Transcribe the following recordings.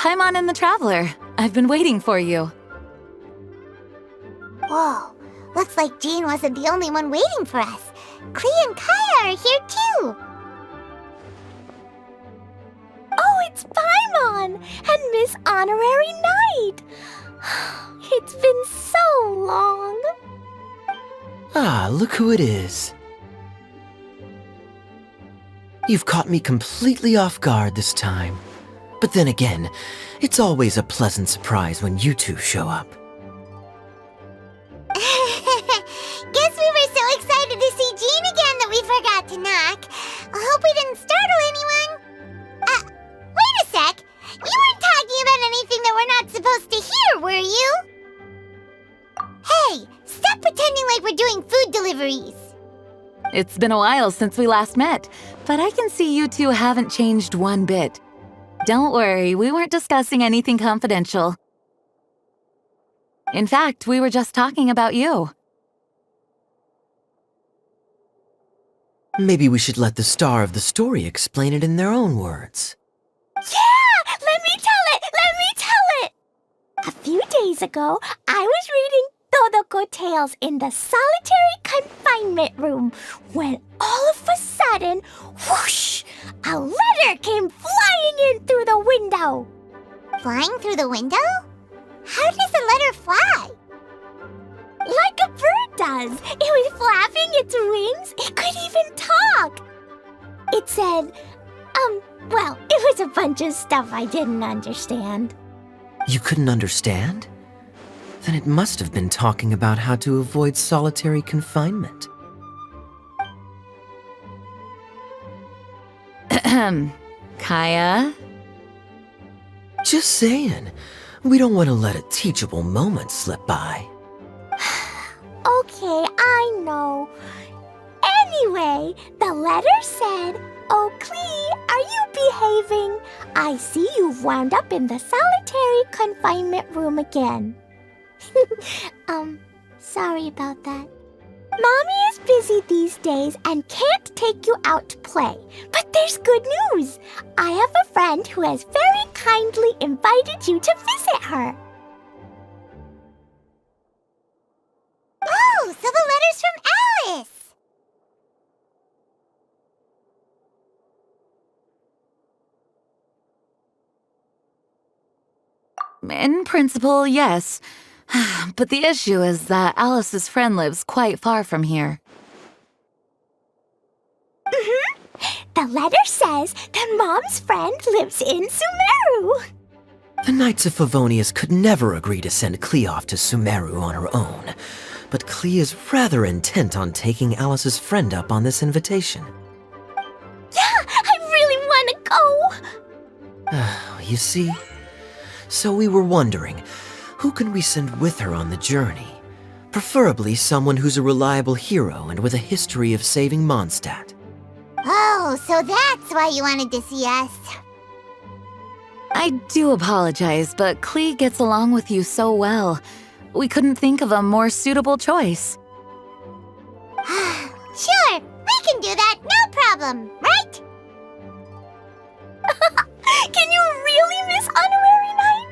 climb on in the Traveler. I've been waiting for you. Whoa, looks like Jean wasn't the only one waiting for us. Klee and Kaya are here too. Oh, it's Paimon and Miss Honorary Knight. It's been so long. Ah, look who it is. You've caught me completely off guard this time. But then again, it's always a pleasant surprise when you two show up. Guess we were so excited to see Jean again that we forgot to knock. I hope we didn't startle anyone. Wait a sec. You weren't talking about anything that we're not supposed to hear, were you? Hey, stop pretending like we're doing food deliveries. It's been a while since we last met, but I can see you two haven't changed one bit. Don't worry, we weren't discussing anything confidential. In fact, we were just talking about you. Maybe we should let the star of the story explain it in their own words. Yeah! Let me tell it! A few days ago, I was reading Todoko Tales in the solitary confinement room when all of a sudden, whoosh, a letter came flying in through the window. Flying through the window? How does a letter fly? Like a bird does. It was flapping its wings. It could even talk. It said, well, it was a bunch of stuff I didn't understand. You couldn't understand? Then it must have been talking about how to avoid solitary confinement. Kaya? Just saying. We don't want to let a teachable moment slip by. Okay, I know. Anyway, the letter said, "Oh, Klee, are you behaving? I see you've wound up in the solitary confinement room again." Sorry about that. Mommy is busy these days and can't take you out to play. But there's good news. I have a friend who has very kindly invited you to visit her. Oh, so the letter's from Alice. In principle, yes. But the issue is that Alice's friend lives quite far from here. The letter says that Mom's friend lives in Sumeru. The Knights of Favonius could never agree to send Klee off to Sumeru on her own. But Klee is rather intent on taking Alice's friend up on this invitation. Yeah, I really want to go. You see? So we were wondering, who can we send with her on the journey? Preferably someone who's a reliable hero and with a history of saving Mondstadt. Oh, so that's why you wanted to see us. I do apologize, but Klee gets along with you so well. We couldn't think of a more suitable choice. Sure, we can do that, no problem, right? Can you really, Miss Honorary Knight?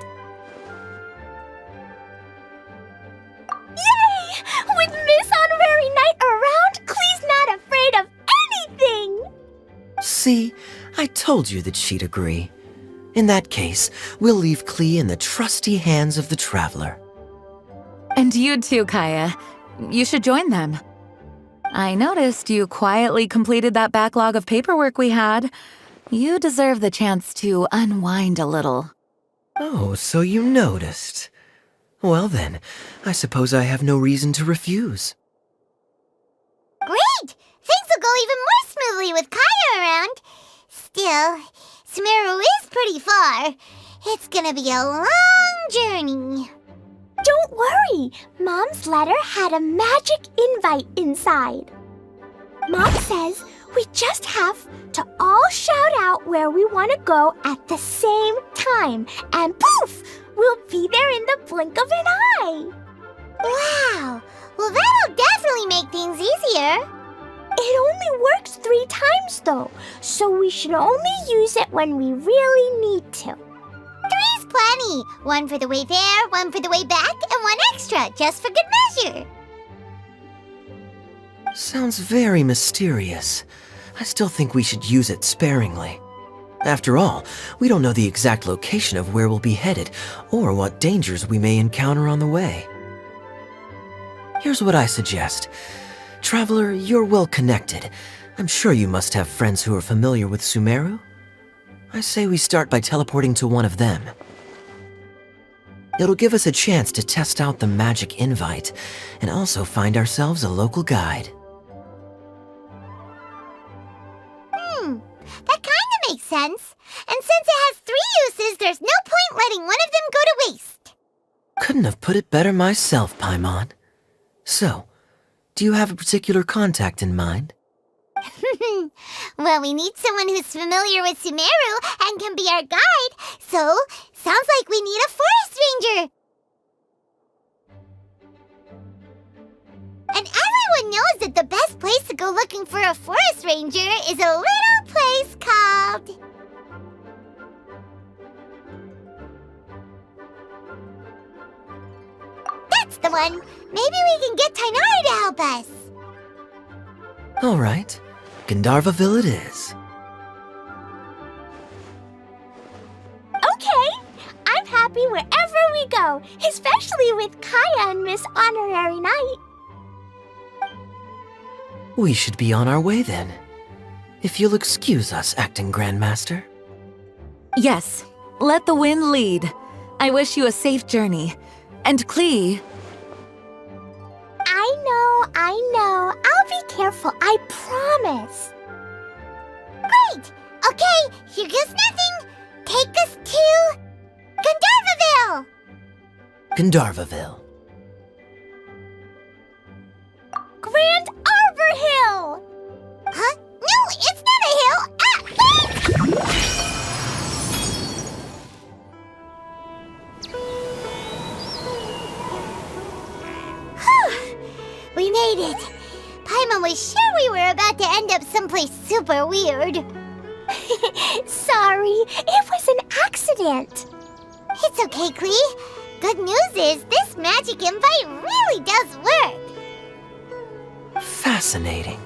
Yay! With Miss Honorary Knight around, Klee's not afraid of anything! See? I told you that she'd agree. In that case, we'll leave Klee in the trusty hands of the Traveler. And you too, Kaya. You should join them. I noticed you quietly completed that backlog of paperwork we had. You deserve the chance to unwind a little. Oh, so you noticed. Well then, I suppose I have no reason to refuse. Great! Things will go even more smoothly with Kaya around. Still, Sumeru is pretty far. It's gonna be a long journey. Don't worry, Mom's letter had a magic invite inside. Mom says we just have to all shout out where we want to go at the same time, and poof, we'll be there in the blink of an eye. Wow! Well, that'll definitely make things easier. It only works 3 times though, so we should only use it when we really need to. 3's plenty. One for the way there, one for the way back, and one extra, just for good measure. Sounds very mysterious. I still think we should use it sparingly. After all, we don't know the exact location of where we'll be headed, or what dangers we may encounter on the way. Here's what I suggest. Traveler, you're well connected. I'm sure you must have friends who are familiar with Sumeru. I say we start by teleporting to one of them. It'll give us a chance to test out the magic invite, and also find ourselves a local guide. That kinda makes sense. And since it has 3 uses, there's no point letting one of them go to waste. Couldn't have put it better myself, Paimon. So, do you have a particular contact in mind? Well, we need someone who's familiar with Sumeru and can be our guide, so sounds like we need a forest ranger. And everyone knows that the best place to go looking for a forest ranger is a little place called... That's the one! Maybe we can get Tainari to help us. Alright, Gandharvaville it is. Okay, I'm happy wherever we go, especially with Kaya and Miss Honorary Knight. We should be on our way then. If you'll excuse us, Acting Grandmaster. Yes, let the wind lead. I wish you a safe journey. And Klee... I know. I'll be careful, I promise. Great! Okay, here goes nothing. Take us to... Gandharvaville! Gandharvaville. Grand Arbor Hill! Huh? No, it's not a hill! Ah, Whew! We made it! Paimon was sure we were about to end up someplace super weird. Sorry, it was an accident. It's okay, Klee. Good news is this magic invite really does work. Fascinating.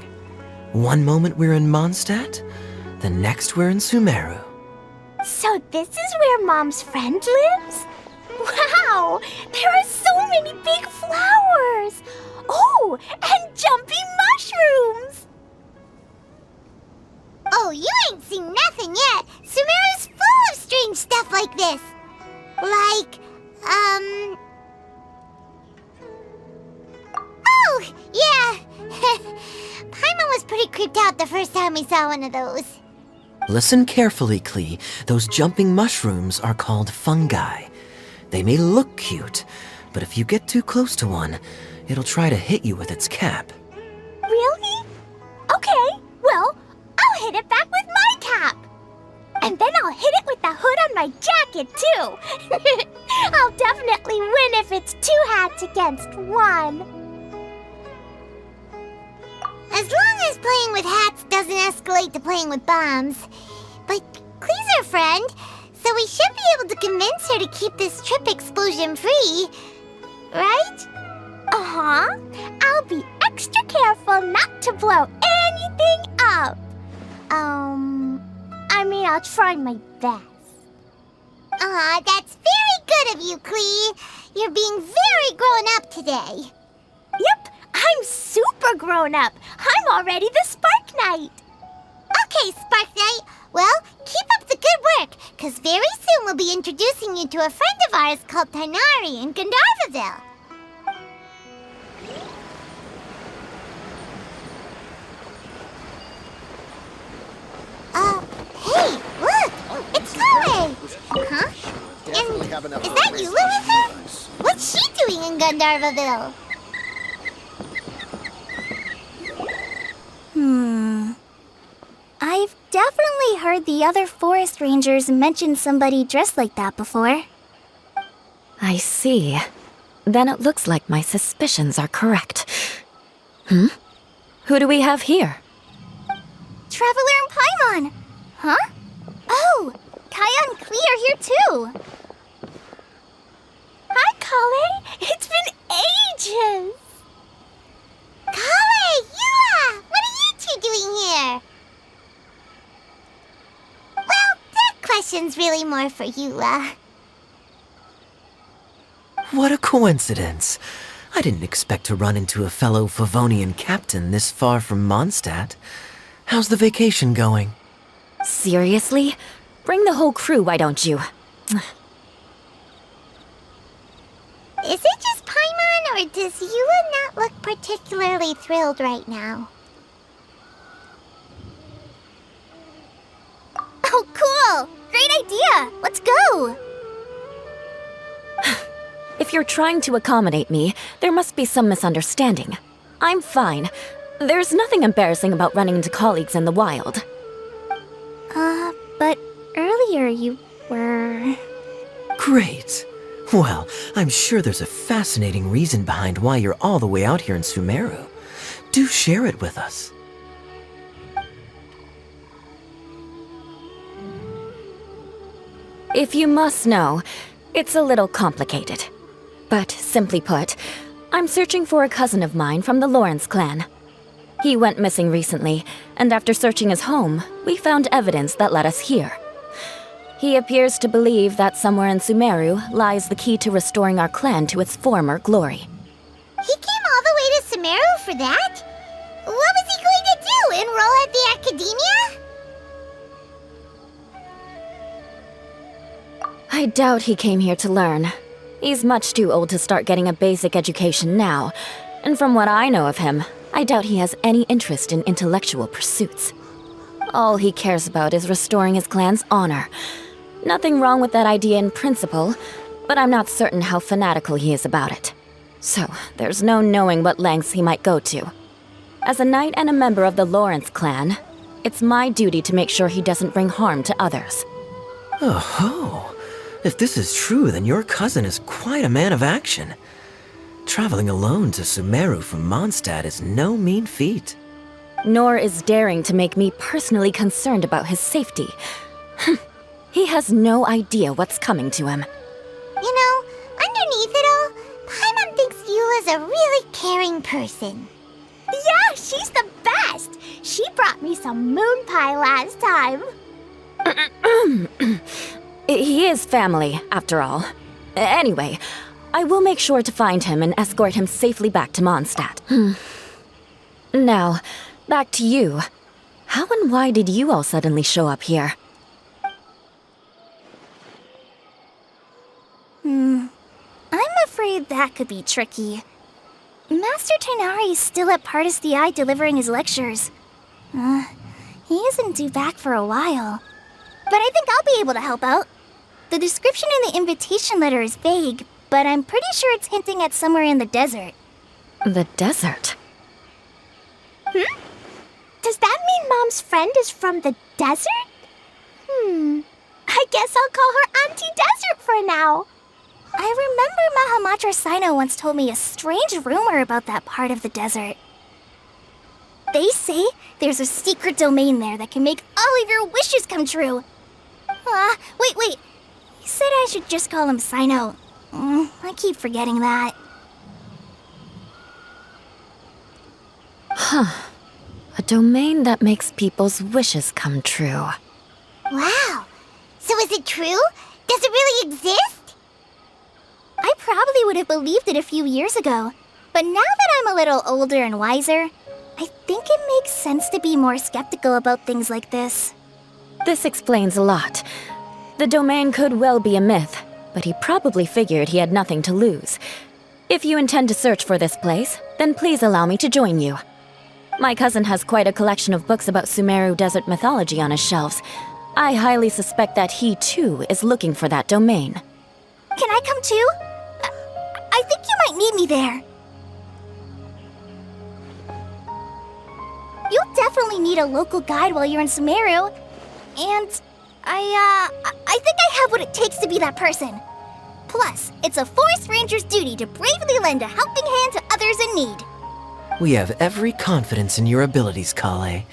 One moment we're in Mondstadt, the next we're in Sumeru. So this is where Mom's friend lives? Wow, there are so many big flowers. Oh, and jumping mushrooms. Oh, you ain't seen nothing yet. Sumeru's full of strange stuff like this. Like, Oh, yeah. Paimon was pretty creeped out the first time we saw one of those. Listen carefully, Klee. Those jumping mushrooms are called fungi. They may look cute, but if you get too close to one, it'll try to hit you with its cap. Really? Okay, well, I'll hit it back with my cap. And then I'll hit it with the hood on my jacket, too. I'll definitely win if it's 2 hats against 1. As long as playing with hats doesn't escalate to playing with bombs. But Klee's our friend, so we should be able to convince her to keep this trip explosion-free. Right? Uh-huh. I'll be extra careful not to blow anything up. I'll try my best. Aw, that's very good of you, Klee. You're being very grown up today. Yep, I'm super grown up. I'm already the Spark Knight. Okay, Spark Knight. Well, keep up the good work, because very soon we'll be introducing you to a friend of ours called Tainari in Gandharvaville. Hey, look! It's Kale! Huh? And is that you, Lilith? What's she doing in Gandharvaville? I've definitely heard the other forest rangers mention somebody dressed like that before. I see. Then it looks like my suspicions are correct. Who do we have here? Traveler and Paimon! Huh? Oh, Kaya and Klee are here too! Kale. It's been ages. Kale, Eula, what are you two doing here? Well, that question's really more for Eula. What a coincidence. I didn't expect to run into a fellow Favonian captain this far from Mondstadt. How's the vacation going? Seriously? Bring the whole crew, why don't you? Is it just Paimon, or does Eula not look particularly thrilled right now? Oh, cool! Great idea! Let's go! If you're trying to accommodate me, there must be some misunderstanding. I'm fine. There's nothing embarrassing about running into colleagues in the wild. But earlier you were... Great. Well, I'm sure there's a fascinating reason behind why you're all the way out here in Sumeru. Do share it with us. If you must know, it's a little complicated. But simply put, I'm searching for a cousin of mine from the Lawrence clan. He went missing recently, and after searching his home, we found evidence that led us here. He appears to believe that somewhere in Sumeru lies the key to restoring our clan to its former glory. He came all the way to Sumeru for that? What was he going to do, enroll at the academia? I doubt he came here to learn. He's much too old to start getting a basic education now, and from what I know of him, I doubt he has any interest in intellectual pursuits. All he cares about is restoring his clan's honor. Nothing wrong with that idea in principle, but I'm not certain how fanatical he is about it. So, there's no knowing what lengths he might go to. As a knight and a member of the Lawrence clan, it's my duty to make sure he doesn't bring harm to others. Oh-ho! If this is true, then your cousin is quite a man of action. Traveling alone to Sumeru from Mondstadt is no mean feat. Nor is daring to make me personally concerned about his safety. He has no idea what's coming to him. You know, underneath it all, Paimon thinks Eula's a really caring person. Yeah, she's the best! She brought me some moon pie last time. He is family, after all. Anyway, I will make sure to find him and escort him safely back to Mondstadt. Now, back to you. How and why did you all suddenly show up here? I'm afraid that could be tricky. Master Tighnari is still at Pardis the Eye delivering his lectures. He isn't due back for a while. But I think I'll be able to help out. The description in the invitation letter is vague, but I'm pretty sure it's hinting at somewhere in the desert. The desert? Does that mean Mom's friend is from the desert? I guess I'll call her Auntie Desert for now. I remember Mahamatra Sino once told me a strange rumor about that part of the desert. They say there's a secret domain there that can make all of your wishes come true. Wait. He said I should just call him Sino. I keep forgetting that. A domain that makes people's wishes come true. Wow. So is it true? Does it really exist? I probably would have believed it a few years ago. But now that I'm a little older and wiser, I think it makes sense to be more skeptical about things like this. This explains a lot. The domain could well be a myth, but he probably figured he had nothing to lose. If you intend to search for this place, then please allow me to join you. My cousin has quite a collection of books about Sumeru desert mythology on his shelves. I highly suspect that he, too, is looking for that domain. Can I come too? I think you might need me there. You'll definitely need a local guide while you're in Sumeru. And I think I have what it takes to be that person. Plus, it's a forest ranger's duty to bravely lend a helping hand to others in need. We have every confidence in your abilities, Kale.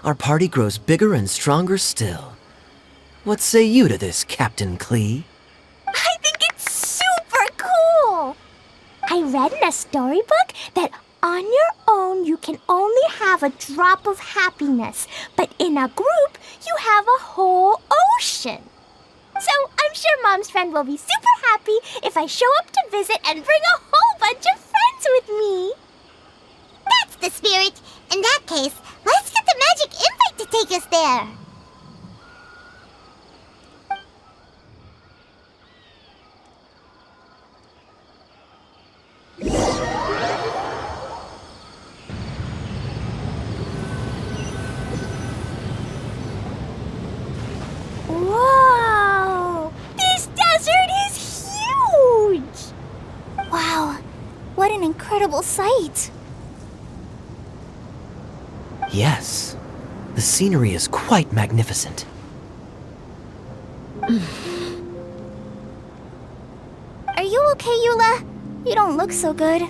Our party grows bigger and stronger still. What say you to this, Captain Klee? I think it's super cool! I read in a storybook that on your own you can only have a drop of happiness, but in a group you have a whole ocean. So I'm sure Mom's friend will be super happy if I show up to visit and bring a whole bunch of friends with me. That's the spirit. In that case, let's get the magic invite to take us there. Whoa! This desert is huge! Wow, what an incredible sight. Yes, the scenery is quite magnificent. Are you okay, Eula? You don't look so good.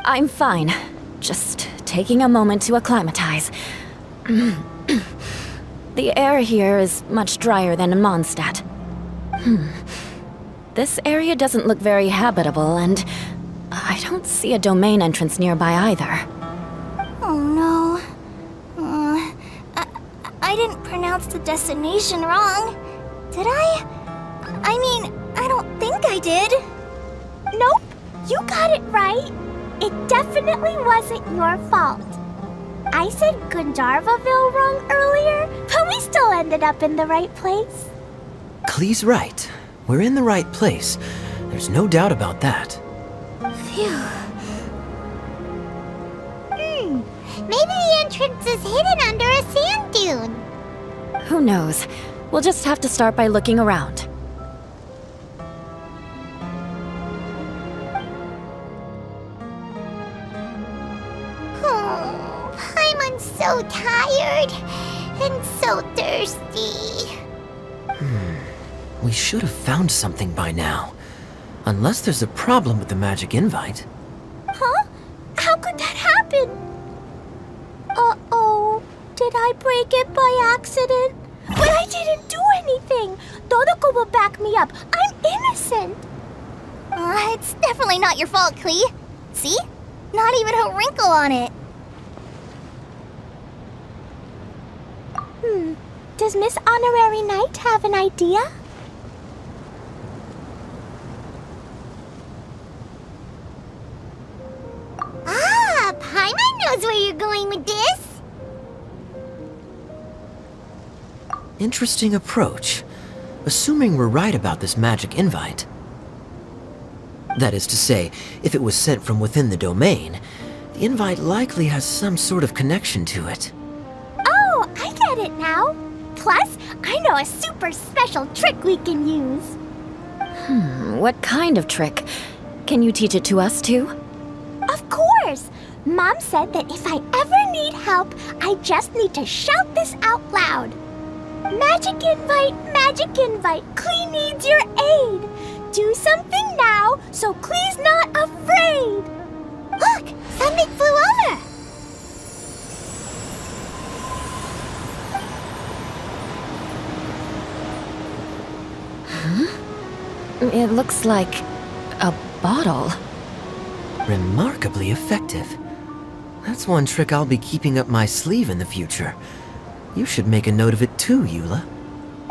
I'm fine. Just taking a moment to acclimatize. The air here is much drier than in Mondstadt. This area doesn't look very habitable, and I don't see a domain entrance nearby either. Oh no. I didn't pronounce the destination wrong. Did I? I mean, I don't think I did. Nope, you got it right. It definitely wasn't your fault. I said Gundarvaville wrong earlier, but we still ended up in the right place. Klee's right. We're in the right place. There's no doubt about that. Phew. Maybe the entrance is hidden under a sand dune. Who knows? We'll just have to start by looking around. Paimon's so tired and so thirsty. We should have found something by now. Unless there's a problem with the magic invite. Huh? How could that happen? Uh-oh. Did I break it by accident? But I didn't do anything. Todoko will back me up. I'm innocent. It's definitely not your fault, Klee. See? Not even a wrinkle on it. Does Miss Honorary Knight have an idea? Paimon knows where you're going with this. Interesting approach. Assuming we're right about this magic invite. That is to say, if it was sent from within the domain, the invite likely has some sort of connection to it. Oh, I get it now. Plus, I know a super special trick we can use. What kind of trick? Can you teach it to us too? Of course! Mom said that if I ever need help, I just need to shout this out loud. Magic invite, Klee needs your aid. Do something now so Klee's not afraid. Look, something flew over. It looks like a bottle. Remarkably effective. That's one trick I'll be keeping up my sleeve in the future. You should make a note of it too, Eula.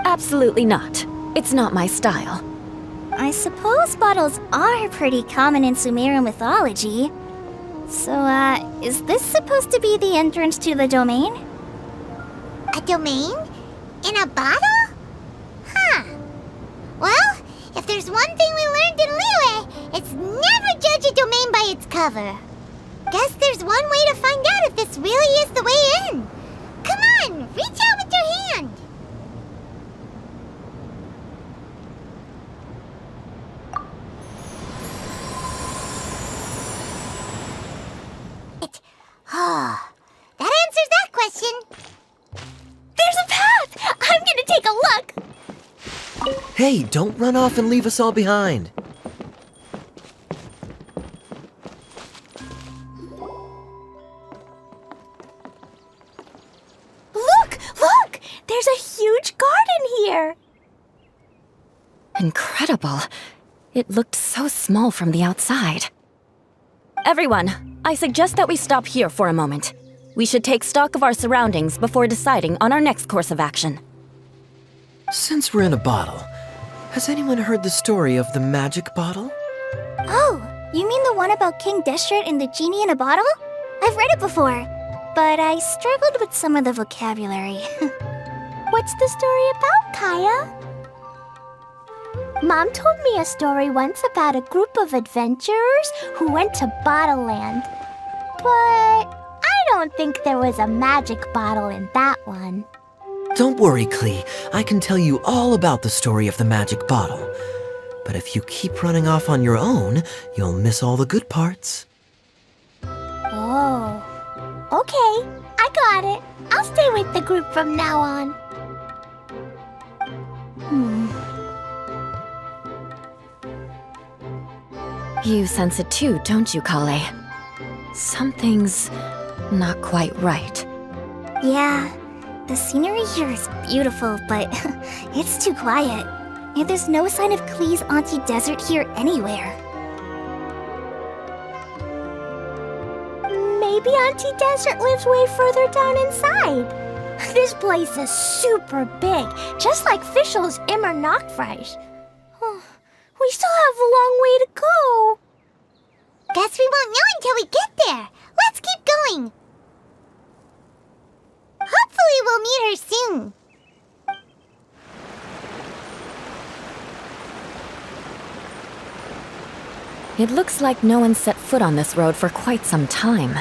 Absolutely not. It's not my style. I suppose bottles are pretty common in Sumerian mythology. So, is this supposed to be the entrance to the domain? A domain? In a bottle? Huh. Well, if there's one thing we learned in Liyue, it's never judge a domain by its cover. Guess there's one way to find out if this really is the way in. Come on, reach out with your hand. That answers that question. There's a path! I'm gonna take a look! Hey, don't run off and leave us all behind. Look! There's a huge garden here! Incredible. It looked so small from the outside. Everyone, I suggest that we stop here for a moment. We should take stock of our surroundings before deciding on our next course of action. Since we're in a bottle, has anyone heard the story of the magic bottle? Oh, you mean the one about King Deshret and the genie in a bottle? I've read it before, but I struggled with some of the vocabulary. What's the story about, Kaya? Mom told me a story once about a group of adventurers who went to Bottle Land. But I don't think there was a magic bottle in that one. Don't worry, Klee. I can tell you all about the story of the magic bottle. But if you keep running off on your own, you'll miss all the good parts. Oh, okay. I got it. I'll stay with the group from now on. You sense it too, don't you, Kale? Something's not quite right. Yeah, the scenery here is beautiful, but it's too quiet. And there's no sign of Klee's Auntie Desert here anywhere. Maybe Auntie Desert lives way further down inside. This place is super big, just like Fischl's Immer Nachtreich. We still have a long way to go. Guess we won't know until we get there. Let's keep going. Hopefully we'll meet her soon. It looks like no one set foot on this road for quite some time.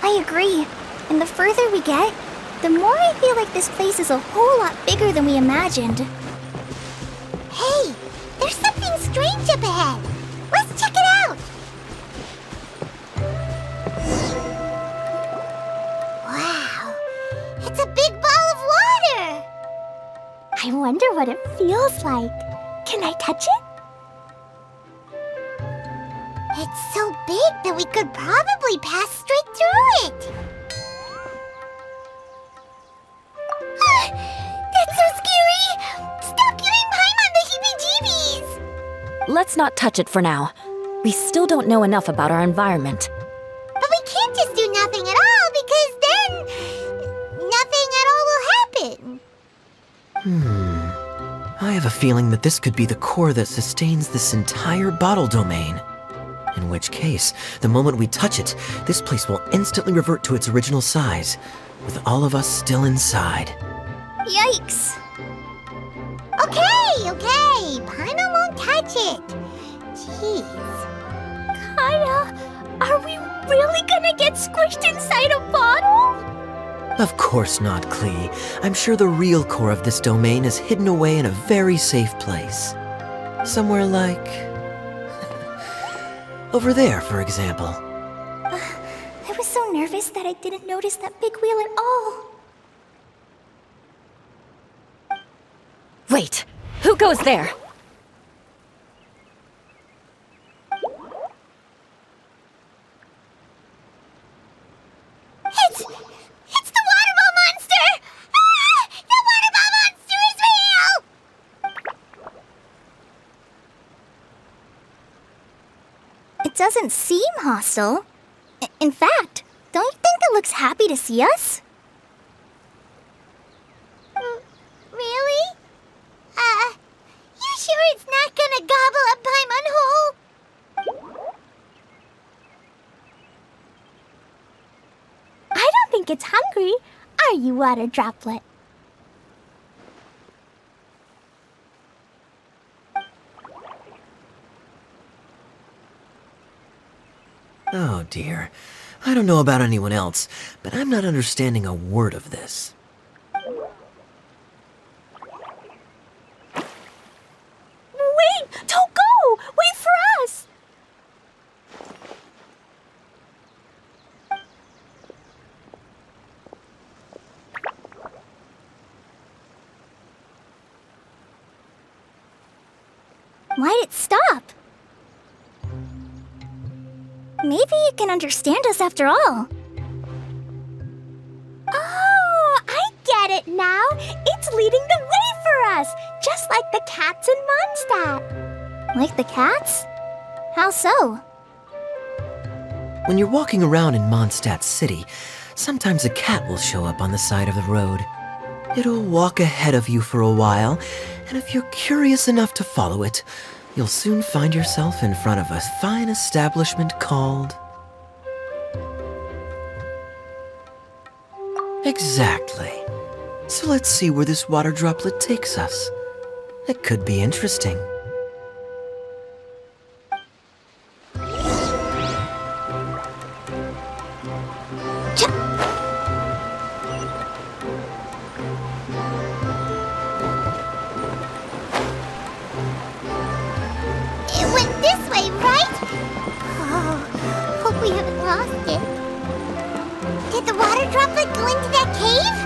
I agree. And the further we get, the more I feel like this place is a whole lot bigger than we imagined. Hey, there's something strange up ahead. Let's check it out. Wow, it's a big ball of water. I wonder what it feels like. Can I touch it? It's so big that we could probably pass straight through it. That's so scary! Stop giving Paimon the heebie-jeebies! Let's not touch it for now. We still don't know enough about our environment. But we can't just do nothing at all, because then nothing at all will happen. I have a feeling that this could be the core that sustains this entire bottle domain. In which case, the moment we touch it, this place will instantly revert to its original size, with all of us still inside. Yikes! Okay, Paimon won't touch it. Jeez. Kaya, are we really gonna get squished inside a bottle? Of course not, Klee. I'm sure the real core of this domain is hidden away in a very safe place. Somewhere like... over there, for example. I was so nervous that I didn't notice that big wheel at all. Wait, who goes there? It's the water ball monster! Ah! The water ball monster is real! It doesn't seem hostile. In fact, don't you think it looks happy to see us? Really? You sure it's not gonna gobble up Paimon whole? I don't think it's hungry. Are you, Water Droplet? Oh dear. I don't know about anyone else, but I'm not understanding a word of this. Wait! Don't go! Wait for us! Why'd it stop? Maybe it can understand us after all. Oh, I get it now. It's leading the way for us, just like the cats in Mondstadt. Like the cats? How so? When you're walking around in Mondstadt City, sometimes a cat will show up on the side of the road. It'll walk ahead of you for a while, and if you're curious enough to follow it, you'll soon find yourself in front of a fine establishment called... Exactly. So let's see where this water droplet takes us. It could be interesting. It went this way, right? Oh, hope we haven't lost it. Did the water droplet go into that cave?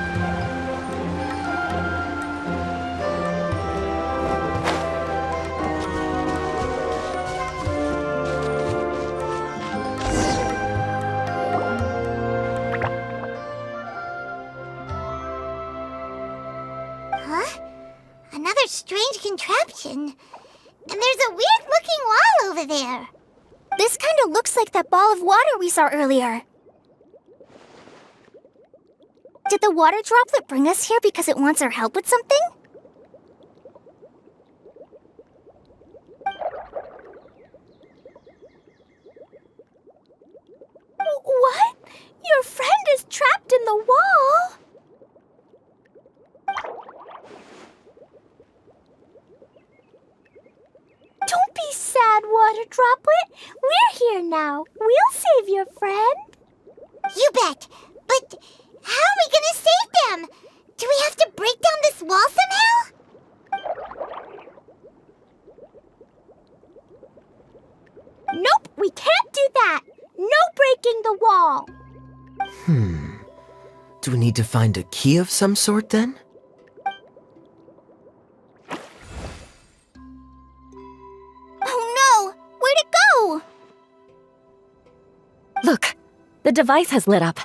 Huh? Another strange contraption. And there's a weird-looking wall over there. This kind of looks like that ball of water we saw earlier. Did the water droplet bring us here because it wants our help with something? What? Your friend is trapped in the wall? Don't be sad, water droplet. We're here now. We'll save your friend. You bet. But how are we gonna save them? Do we have to break down this wall somehow? Nope, we can't do that. No breaking the wall. Do we need to find a key of some sort then? Oh no! Where'd it go? Look, the device has lit up.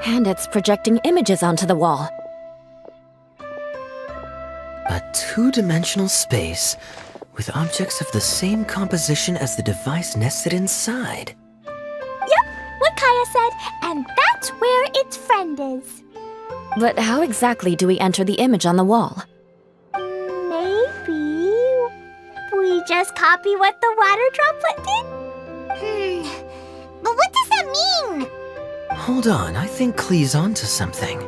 And it's projecting images onto the wall. A two-dimensional space with objects of the same composition as the device nested inside. Yep, what Kaya said, and that's where its friend is. But how exactly do we enter the image on the wall? Maybe we just copy what the water droplet did? But what does that mean? Hold on, I think Klee's onto something.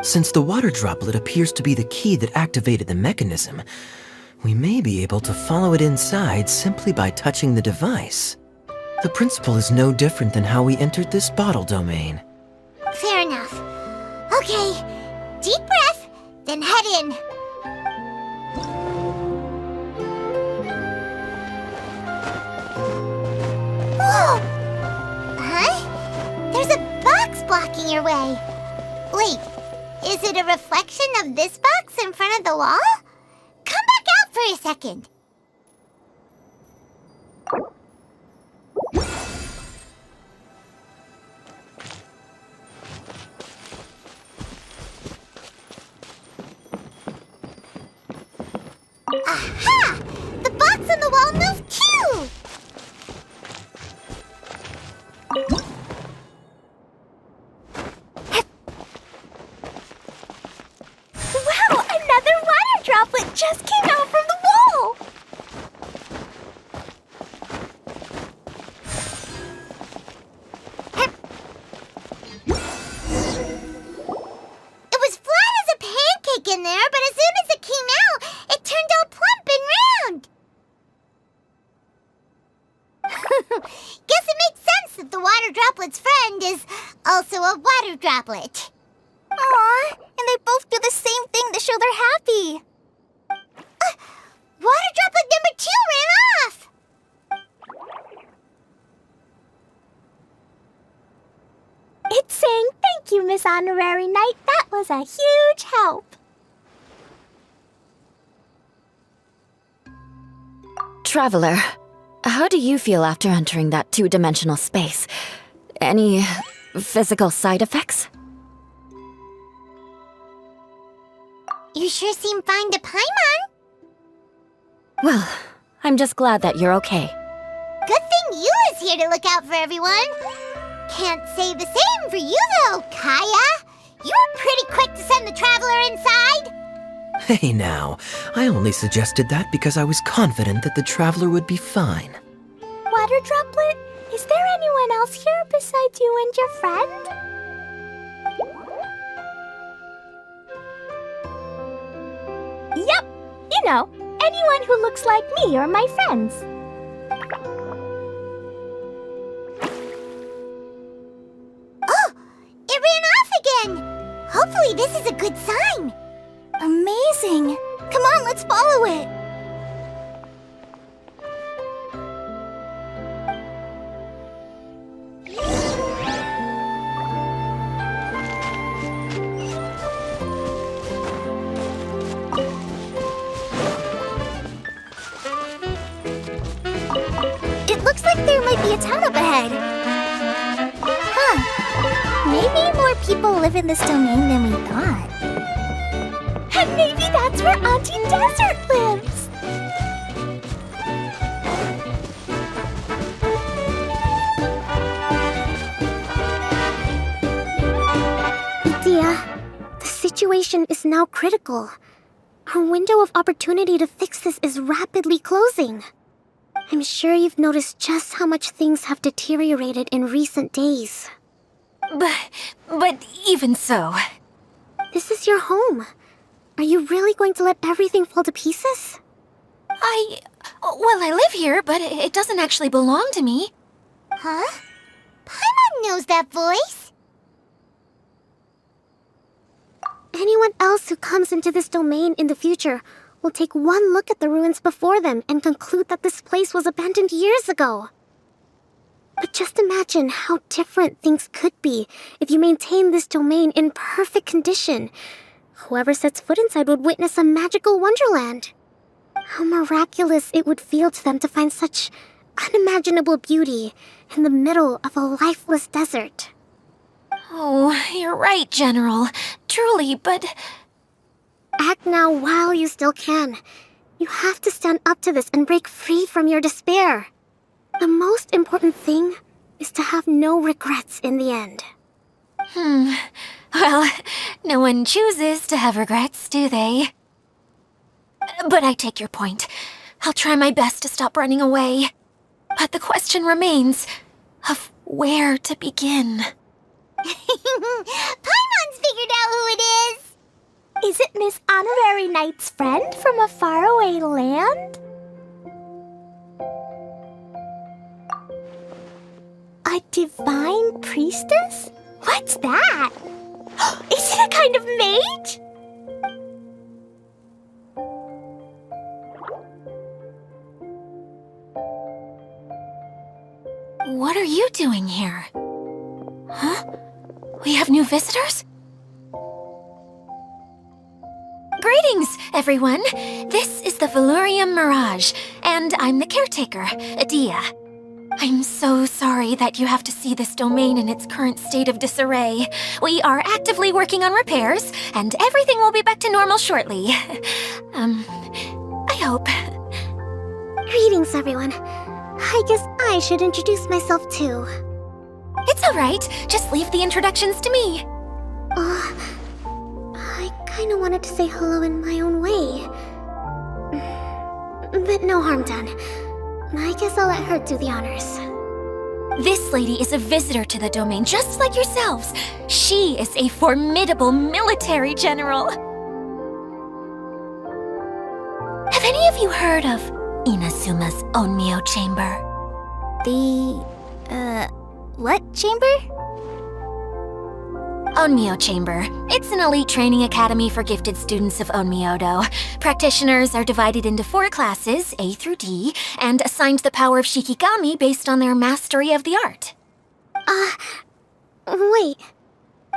Since the water droplet appears to be the key that activated the mechanism, we may be able to follow it inside simply by touching the device. The principle is no different than how we entered this bottle domain. Fair enough. Okay, deep breath, then head in. Whoa! Huh? There's a box blocking your way. Wait, is it a reflection of this box in front of the wall? Come back out for a second. Aha! The box on the wall moved too! Wow, another water droplet just came out from the wall! It was flat as a pancake in there, but as soon as it came out, it turned all plump and round. Guess it makes sense that the water droplet's friend is also a water droplet. Aw, and they both do the same thing to show they're happy. Water droplet number 2 ran off. It's saying thank you, Miss Honorary Knight. That was a huge help. Traveler, how do you feel after entering that two-dimensional space? Any physical side effects? You sure seem fine to Paimon. Well, I'm just glad that you're okay. Good thing you is here to look out for everyone. Can't say the same for you though, Kaya. You were pretty quick to send the traveler inside. Hey now, I only suggested that because I was confident that the traveler would be fine. Water Droplet, is there anyone else here besides you and your friend? Yep, you know, anyone who looks like me or my friends. Oh, it ran off again. Hopefully this is a good sign. Amazing! Come on, let's follow it! It looks like there might be a town up ahead. Huh. Maybe more people live in this domain than we thought. And maybe that's where Auntie Desert lives! Dia, the situation is now critical. Our window of opportunity to fix this is rapidly closing. I'm sure you've noticed just how much things have deteriorated in recent days. But even so... This is your home. Are you really going to let everything fall to pieces? Well, I live here, but it doesn't actually belong to me. Huh? Paimon knows that voice. Anyone else who comes into this domain in the future will take one look at the ruins before them and conclude that this place was abandoned years ago. But just imagine how different things could be if you maintain this domain in perfect condition. Whoever sets foot inside would witness a magical wonderland. How miraculous it would feel to them to find such unimaginable beauty in the middle of a lifeless desert. Oh, you're right, General. Truly, but... Act now while you still can. You have to stand up to this and break free from your despair. The most important thing is to have no regrets in the end. Well, no one chooses to have regrets, do they? But I take your point. I'll try my best to stop running away. But the question remains of where to begin. Paimon's figured out who it is. Is it Miss Honorary Knight's friend from a faraway land? A divine priestess? What's that? Is it a kind of mage? What are you doing here? Huh? We have new visitors? Greetings, everyone. This is the Veluriam Mirage, and I'm the caretaker, Adia. I'm so sorry that you have to see this domain in its current state of disarray. We are actively working on repairs, and everything will be back to normal shortly. I hope. Greetings, everyone. I guess I should introduce myself too. It's all right. Just leave the introductions to me. I kinda wanted to say hello in my own way. But no harm done. I guess I'll let her do the honors. This lady is a visitor to the domain, just like yourselves. She is a formidable military general. Have any of you heard of Inazuma's Onmyo Chamber? What chamber? Onmyo Chamber. It's an elite training academy for gifted students of Onmyodo. Practitioners are divided into 4 classes, A through D, and assigned the power of Shikigami based on their mastery of the art. Wait.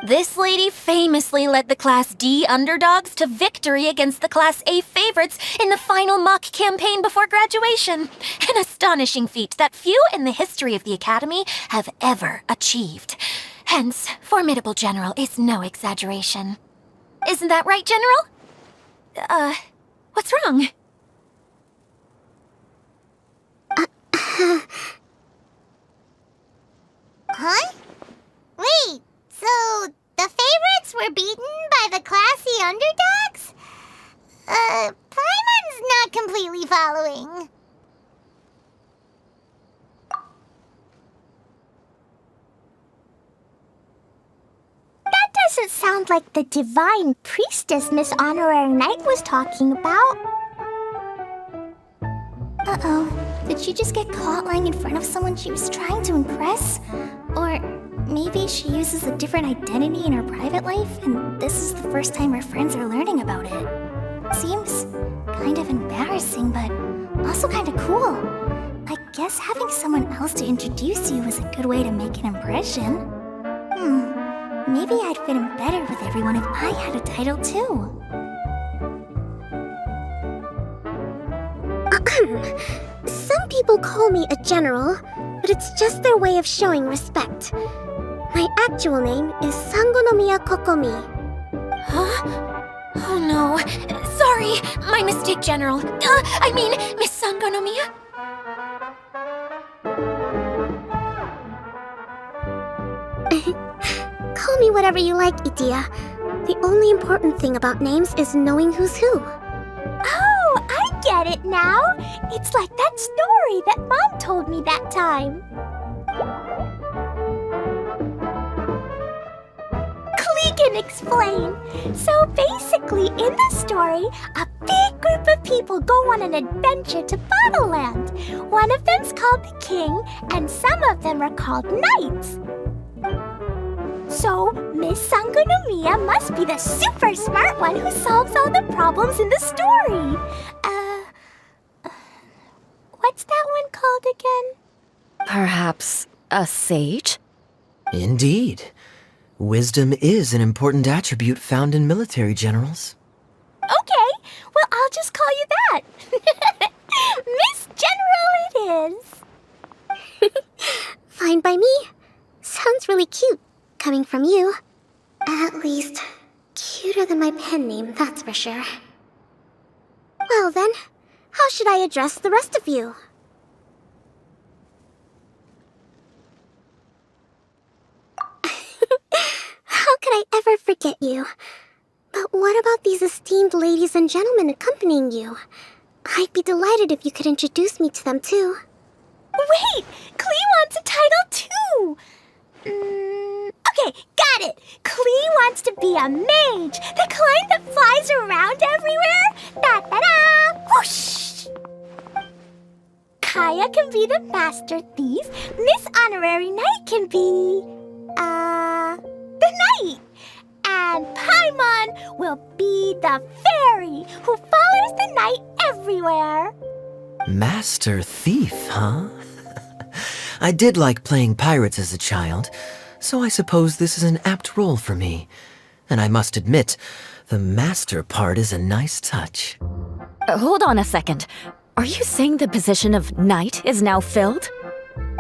This lady famously led the Class D underdogs to victory against the Class A favorites in the final mock campaign before graduation. An astonishing feat that few in the history of the Academy have ever achieved. Hence, formidable general is no exaggeration. Isn't that right, General? What's wrong? Huh? Wait, so the favorites were beaten by the classy underdogs? Paimon's not completely following. That doesn't sound like the divine priestess Miss Honorary Knight was talking about. Uh-oh. Did she just get caught lying in front of someone she was trying to impress? Or maybe she uses a different identity in her private life, and this is the first time her friends are learning about it. Seems kind of embarrassing, but also kind of cool. I guess having someone else to introduce you is a good way to make an impression. Maybe I'd fit in better with everyone if I had a title too. Some people call me a general, but it's just their way of showing respect. My actual name is Sangonomiya Kokomi. Huh? Oh no. Sorry, my mistake, General. I mean, Miss Sangonomiya? Call me whatever you like, Itia. The only important thing about names is knowing who's who. Oh, I get it now. It's like that story that Mom told me that time. Klee can explain. So basically, in the story, a big group of people go on an adventure to Bottleland. One of them's called the King, and some of them are called Knights. So, Miss Sangonomiya must be the super smart one who solves all the problems in the story. What's that one called again? Perhaps a sage? Indeed. Wisdom is an important attribute found in military generals. Okay, well, I'll just call you that. Miss General it is. Fine by me. Sounds really cute, coming from you. At least, cuter than my pen name, that's for sure. Well then, how should I address the rest of you? How could I ever forget you? But what about these esteemed ladies and gentlemen accompanying you? I'd be delighted if you could introduce me to them too. Wait, Klee wants a title too. Okay, got it. Klee wants to be a mage, the kind that flies around everywhere. Da-da-da! Whoosh! Kaya can be the master thief. Miss Honorary Knight can be... the knight. And Paimon will be the fairy who follows the knight everywhere. Master Thief, huh? I did like playing pirates as a child, so I suppose this is an apt role for me. And I must admit, the master part is a nice touch. Hold on a second. Are you saying the position of knight is now filled?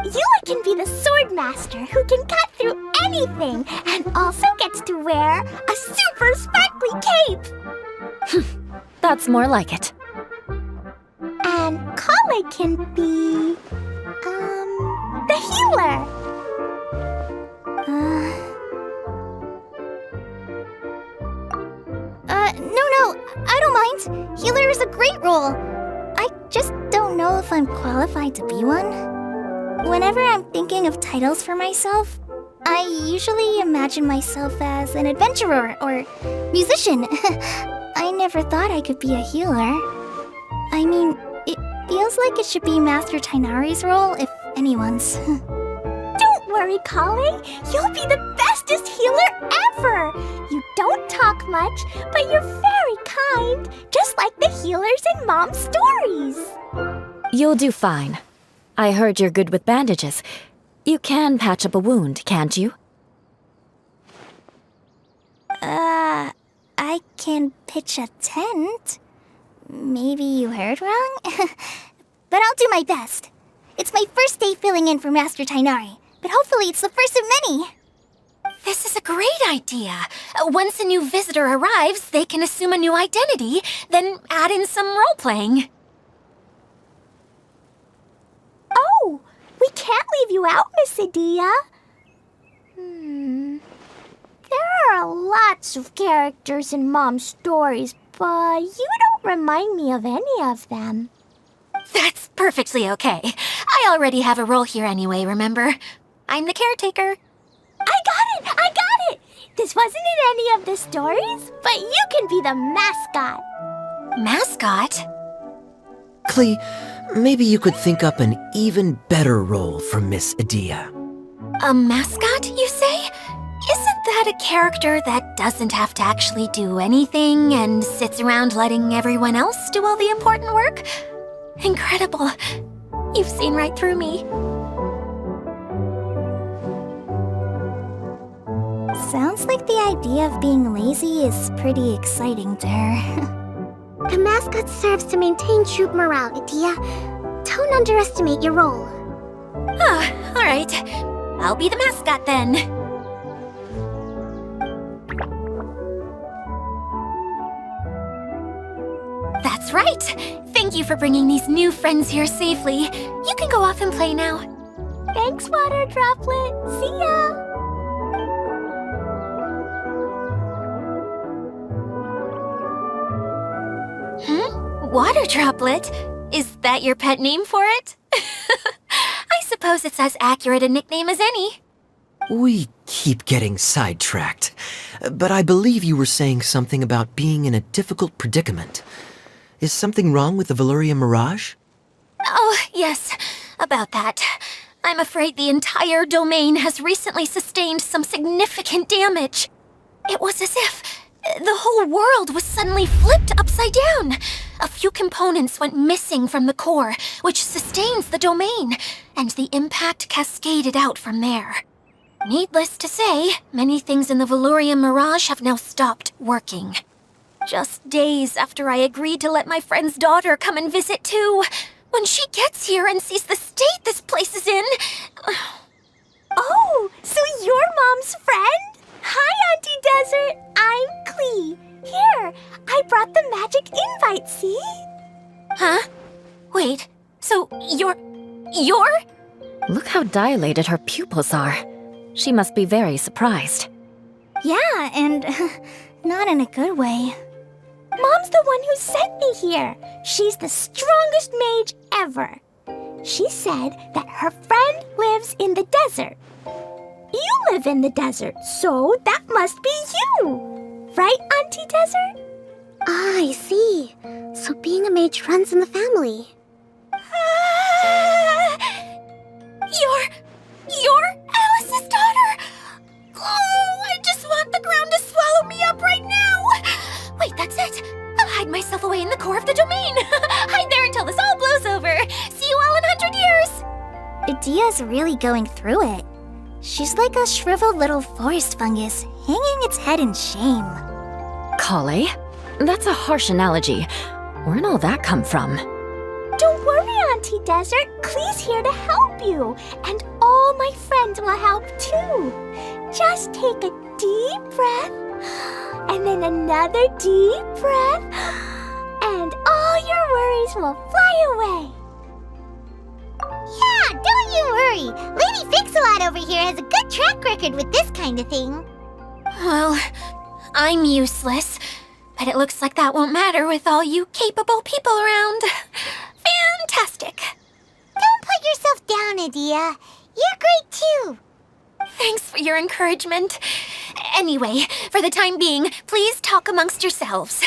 Yula can be the sword master who can cut through anything and also gets to wear a super sparkly cape. That's more like it. And Kale can be... the healer. No, I don't mind. Healer is a great role. I just don't know if I'm qualified to be one. Whenever I'm thinking of titles for myself, I usually imagine myself as an adventurer or musician. I never thought I could be a healer. I mean, it feels like it should be Master Tainari's role, if anyone's. Don't worry, Kale. You'll be the bestest healer ever. You don't talk much, but you're very kind, just like the healers in Mom's stories. You'll do fine. I heard you're good with bandages. You can patch up a wound, can't you? I can pitch a tent. Maybe you heard wrong? But I'll do my best. It's my first day filling in for Master Tainari, but hopefully it's the first of many. This is a great idea. Once a new visitor arrives, they can assume a new identity, then add in some role-playing. Oh, we can't leave you out, Miss Adia. There are lots of characters in Mom's stories, but you don't remind me of any of them. That's perfectly okay. I already have a role here anyway, remember? I'm the caretaker. I got it! This wasn't in any of the stories, but you can be the mascot. Mascot? Klee, maybe you could think up an even better role for Miss Adia. A mascot, you say? Isn't that a character that doesn't have to actually do anything and sits around letting everyone else do all the important work? Incredible. You've seen right through me. Sounds like the idea of being lazy is pretty exciting to her. The mascot serves to maintain troop morale, Adia. Don't underestimate your role. Ah, all right. I'll be the mascot then. That's right. Thank you for bringing these new friends here safely. You can go off and play now. Thanks, Water Droplet. See ya! Water Droplet? Is that your pet name for it? I suppose it's as accurate a nickname as any. We keep getting sidetracked, but I believe you were saying something about being in a difficult predicament. Is something wrong with the Veluriam Mirage? Oh, yes, about that. I'm afraid the entire domain has recently sustained some significant damage. It was as if the whole world was suddenly flipped upside down. A few components went missing from the core, which sustains the domain, and the impact cascaded out from there. Needless to say, many things in the Veluriam Mirage have now stopped working. Just days after I agreed to let my friend's daughter come and visit too. When she gets here and sees the state this place is in... Oh, so you're Mom's friend? Hi, Auntie Desert. I'm Klee. Here, I brought the magic invite, see? Huh? Wait, so you're... Look how dilated her pupils are. She must be very surprised. Yeah, and not in a good way. Mom's the one who sent me here. She's the strongest mage ever. She said that her friend lives in the desert. You live in the desert, so that must be you. Right, Auntie Desert? Ah, I see. So being a mage runs in the family. You're Alice's daughter? Oh, I just want the ground to swallow me up right now. Wait, that's it. I'll hide myself away in the core of the domain. Hide there until this all blows over. See you all in 100 years. Adia's really going through it. She's like a shriveled little forest fungus, hanging its head in shame. Kale? That's a harsh analogy. Where'd all that come from? Don't worry, Auntie Desert. Klee's here to help you. And all my friends will help too. Just take a deep breath, and then another deep breath, and all your worries will fly away. Yeah, don't you worry. Lady Fix-A-Lot over here has a good track record with this kind of thing. Well, I'm useless, but it looks like that won't matter with all you capable people around. Fantastic. Don't put yourself down, Adia. You're great too. Thanks for your encouragement. Anyway, for the time being, please talk amongst yourselves.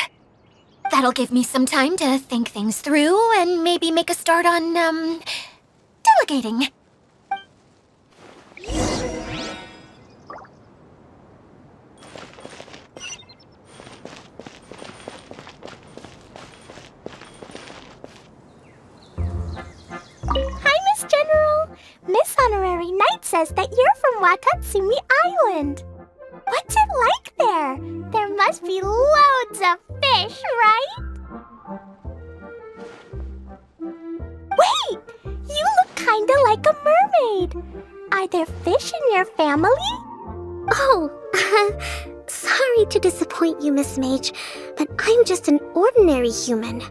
That'll give me some time to think things through and maybe make a start on, delegating. Hi, Miss General. Miss Honorary Knight says that you're from Watatsumi Island. What's it like there? There must be loads of fish, right? Wait! You look kinda like a mermaid. Are there fish in your family? Oh, sorry to disappoint you, Miss Mage, but I'm just an ordinary human.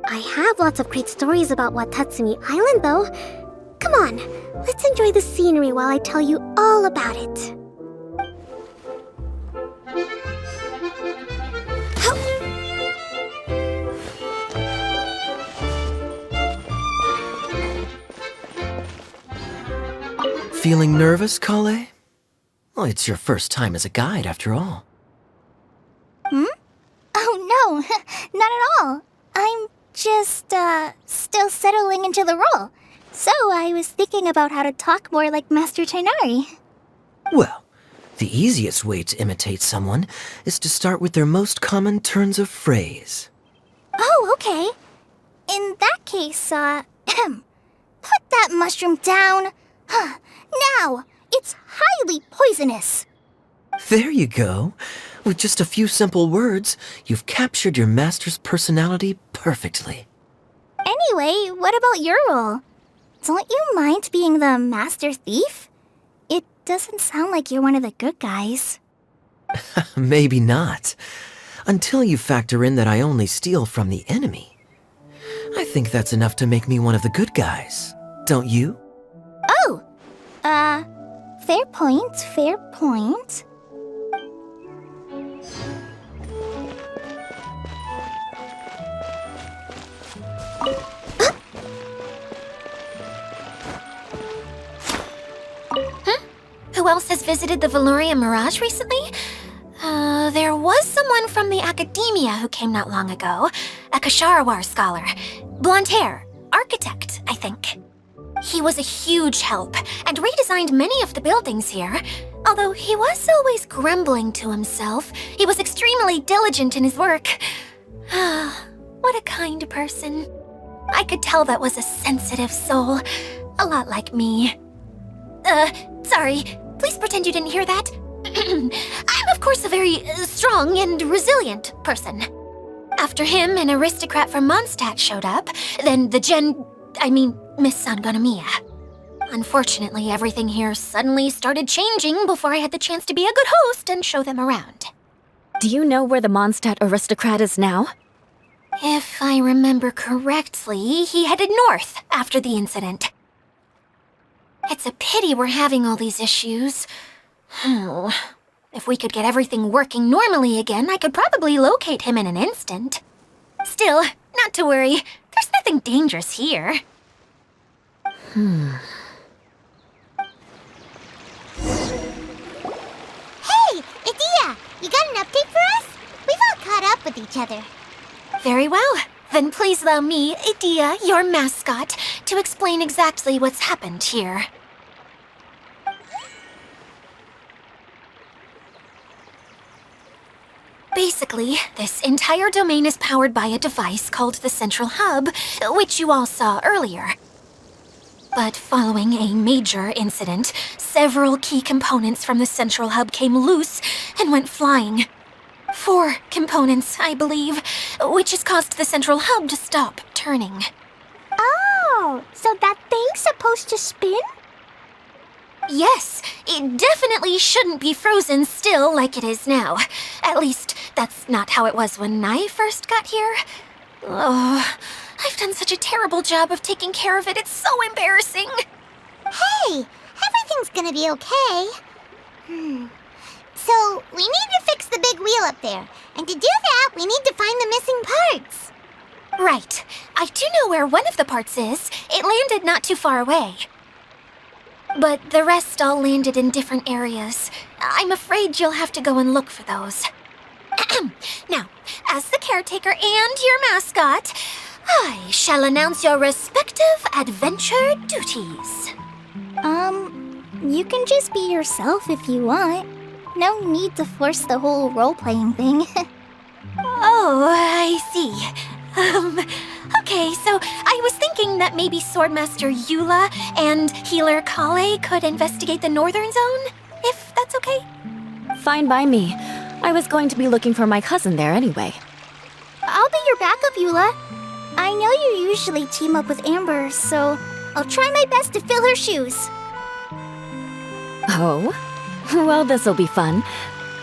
I have lots of great stories about Watatsumi Island, though. Come on, let's enjoy the scenery while I tell you all about it. Feeling nervous, Kale? Well, it's your first time as a guide, after all. Oh no, not at all. I'm just, still settling into the role. So I was thinking about how to talk more like Master Tighnari. Well, the easiest way to imitate someone is to start with their most common turns of phrase. Oh, okay. In that case, put that mushroom down. Now, it's highly poisonous. There you go. With just a few simple words, you've captured your master's personality perfectly. Anyway, what about your role? Don't you mind being the master thief? It doesn't sound like you're one of the good guys. Maybe not. Until you factor in that I only steal from the enemy. I think that's enough to make me one of the good guys. Don't you? Oh! Fair point, fair point. Who else has visited the Veluriam Mirage recently? There was someone from the academia who came not long ago. A Kasharawar scholar. Blonde hair. Architect, I think. He was a huge help and redesigned many of the buildings here. Although he was always grumbling to himself, he was extremely diligent in his work. What a kind person. I could tell that was a sensitive soul. A lot like me. Sorry. Please pretend you didn't hear that. I'm, of course, a very strong and resilient person. After him, an aristocrat from Mondstadt showed up, then Miss Sangonomiya. Unfortunately, everything here suddenly started changing before I had the chance to be a good host and show them around. Do you know where the Mondstadt aristocrat is now? If I remember correctly, he headed north after the incident. It's a pity we're having all these issues. If we could get everything working normally again, I could probably locate him in an instant. Still, not to worry. There's nothing dangerous here. Hey, Idia! You got an update for us? We've all caught up with each other. Very well. Then please allow me, Idia, your mascot, to explain exactly what's happened here. Basically, this entire domain is powered by a device called the Central Hub, which you all saw earlier. But following a major incident, several key components from the Central Hub came loose and went flying. 4 components, I believe, which has caused the Central Hub to stop turning. Oh, so that thing's supposed to spin? Yes, it definitely shouldn't be frozen still like it is now. At least, that's not how it was when I first got here. Oh, I've done such a terrible job of taking care of it, it's so embarrassing. Hey, everything's gonna be okay. So, we need to fix the big wheel up there. And to do that, we need to find the missing parts. Right. I do know where one of the parts is. It landed not too far away. But the rest all landed in different areas. I'm afraid you'll have to go and look for those. Now, as the caretaker and your mascot, I shall announce your respective adventure duties. You can just be yourself if you want. No need to force the whole role-playing thing. Oh, I see. Okay, so I was thinking that maybe Swordmaster Eula and Healer Kale could investigate the northern zone, if that's okay? Fine by me. I was going to be looking for my cousin there anyway. I'll be your backup, Eula. I know you usually team up with Amber, so I'll try my best to fill her shoes. Oh? Well, this'll be fun.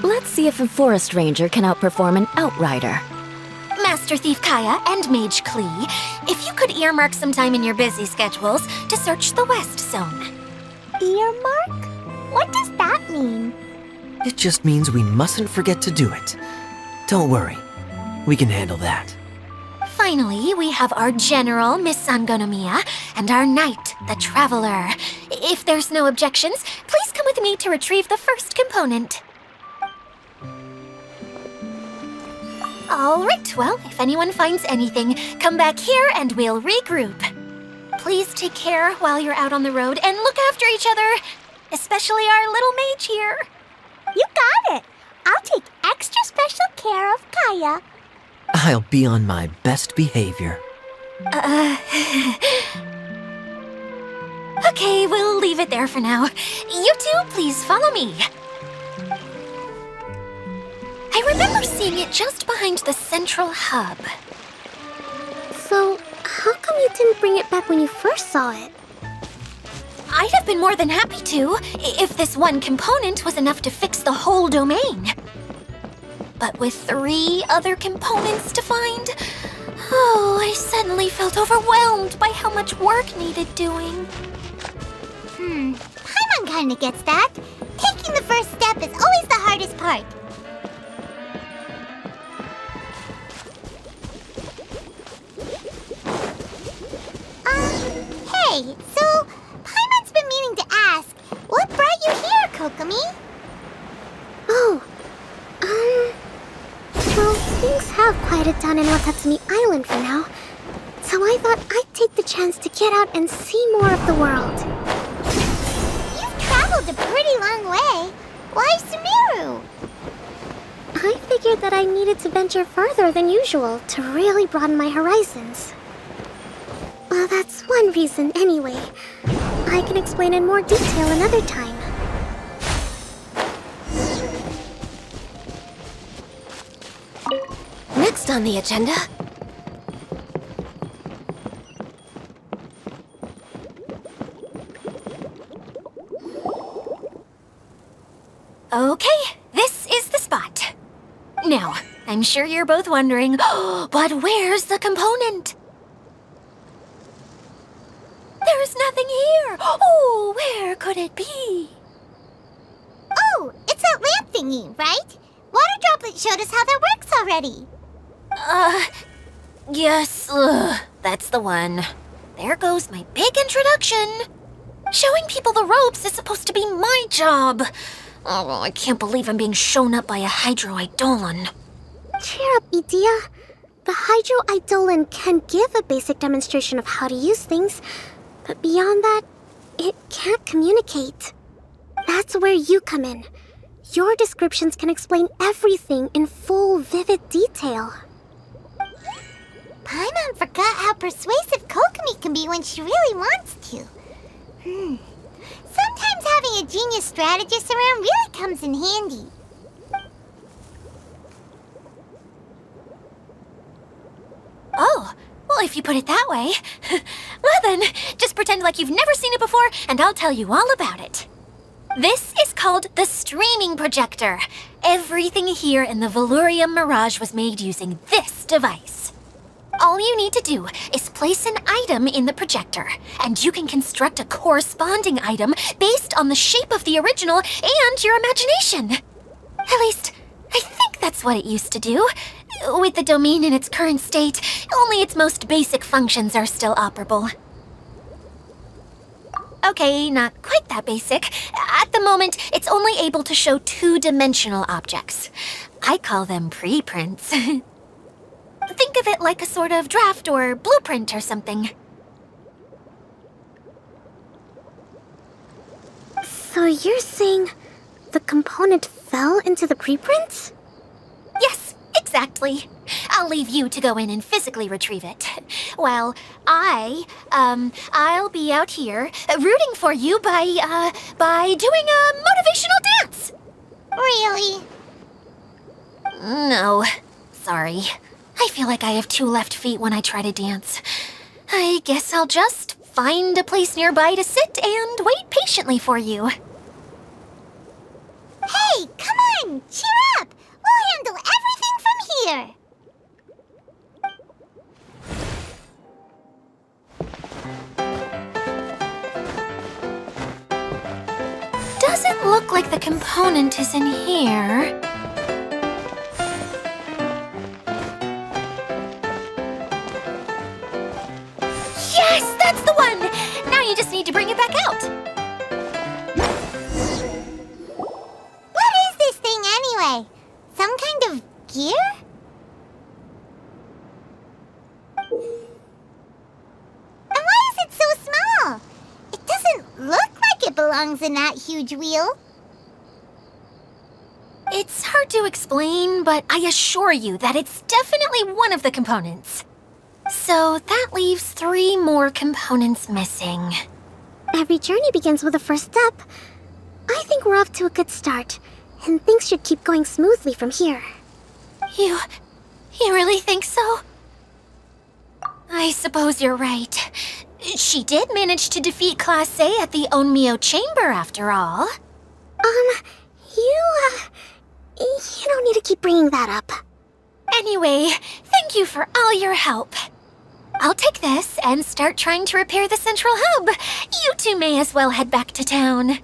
Let's see if a forest ranger can outperform an outrider. Master Thief Kaya and Mage Klee, if you could earmark some time in your busy schedules to search the West Zone. Earmark? What does that mean? It just means we mustn't forget to do it. Don't worry, we can handle that. Finally, we have our General, Miss Sangonomiya, and our Knight, the Traveler. If there's no objections, please come with me to retrieve the first component. Alright, well, if anyone finds anything, come back here and we'll regroup. Please take care while you're out on the road and look after each other, especially our little mage here. You got it! I'll take extra special care of Kaya. I'll be on my best behavior. Okay, we'll leave it there for now. You two, please follow me. I remember seeing it just behind the central hub. So, how come you didn't bring it back when you first saw it? I'd have been more than happy to, if this one component was enough to fix the whole domain. But with 3 other components to find, I suddenly felt overwhelmed by how much work needed doing. Paimon kinda gets that. Taking the first step is always the hardest part. Hey, so Paimon's been meaning to ask, what brought you here, Kokomi? Oh, well, things have quieted down in Watatsumi Island for now. So I thought I'd take the chance to get out and see more of the world. You've traveled a pretty long way. Why Sumeru? I figured that I needed to venture further than usual to really broaden my horizons. Well, that's one reason anyway. I can explain in more detail another time. Next on the agenda... Okay, this is the spot. Now, I'm sure you're both wondering, but where's the component? There's nothing here. Oh, where could it be? Oh, it's that lamp thingy, right? Water Droplet showed us how that works already. Yes, that's the one. There goes my big introduction. Showing people the ropes is supposed to be my job. Oh, I can't believe I'm being shown up by a Hydro-Eidolon. Cheer up, Edea. The Hydro-Eidolon can give a basic demonstration of how to use things, but beyond that, it can't communicate. That's where you come in. Your descriptions can explain everything in full, vivid detail. Paimon forgot how persuasive Kokomi can be when she really wants to. Sometimes having a genius strategist around really comes in handy. Oh, well, if you put it that way. Well then, just pretend like you've never seen it before, and I'll tell you all about it. This is called the streaming projector. Everything here in the Veluriam Mirage was made using this device. All you need to do is place an item in the projector, and you can construct a corresponding item based on the shape of the original and your imagination. At least, I think that's what it used to do. With the domain in its current state, only its most basic functions are still operable. Okay, not quite that basic. At the moment, it's only able to show 2-dimensional objects. I call them preprints. Think of it like a sort of draft or blueprint or something. So you're saying the component fell into the preprints? Yes, exactly. I'll leave you to go in and physically retrieve it. While I'll be out here rooting for you by doing a motivational dance. Really? No, sorry. I feel like I have 2 left feet when I try to dance. I guess I'll just find a place nearby to sit and wait patiently for you. Hey, come on! Cheer up! We'll handle everything from here! like the component is in here. Yes, that's the one! Now you just need to bring it back out. What is this thing anyway? Some kind of gear? And why is it so small? It doesn't look like it belongs in that huge wheel. It's hard to explain, but I assure you that it's definitely one of the components. So that leaves 3 more components missing. Every journey begins with a first step. I think we're off to a good start, and things should keep going smoothly from here. You really think so? I suppose you're right. She did manage to defeat Class A at the Onmyo Chamber after all. You don't need to keep bringing that up. Anyway, thank you for all your help. I'll take this and start trying to repair the central hub. You two may as well head back to town.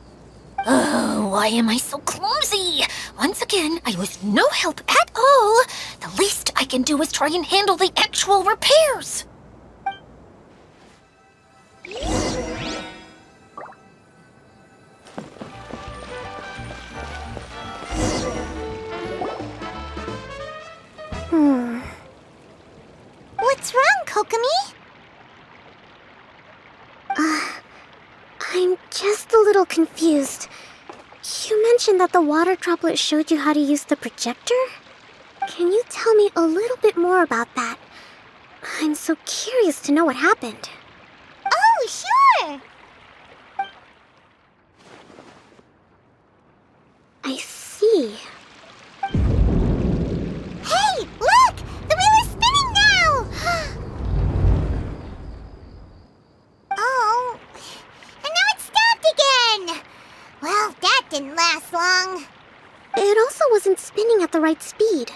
Oh, why am I so clumsy? Once again, I was no help at all. The least I can do is try and handle the actual repairs. What's wrong, Kokomi? I'm just a little confused. You mentioned that the water droplet showed you how to use the projector? Can you tell me a little bit more about that? I'm so curious to know what happened. Oh, sure! I see. Hey, look! The wheel is spinning now! Oh, and now it's stopped again! Well, that didn't last long. It also wasn't spinning at the right speed.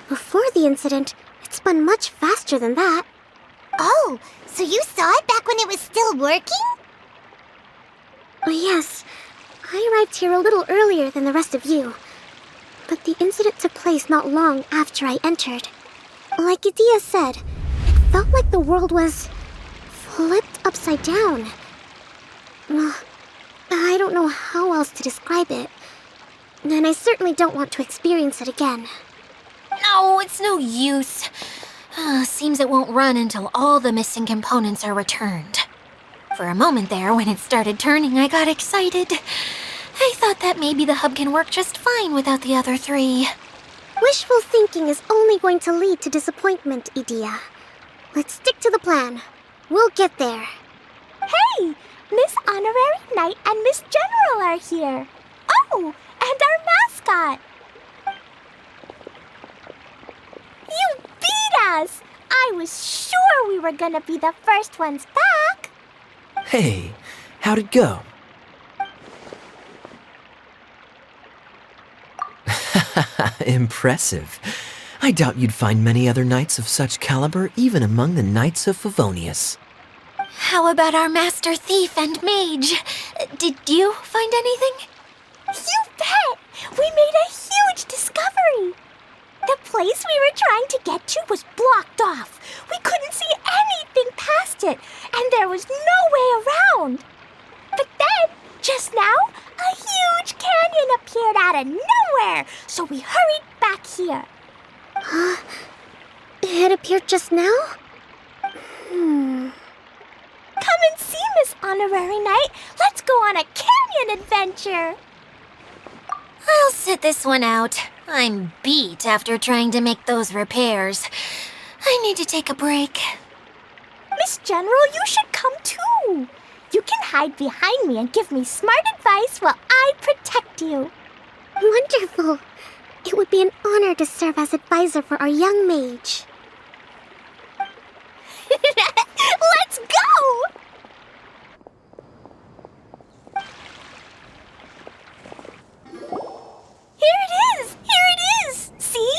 Before the incident, it spun much faster than that. Oh, so you saw it back when it was still working? Yes, I arrived here a little earlier than the rest of you. But the incident took place not long after I entered. Like Idia said, it felt like the world was flipped upside down. Well, I don't know how else to describe it. And I certainly don't want to experience it again. No, it's no use. Seems it won't run until all the missing components are returned. For a moment there, when it started turning, I got excited. I thought that maybe the hub can work just fine without the other 3. Wishful thinking is only going to lead to disappointment, Idia. Let's stick to the plan. We'll get there. Hey! Miss Honorary Knight and Miss General are here. Oh, and our mascot. You beat us! I was sure we were gonna be the first ones back. Hey, how'd it go? Impressive. I doubt you'd find many other knights of such caliber even among the Knights of Favonius. How about our master thief and mage? Did you find anything? You bet! We made a huge discovery. The place we were trying to get to was blocked off. We couldn't see anything past it, and there was no way around. But then, just now, a huge canyon appeared out of nowhere, so we hurried back here. It appeared just now? Come and see, Miss Honorary Knight. Let's go on a canyon adventure. I'll sit this one out. I'm beat after trying to make those repairs. I need to take a break. Miss General, you should come too. You can hide behind me and give me smart advice while I protect you. Wonderful. It would be an honor to serve as advisor for our young mage. Let's go! Here it is! Here it is! See?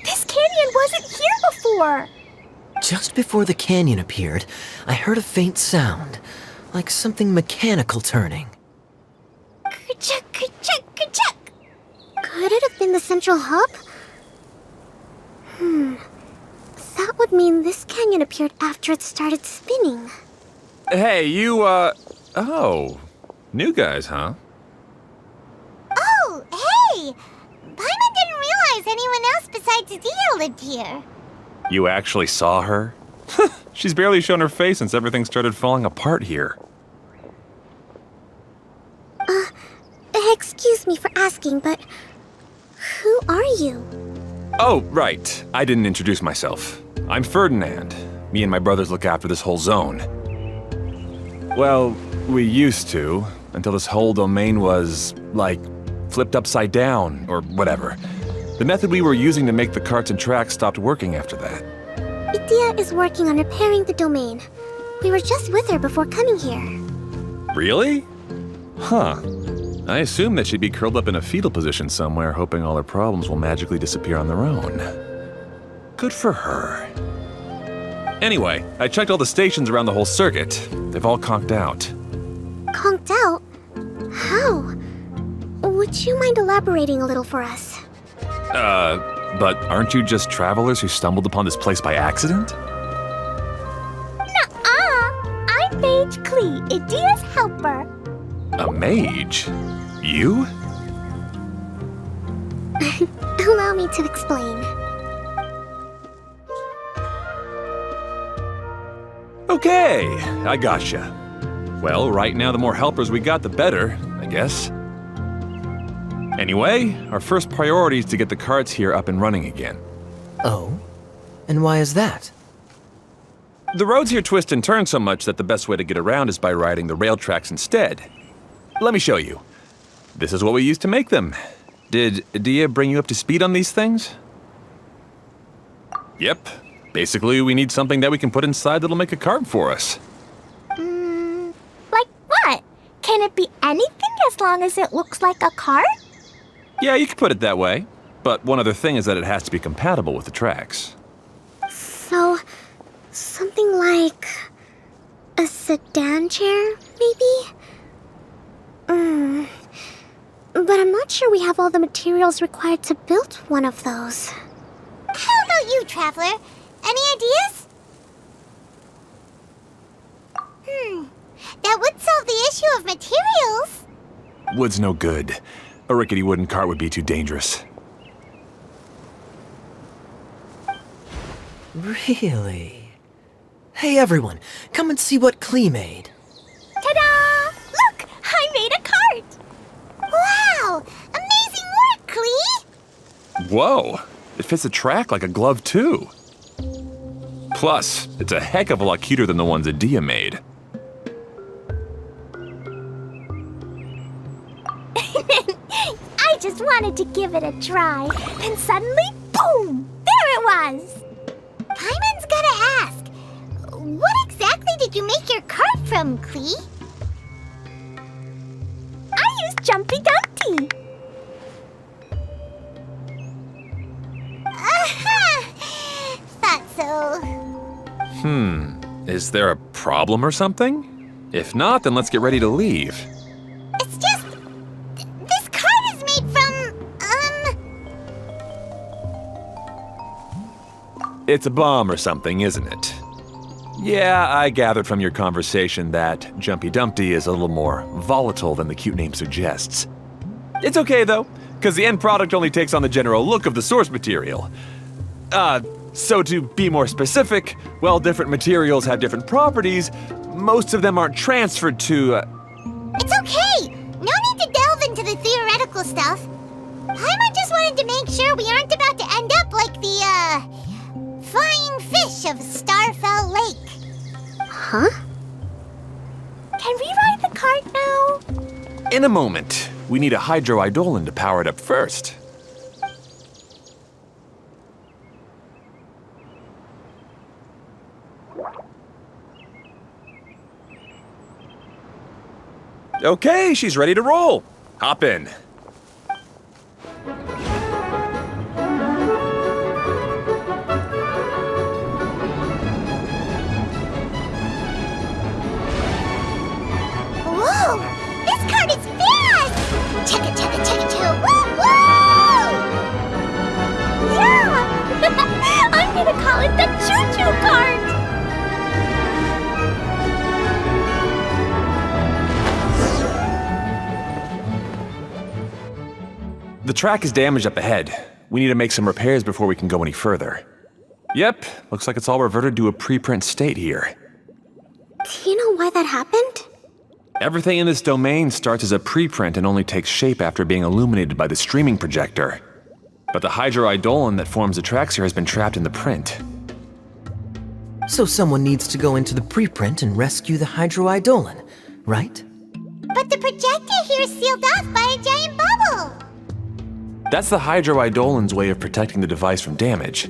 This canyon wasn't here before. Just before the canyon appeared, I heard a faint sound, like something mechanical turning. Kerchuk, kerchuk, Could it have been the central hub? That would mean this canyon appeared after it started spinning. Hey, you, oh. New guys, huh? Oh, hey! Paimon didn't realize anyone else besides Dia lived here. You actually saw her? She's barely shown her face since everything started falling apart here. Excuse me for asking, but who are you? Oh, right. I didn't introduce myself. I'm Ferdinand. Me and my brothers look after this whole zone. Well, we used to, until this whole domain was, like, flipped upside down, or whatever. The method we were using to make the carts and tracks stopped working after that. Idia is working on repairing the domain. We were just with her before coming here. Really? Huh. I assume that she'd be curled up in a fetal position somewhere, hoping all her problems will magically disappear on their own. Good for her. Anyway, I checked all the stations around the whole circuit. They've all conked out. Conked out? How? Would you mind elaborating a little for us? But aren't you just travelers who stumbled upon this place by accident? Nuh-uh! I'm Mage Klee, Idia's helper. A mage? You? Allow me to explain. Okay, I gotcha. Well, right now the more helpers we got, the better, I guess. Anyway, our first priority is to get the carts here up and running again. Oh? And why is that? The roads here twist and turn so much that the best way to get around is by riding the rail tracks instead. Let me show you. This is what we used to make them. Did Dia bring you up to speed on these things? Yep. Basically, we need something that we can put inside that'll make a cart for us. Like what? Can it be anything as long as it looks like a cart? Yeah, you could put it that way. But one other thing is that it has to be compatible with the tracks. So, something like a sedan chair, maybe? But I'm not sure we have all the materials required to build one of those. How about you, Traveler? Any ideas? That would solve the issue of materials. Wood's no good. A rickety wooden cart would be too dangerous. Really? Hey everyone, come and see what Klee made. Ta-da! Look! I made a cart! Wow! Amazing work, Klee! Whoa! It fits the track like a glove, too. Plus, it's a heck of a lot cuter than the ones that Dia made. I just wanted to give it a try, and suddenly, boom! There it was! Paimon's gotta ask, what exactly did you make your cart from, Klee? I used Jumpy Dumpty! Thought so. Is there a problem or something? If not, then let's get ready to leave. It's just... this cart is made from, It's a bomb or something, isn't it? Yeah, I gathered from your conversation that Jumpy Dumpty is a little more volatile than the cute name suggests. It's okay, though, because the end product only takes on the general look of the source material. So to be more specific, while different materials have different properties, most of them aren't transferred to, It's okay! No need to delve into the theoretical stuff. Paimon just wanted to make sure we aren't about to end up like the, flying fish of Starfell Lake. Huh? Can we ride the cart now? In a moment. We need a hydroidolin to power it up first. Okay, she's ready to roll. Hop in. Whoa! This cart is fast! Chugga chugga chugga chugga! Woo woo! track is damaged up ahead. We need to make some repairs before we can go any further. Yep, looks like it's all reverted to a preprint state here. Do you know why that happened? Everything in this domain starts as a preprint and only takes shape after being illuminated by the streaming projector. But the hydroidolin that forms the tracks here has been trapped in the print. So someone needs to go into the preprint and rescue the hydroidolin, right? But the projector here is sealed off by a giant bubble. That's the hydroidolin's way of protecting the device from damage.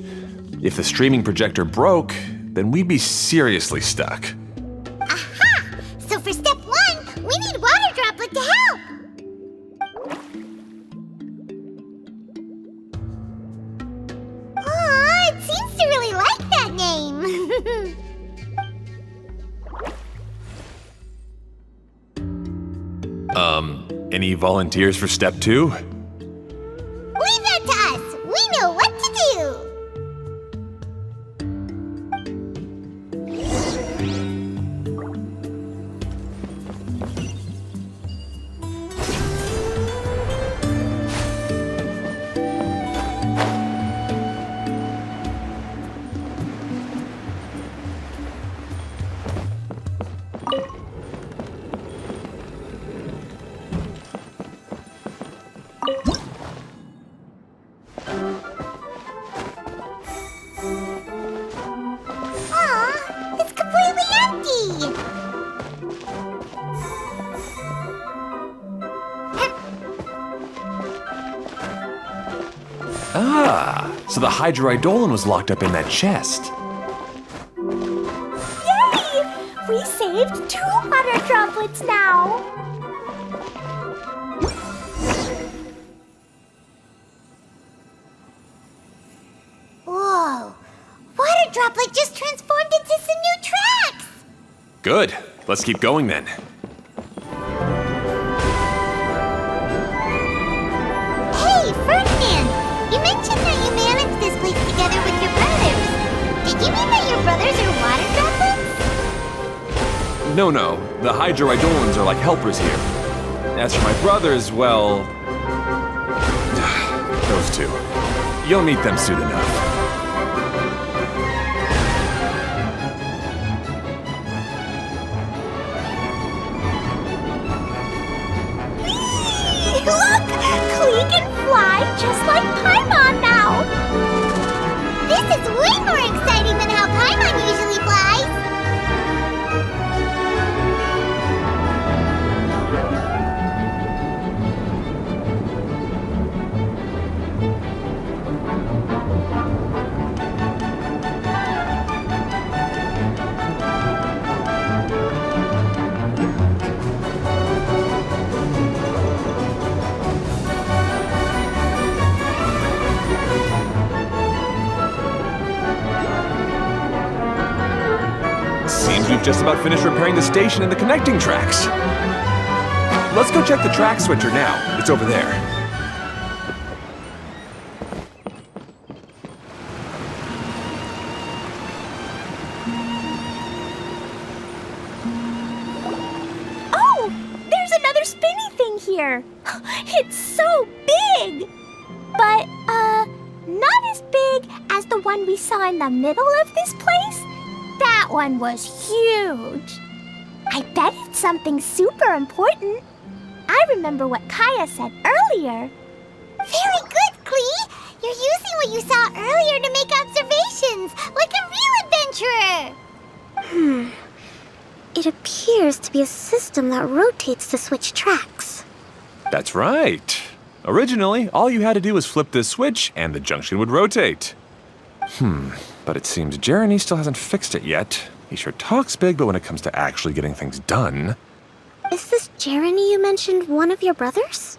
If the streaming projector broke, then we'd be seriously stuck. Aha! So for step 1, we need water droplet to help. Aw, it seems to really like that name. Any volunteers for step 2? Leave that to us. We know what to do. Aw, it's completely empty. Ah, so the hydroidolin was locked up in that chest. Yay! We saved 2 water droplets now. Whoa, water droplet just transformed into some new tracks. Good. Let's keep going then. Hey, Ferdinand, you mentioned that you managed this place together with your brothers. Did you mean that your brothers are water droplets? No, the hydroidolins are like helpers here. As for my brothers, well... those 2. You'll meet them soon enough. Look! Klee can fly just like Paimon now! This is way more exciting than how Paimon usually flies. Seems we've just about finished repairing the station and the connecting tracks. Let's go check the track switcher now. It's over there. Oh! There's another spinny thing here. It's so big! But, not as big as the one we saw in the middle of this place. That one was huge. I bet it's something super important. I remember what Kaya said earlier. Very good, Klee. You're using what you saw earlier to make observations, like a real adventurer. It appears to be a system that rotates to switch tracks. That's right. Originally, all you had to do was flip this switch and the junction would rotate. But it seems Jeremy still hasn't fixed it yet. He sure talks big, but when it comes to actually getting things done... Is this Jeremy you mentioned one of your brothers?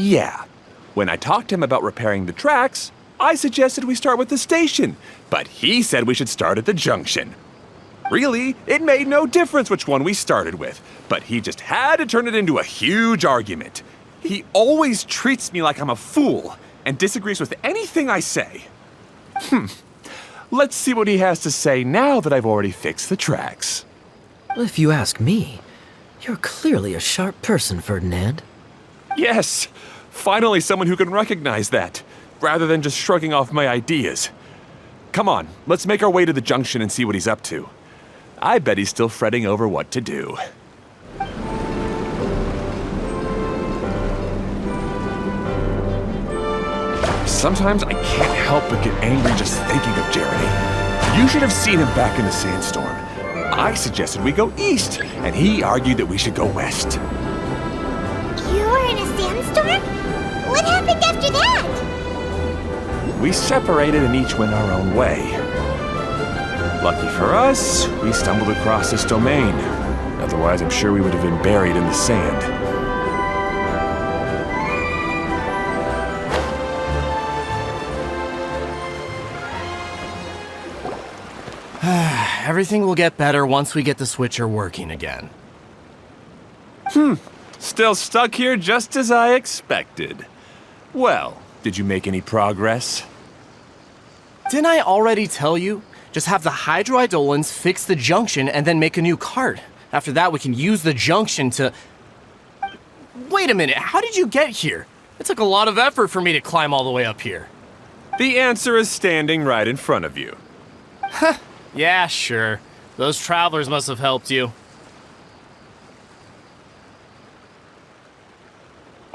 Yeah. When I talked to him about repairing the tracks, I suggested we start with the station, but he said we should start at the junction. Really, it made no difference which one we started with, but he just had to turn it into a huge argument. He always treats me like I'm a fool and disagrees with anything I say. Let's see what he has to say now that I've already fixed the tracks. If you ask me, you're clearly a sharp person, Ferdinand. Yes, finally someone who can recognize that, rather than just shrugging off my ideas. Come on, let's make our way to the junction and see what he's up to. I bet he's still fretting over what to do. Sometimes I can't help but get angry just thinking of Jeremy. You should have seen him back in the sandstorm. I suggested we go east, and he argued that we should go west. You were in a sandstorm? What happened after that? We separated and each went our own way. Lucky for us, we stumbled across this domain. Otherwise, I'm sure we would have been buried in the sand. Everything will get better once we get the switcher working again. Still stuck here just as I expected. Well, did you make any progress? Didn't I already tell you? Just have the hydroidolins fix the junction and then make a new cart. After that, we can use the junction to... Wait a minute, how did you get here? It took a lot of effort for me to climb all the way up here. The answer is standing right in front of you. Yeah, sure. Those travelers must have helped you.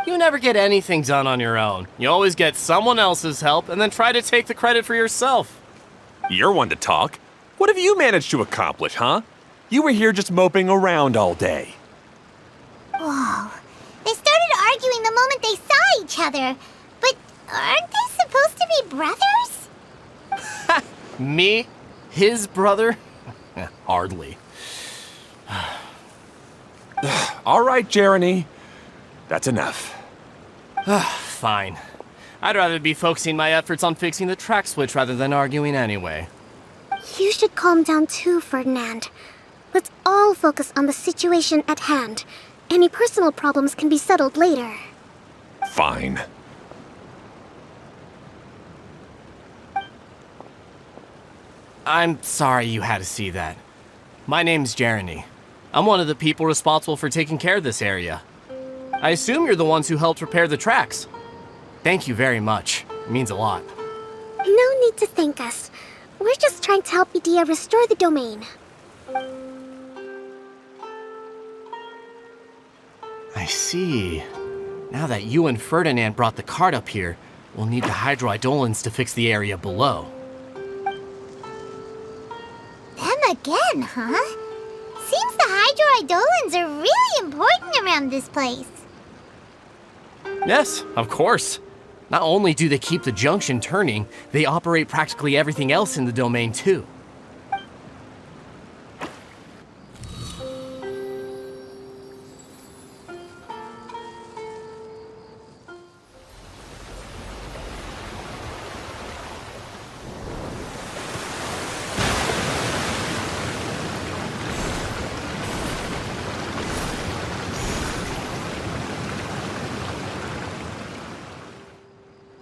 You never get anything done on your own. You always get someone else's help and then try to take the credit for yourself. You're one to talk. What have you managed to accomplish, huh? You were here just moping around all day. Whoa. They started arguing the moment they saw each other. But aren't they supposed to be brothers? Me? His brother? Hardly. All right, Jeremy. That's enough. Fine. I'd rather be focusing my efforts on fixing the track switch rather than arguing anyway. You should calm down too, Ferdinand. Let's all focus on the situation at hand. Any personal problems can be settled later. Fine. I'm sorry you had to see that. My name's Jeremy. I'm one of the people responsible for taking care of this area. I assume you're the ones who helped repair the tracks. Thank you very much. It means a lot. No need to thank us. We're just trying to help Idea restore the domain. I see. Now that you and Ferdinand brought the cart up here, we'll need the hydroidolins to fix the area below. Them again, huh? Seems the hydroidolins are really important around this place. Yes, of course. Not only do they keep the junction turning, they operate practically everything else in the domain too.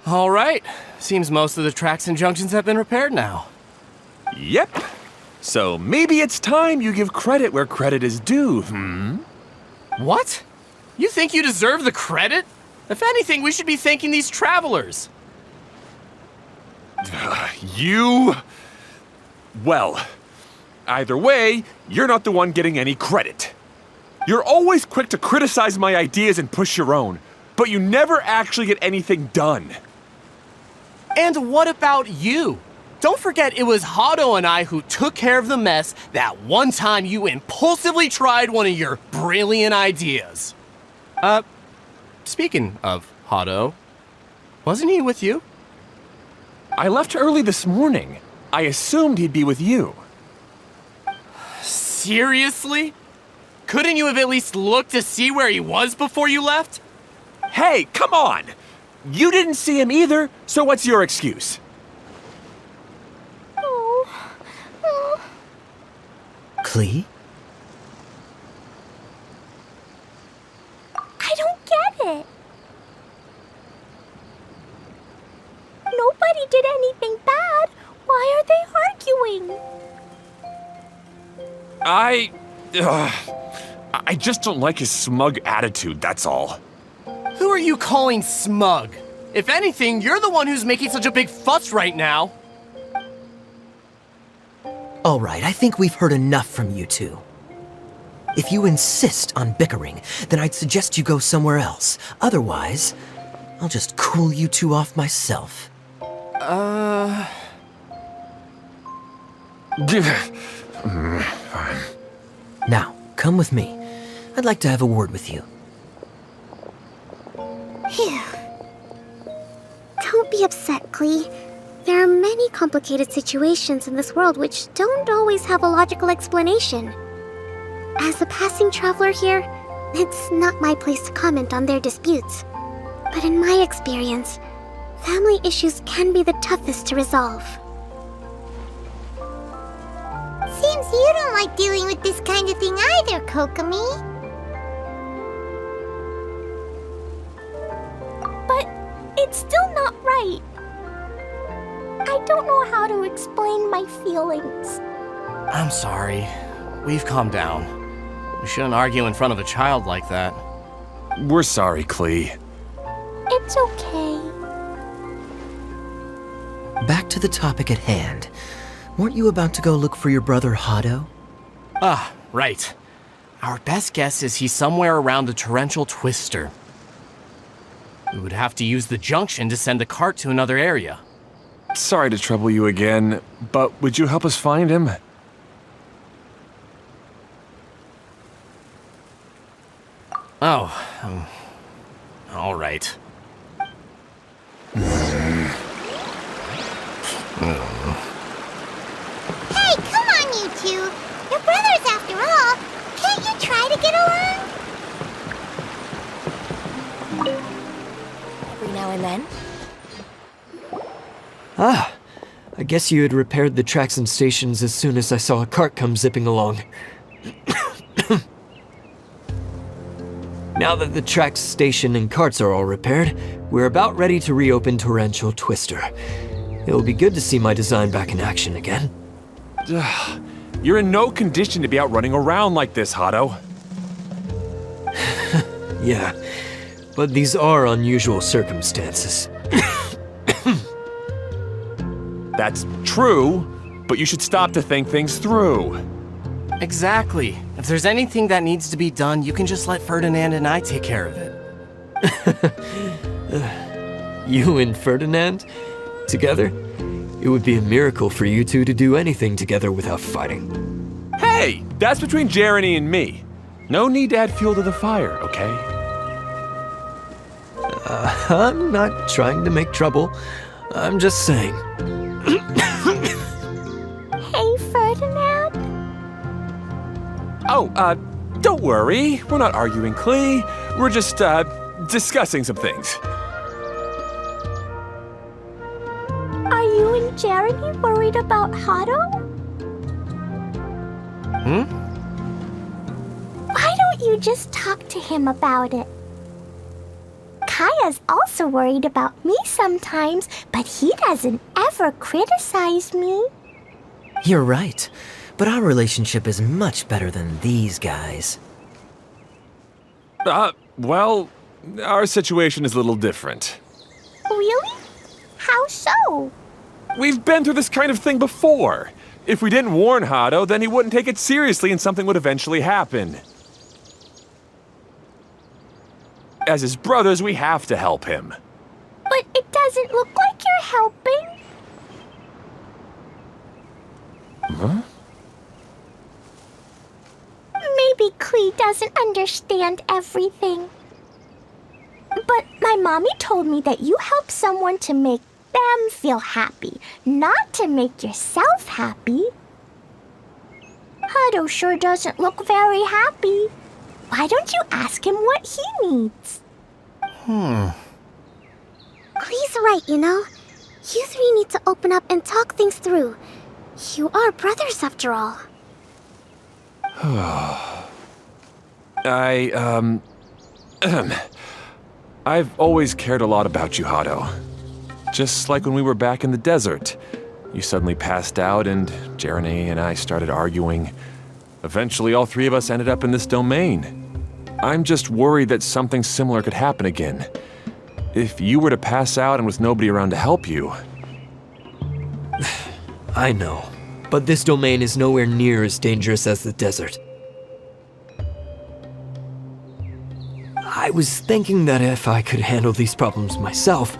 All right. Seems most of the tracks and junctions have been repaired now. Yep. So maybe it's time you give credit where credit is due, What? You think you deserve the credit? If anything, we should be thanking these travelers. You... Well, either way, you're not the one getting any credit. You're always quick to criticize my ideas and push your own, but you never actually get anything done. And what about you? Don't forget it was Hado and I who took care of the mess that one time you impulsively tried one of your brilliant ideas. Speaking of Hado, wasn't he with you? I left early this morning. I assumed he'd be with you. Seriously? Couldn't you have at least looked to see where he was before you left? Hey, come on! You didn't see him either, so what's your excuse? Klee? I don't get it. Nobody did anything bad. Why are they arguing? I just don't like his smug attitude, that's all. Who are you calling smug? If anything, you're the one who's making such a big fuss right now. Alright, I think we've heard enough from you two. If you insist on bickering, then I'd suggest you go somewhere else. Otherwise, I'll just cool you two off myself. Fine. Now, come with me. I'd like to have a word with you. Phew. Don't be upset, Klee. There are many complicated situations in this world which don't always have a logical explanation. As a passing traveler here, it's not my place to comment on their disputes. But in my experience, family issues can be the toughest to resolve. Seems you don't like dealing with this kind of thing either, Kokomi. But it's still not right. I don't know how to explain my feelings. I'm sorry. We've calmed down. We shouldn't argue in front of a child like that. We're sorry, Klee. It's okay. Back to the topic at hand. Weren't you about to go look for your brother Hado? Ah, right. Our best guess is he's somewhere around the torrential twister. We would have to use the junction to send the cart to another area. Sorry to trouble you again, but would you help us find him? Oh, all right. Hey, come on, you two. You're brothers after all. Can't you try to get along? Every now and then. Ah, I guess you had repaired the tracks and stations as soon as I saw a cart come zipping along. Now that the tracks, station, and carts are all repaired, we're about ready to reopen Torrential Twister. It'll be good to see my design back in action again. You're in no condition to be out running around like this, Hado. Yeah, but these are unusual circumstances. That's true, but you should stop to think things through. Exactly. If there's anything that needs to be done, you can just let Ferdinand and I take care of it. You and Ferdinand? Together? It would be a miracle for you two to do anything together without fighting. Hey, that's between Jeremy and me. No need to add fuel to the fire, okay? I'm not trying to make trouble. I'm just saying. Hey, Ferdinand? Oh, don't worry. We're not arguing, Klee. We're just, discussing some things. Are you and Jeremy worried about Hado? Why don't you just talk to him about it? Kaya's also worried about me sometimes, but he doesn't ever criticize me. You're right, but our relationship is much better than these guys. Well, our situation is a little different. Really? How so? We've been through this kind of thing before. If we didn't warn Hado, then he wouldn't take it seriously and something would eventually happen. As his brothers, we have to help him. But it doesn't look like you're helping. Huh? Maybe Klee doesn't understand everything. But my mommy told me that you help someone to make them feel happy, not to make yourself happy. Hado sure doesn't look very happy. Why don't you ask him what he needs? Klee's right, you know. You three need to open up and talk things through. You are brothers after all. I've always cared a lot about you, Hado. Just like when we were back in the desert. You suddenly passed out and Jeremy and I started arguing. Eventually, all three of us ended up in this domain. I'm just worried that something similar could happen again. If you were to pass out and with nobody around to help you... I know, but this domain is nowhere near as dangerous as the desert. I was thinking that if I could handle these problems myself,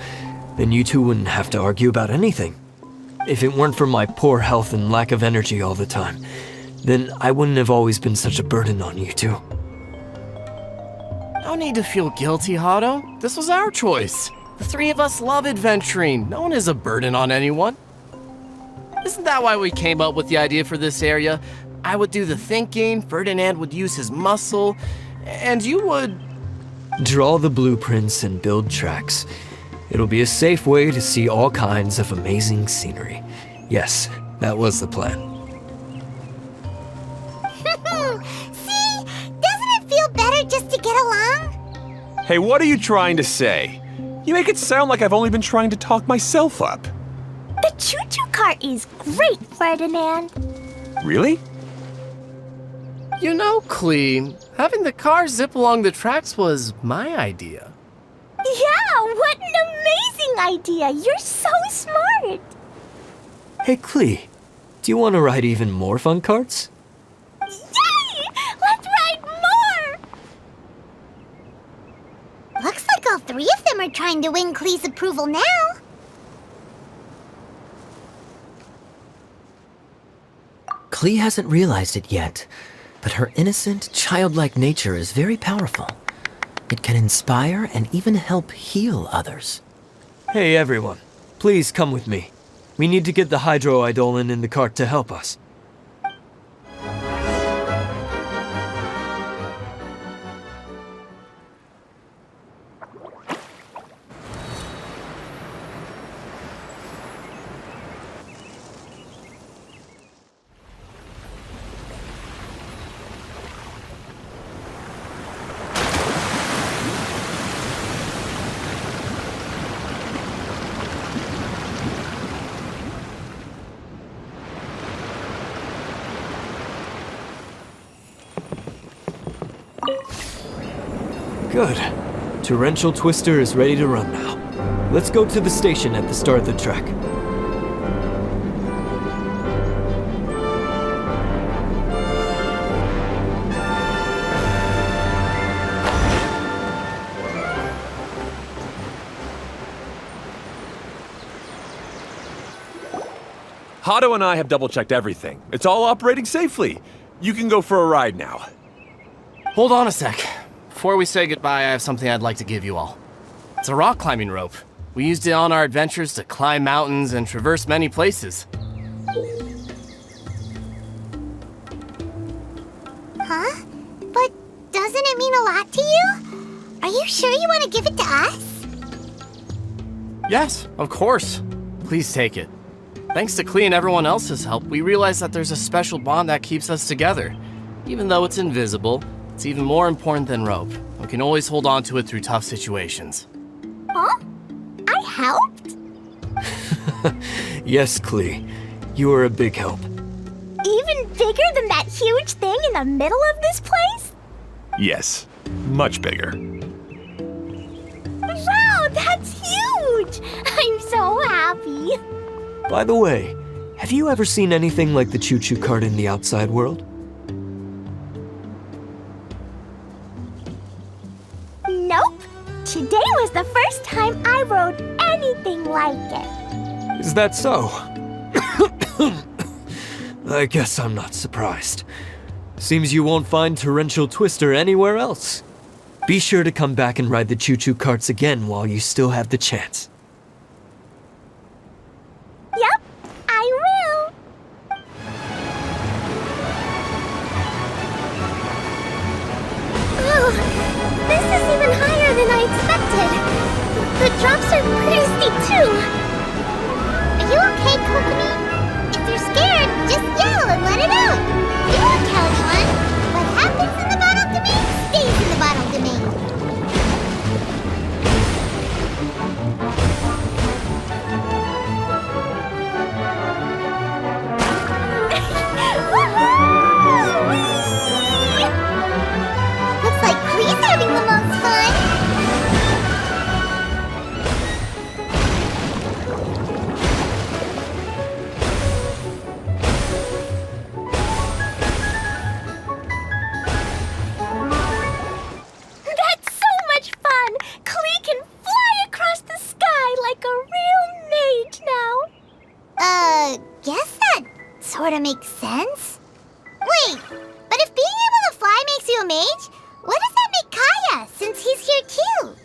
then you two wouldn't have to argue about anything. If it weren't for my poor health and lack of energy all the time, then I wouldn't have always been such a burden on you two. No need to feel guilty, Hado. This was our choice. The three of us love adventuring. No one is a burden on anyone. Isn't that why we came up with the idea for this area? I would do the thinking, Ferdinand would use his muscle, and you would... Draw the blueprints and build tracks. It'll be a safe way to see all kinds of amazing scenery. Yes, that was the plan. See? Doesn't it feel better just to get along? Hey, what are you trying to say? You make it sound like I've only been trying to talk myself up. The choo-choo cart is great, Ferdinand. Really? You know, Clee, having the car zip along the tracks was my idea. Yeah, what an amazing idea! You're so smart! Hey Clee, do you want to ride even more fun carts? Yay! Let's ride more! Looks like all three of them are trying to win Klee's approval now. Clee hasn't realized it yet, but her innocent, childlike nature is very powerful. It can inspire and even help heal others. Hey everyone, please come with me. We need to get the hydroidolin in the cart to help us. Good. Torrential Twister is ready to run now. Let's go to the station at the start of the track. Hado and I have double-checked everything. It's all operating safely. You can go for a ride now. Hold on a sec. Before we say goodbye, I have something I'd like to give you all. It's a rock climbing rope. We used it on our adventures to climb mountains and traverse many places. Huh? But doesn't it mean a lot to you? Are you sure you want to give it to us? Yes, of course. Please take it. Thanks to Clee and everyone else's help, we realized that there's a special bond that keeps us together. Even though it's invisible, it's even more important than rope. We can always hold on to it through tough situations. Huh? I helped? Yes, Clee. You are a big help. Even bigger than that huge thing in the middle of this place? Yes, much bigger. Wow, that's huge! I'm so happy. By the way, have you ever seen anything like the choo-choo cart in the outside world? Nope. Today was the first time I rode anything like it. Is that so? I guess I'm not surprised. Seems you won't find Torrential Twister anywhere else. Be sure to come back and ride the choo-choo carts again while you still have the chance. Yep, I will. Oh, this is even higher than I expected. The drops are pretty steep too. Are you okay, Kokomi? If you're scared, just yell and let it out. We won't tell anyone. What happens in the bottle domain stays in the bottle domain. sorta makes sense. Wait, but if being able to fly makes you a mage, what does that make Kaya, since he's here too?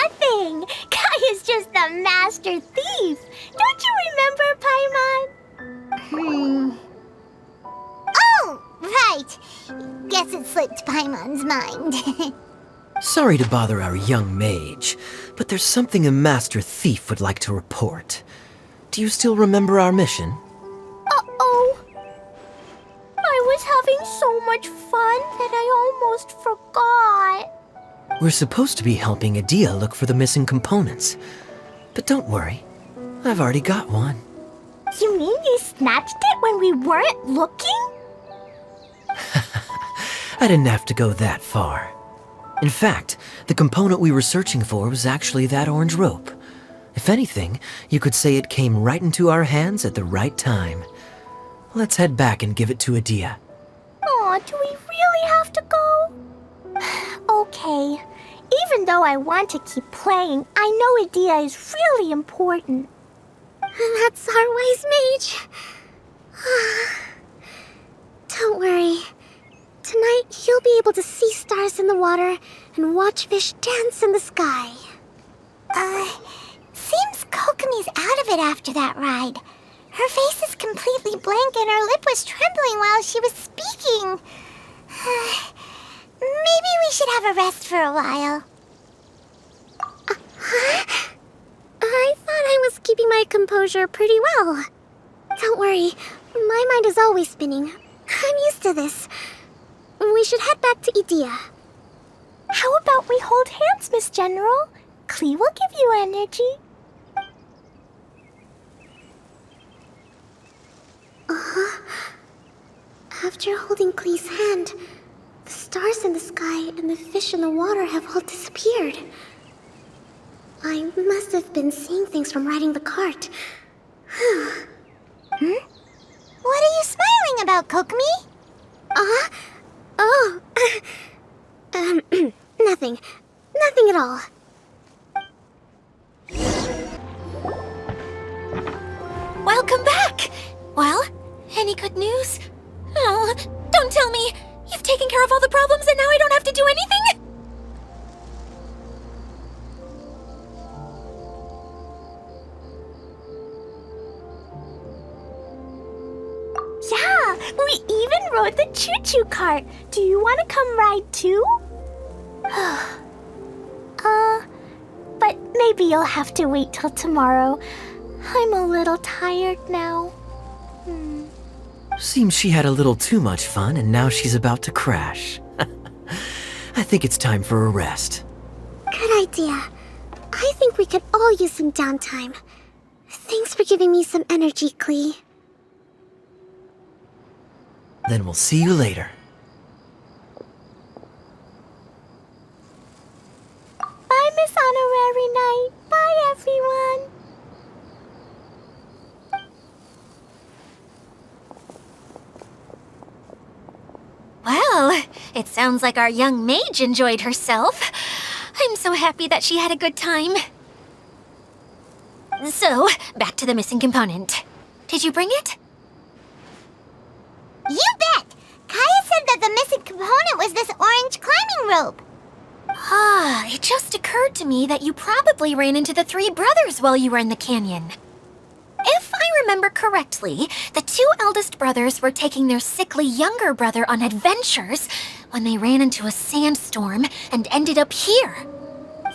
Nothing! Kaya's just a master thief! Don't you remember, Paimon? Oh, right. Guess it slipped Paimon's mind. Sorry to bother our young mage, but there's something a master thief would like to report. Do you still remember our mission? Uh-oh. I was having so much fun that I almost forgot. We're supposed to be helping Adia look for the missing components. But don't worry, I've already got one. You mean you snatched it when we weren't looking? I didn't have to go that far. In fact, the component we were searching for was actually that orange rope. If anything, you could say it came right into our hands at the right time. Let's head back and give it to Adia. Aw, do we really have to go? Okay. Even though I want to keep playing, I know Adia is really important. That's our wise mage. Don't worry. Tonight, you'll be able to see stars in the water and watch fish dance in the sky. Seems Kokomi's out of it after that ride. Her face is completely blank and her lip was trembling while she was speaking. Maybe we should have a rest for a while. I thought I was keeping my composure pretty well. Don't worry, my mind is always spinning. I'm used to this. We should head back to Adia. How about we hold hands, Miss General? Klee will give you energy. After holding Klee's hand, the stars in the sky and the fish in the water have all disappeared. I must have been seeing things from riding the cart. What are you smiling about, Kokomi? Oh. Nothing. Nothing at all. Welcome back! Well, any good news? Oh, don't tell me! You've taken care of all the problems and now I don't have to do anything? Yeah, we even rode the choo-choo cart. Do you want to come ride too? But maybe you'll have to wait till tomorrow. I'm a little tired now. Seems she had a little too much fun and now she's about to crash. I think it's time for a rest. Good idea. I think we could all use some downtime. Thanks for giving me some energy, Klee. Then we'll see you later. Bye, Miss Honorary Knight. Bye, everyone. Well, it sounds like our young mage enjoyed herself. I'm so happy that she had a good time. So, back to the missing component. Did you bring it? You bet! Kaya said that the missing component was this orange climbing rope. It just occurred to me that you probably ran into the three brothers while you were in the canyon. If I remember correctly, the two eldest brothers were taking their sickly younger brother on adventures when they ran into a sandstorm and ended up here.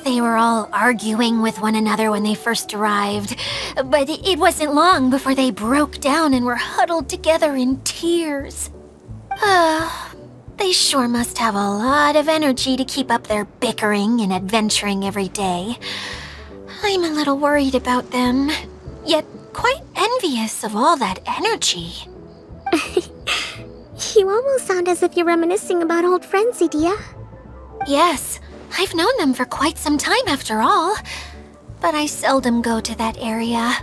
They were all arguing with one another when they first arrived, but it wasn't long before they broke down and were huddled together in tears. They sure must have a lot of energy to keep up their bickering and adventuring every day. I'm a little worried about them, yet quite envious of all that energy. You almost sound as if you're reminiscing about old friends, Adia. Yes, I've known them for quite some time after all, but I seldom go to that area.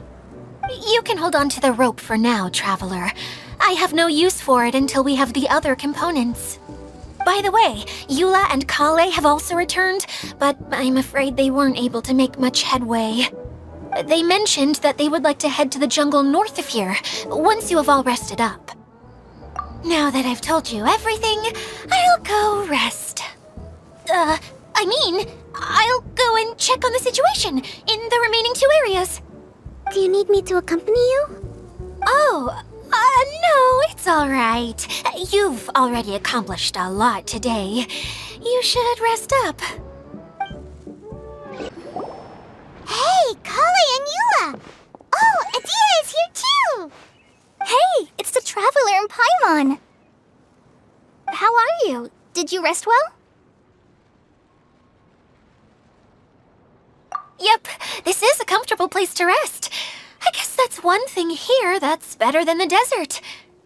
You can hold on to the rope for now, Traveler. I have no use for it until we have the other components. By the way, Eula and Kale have also returned, but I'm afraid they weren't able to make much headway. They mentioned that they would like to head to the jungle north of here, once you have all rested up. Now that I've told you everything, I'll go rest. I'll go and check on the situation in the remaining 2 areas. Do you need me to accompany you? Oh, no, it's all right. You've already accomplished a lot today. You should rest up. Hey, Kale and Eula! Oh, Adia is here too! Hey, it's the Traveler and Paimon. How are you? Did you rest well? Yep, this is a comfortable place to rest. I guess that's one thing here that's better than the desert.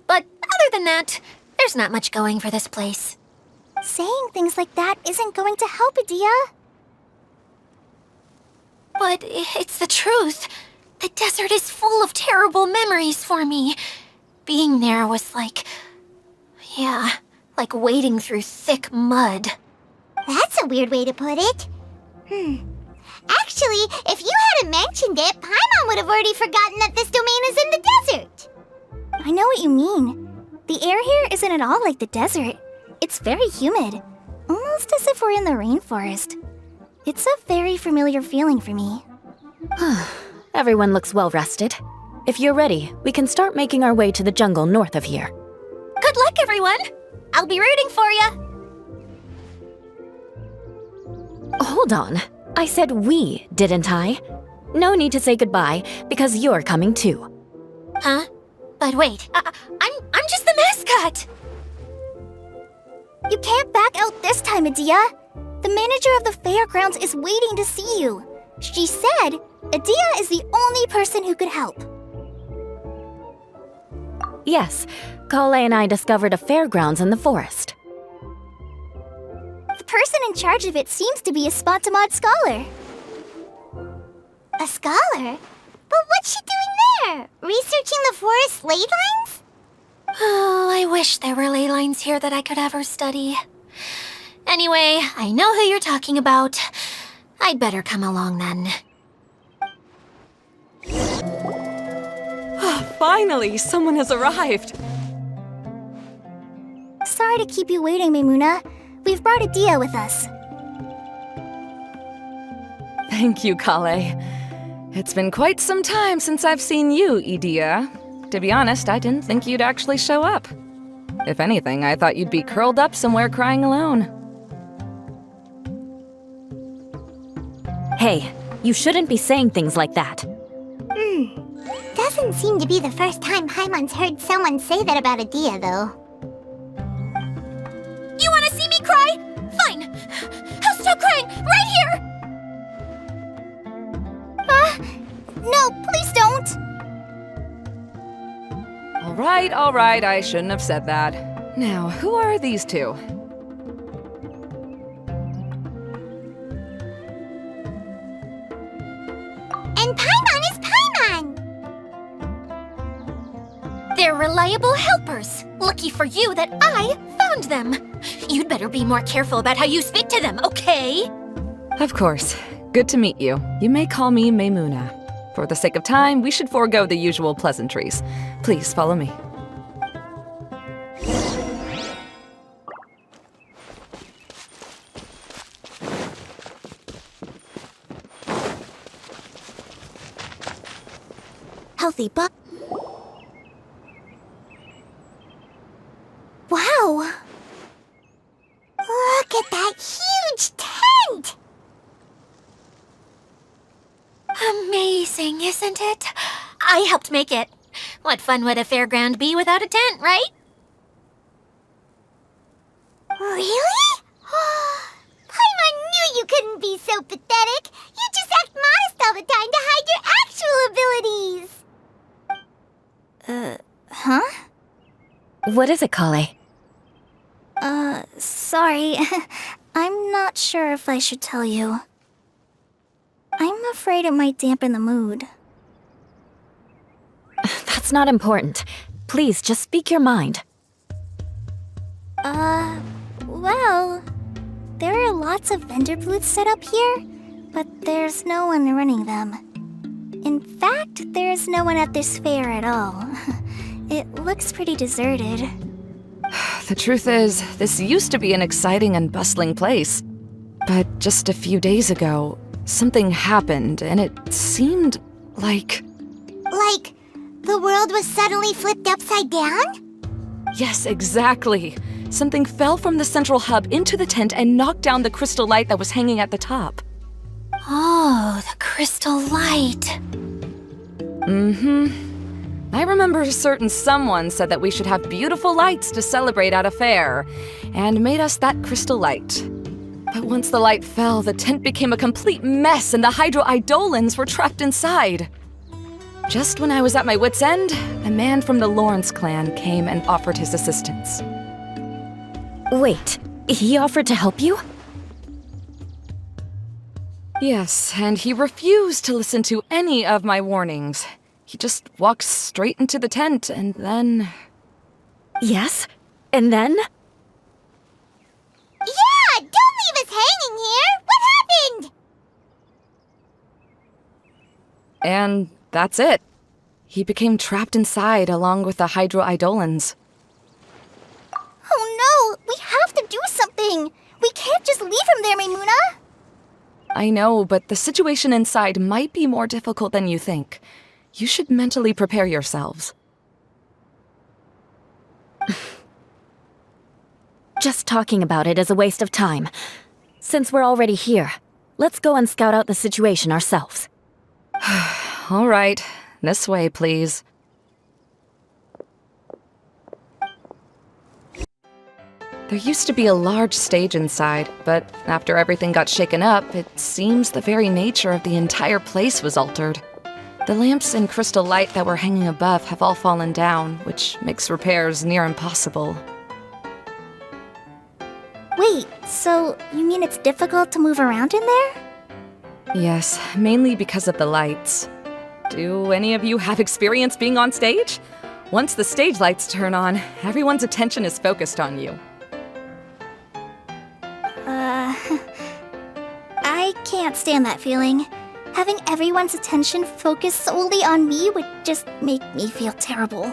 But other than that, there's not much going for this place. Saying things like that isn't going to help, Adia. But it's the truth. The desert is full of terrible memories for me. Being there was like wading through thick mud. That's a weird way to put it. Actually, if you hadn't mentioned it, Paimon would have already forgotten that this domain is in the desert. I know what you mean. The air here isn't at all like the desert. It's very humid, almost as if we're in the rainforest. It's a very familiar feeling for me. Everyone looks well rested. If you're ready, we can start making our way to the jungle north of here. Good luck, everyone! I'll be rooting for you! Hold on. I said we, didn't I? No need to say goodbye, because you're coming too. Huh? But wait, I'm just the mascot! You can't back out this time, Adia. The manager of the fairgrounds is waiting to see you. She said Adia is the only person who could help. Yes, Kale and I discovered a fairgrounds in the forest. The person in charge of it seems to be a Spontamod scholar. A scholar? But what's she doing there? Researching the forest ley lines? Oh, I wish there were ley lines here that I could ever study. Anyway, I know who you're talking about. I'd better come along then. Finally, someone has arrived. Sorry to keep you waiting, Maimuna. We've brought Adia with us. Thank you, Kale. It's been quite some time since I've seen you, Idia. To be honest, I didn't think you'd actually show up. If anything, I thought you'd be curled up somewhere crying alone. Hey, you shouldn't be saying things like that. Doesn't seem to be the first time Paimon's heard someone say that about Adia, though. You wanna see me cry? Fine! I'll stop crying right here! No, please don't! All right, I shouldn't have said that. Now, who are these two? And Paimon is Paimon! They're reliable helpers. Lucky for you that I found them. You'd better be more careful about how you speak to them, okay? Of course. Good to meet you. You may call me Maimuna. For the sake of time, we should forego the usual pleasantries. Please follow me. Healthy but wow! Look at that huge tent! Amazing, isn't it? I helped make it. What fun would a fairground be without a tent, right? Really? Paimon knew you couldn't be so pathetic. You just act modest all the time to hide your actual abilities. Huh? What is it, Kale? Sorry. I'm not sure if I should tell you. I'm afraid it might dampen the mood. That's not important. Please, just speak your mind. Well, there are lots of vendor booths set up here, but there's no one running them. In fact, there's no one at this fair at all. It looks pretty deserted. The truth is, this used to be an exciting and bustling place. But just a few days ago, something happened, and it seemed like... Like, the world was suddenly flipped upside down? Yes, exactly. Something fell from the central hub into the tent and knocked down the crystal light that was hanging at the top. Oh, the crystal light. I remember a certain someone said that we should have beautiful lights to celebrate at a fair, and made us that crystal light. But once the light fell, the tent became a complete mess and the Hydro-Eidolons were trapped inside. Just when I was at my wit's end, a man from the Lawrence clan came and offered his assistance. Wait, he offered to help you? Yes, and he refused to listen to any of my warnings. He just walked straight into the tent and then... Yes? And then? Yeah! Don't leave us hanging here! What happened? And that's it. He became trapped inside along with the Hydro-Eidolons. Oh no! We have to do something! We can't just leave him there, Maimuna! I know, but the situation inside might be more difficult than you think. You should mentally prepare yourselves. Just talking about it is a waste of time. Since we're already here, let's go and scout out the situation ourselves. All right, this way, please. There used to be a large stage inside, but after everything got shaken up, it seems the very nature of the entire place was altered. The lamps and crystal light that were hanging above have all fallen down, which makes repairs near impossible. Wait, so you mean it's difficult to move around in there? Yes, mainly because of the lights. Do any of you have experience being on stage? Once the stage lights turn on, everyone's attention is focused on you. I can't stand that feeling. Having everyone's attention focused solely on me would just make me feel terrible.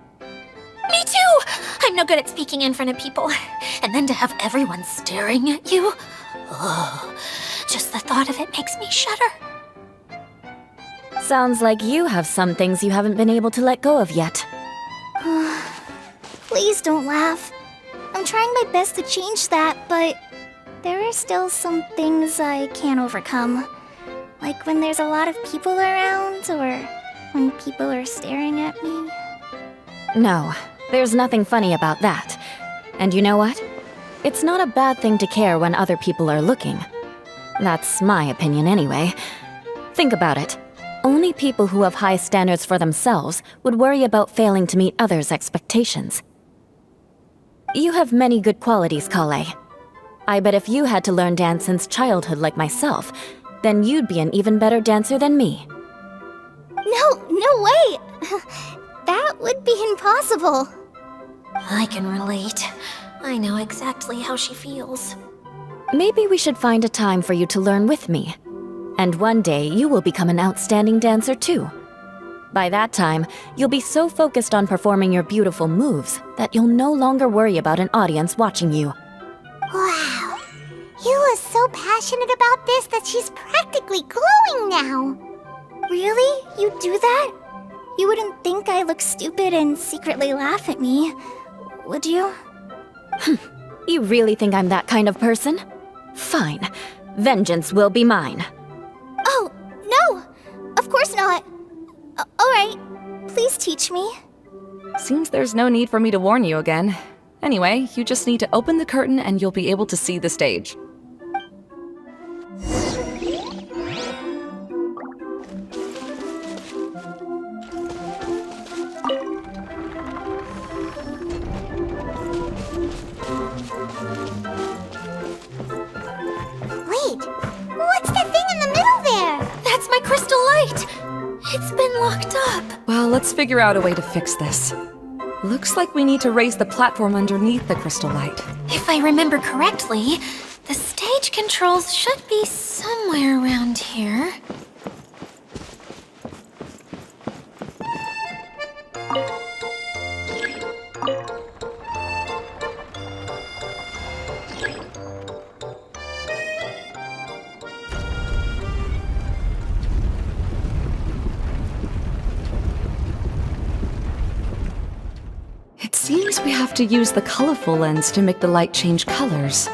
Me too! I'm no good at speaking in front of people. And then to have everyone staring at you. Oh, just the thought of it makes me shudder. Sounds like you have some things you haven't been able to let go of yet. Please don't laugh. I'm trying my best to change that, but there are still some things I can't overcome. Like when there's a lot of people around, or when people are staring at me. No, there's nothing funny about that. And you know what? It's not a bad thing to care when other people are looking. That's my opinion anyway. Think about it. Only people who have high standards for themselves would worry about failing to meet others' expectations. You have many good qualities, Kale. I bet if you had to learn dance since childhood like myself, then you'd be an even better dancer than me. No way! That would be impossible. I can relate. I know exactly how she feels. Maybe we should find a time for you to learn with me. And one day, you will become an outstanding dancer too. By that time, you'll be so focused on performing your beautiful moves that you'll no longer worry about an audience watching you. Wow. Yula's so passionate about this that she's practically glowing now. Really? You do that? You wouldn't think I look stupid and secretly laugh at me, would you? You really think I'm that kind of person? Fine. Vengeance will be mine. Oh, no! Of course not. Alright, please teach me. Seems there's no need for me to warn you again. Anyway, you just need to open the curtain and you'll be able to see the stage. Wait, what's that thing in the middle there? That's my crystal light! It's been locked up. Well, let's figure out a way to fix this. Looks like we need to raise the platform underneath the crystal light. If I remember correctly, the stage controls should be somewhere around here. have to use the colorful lens to make the light change colors.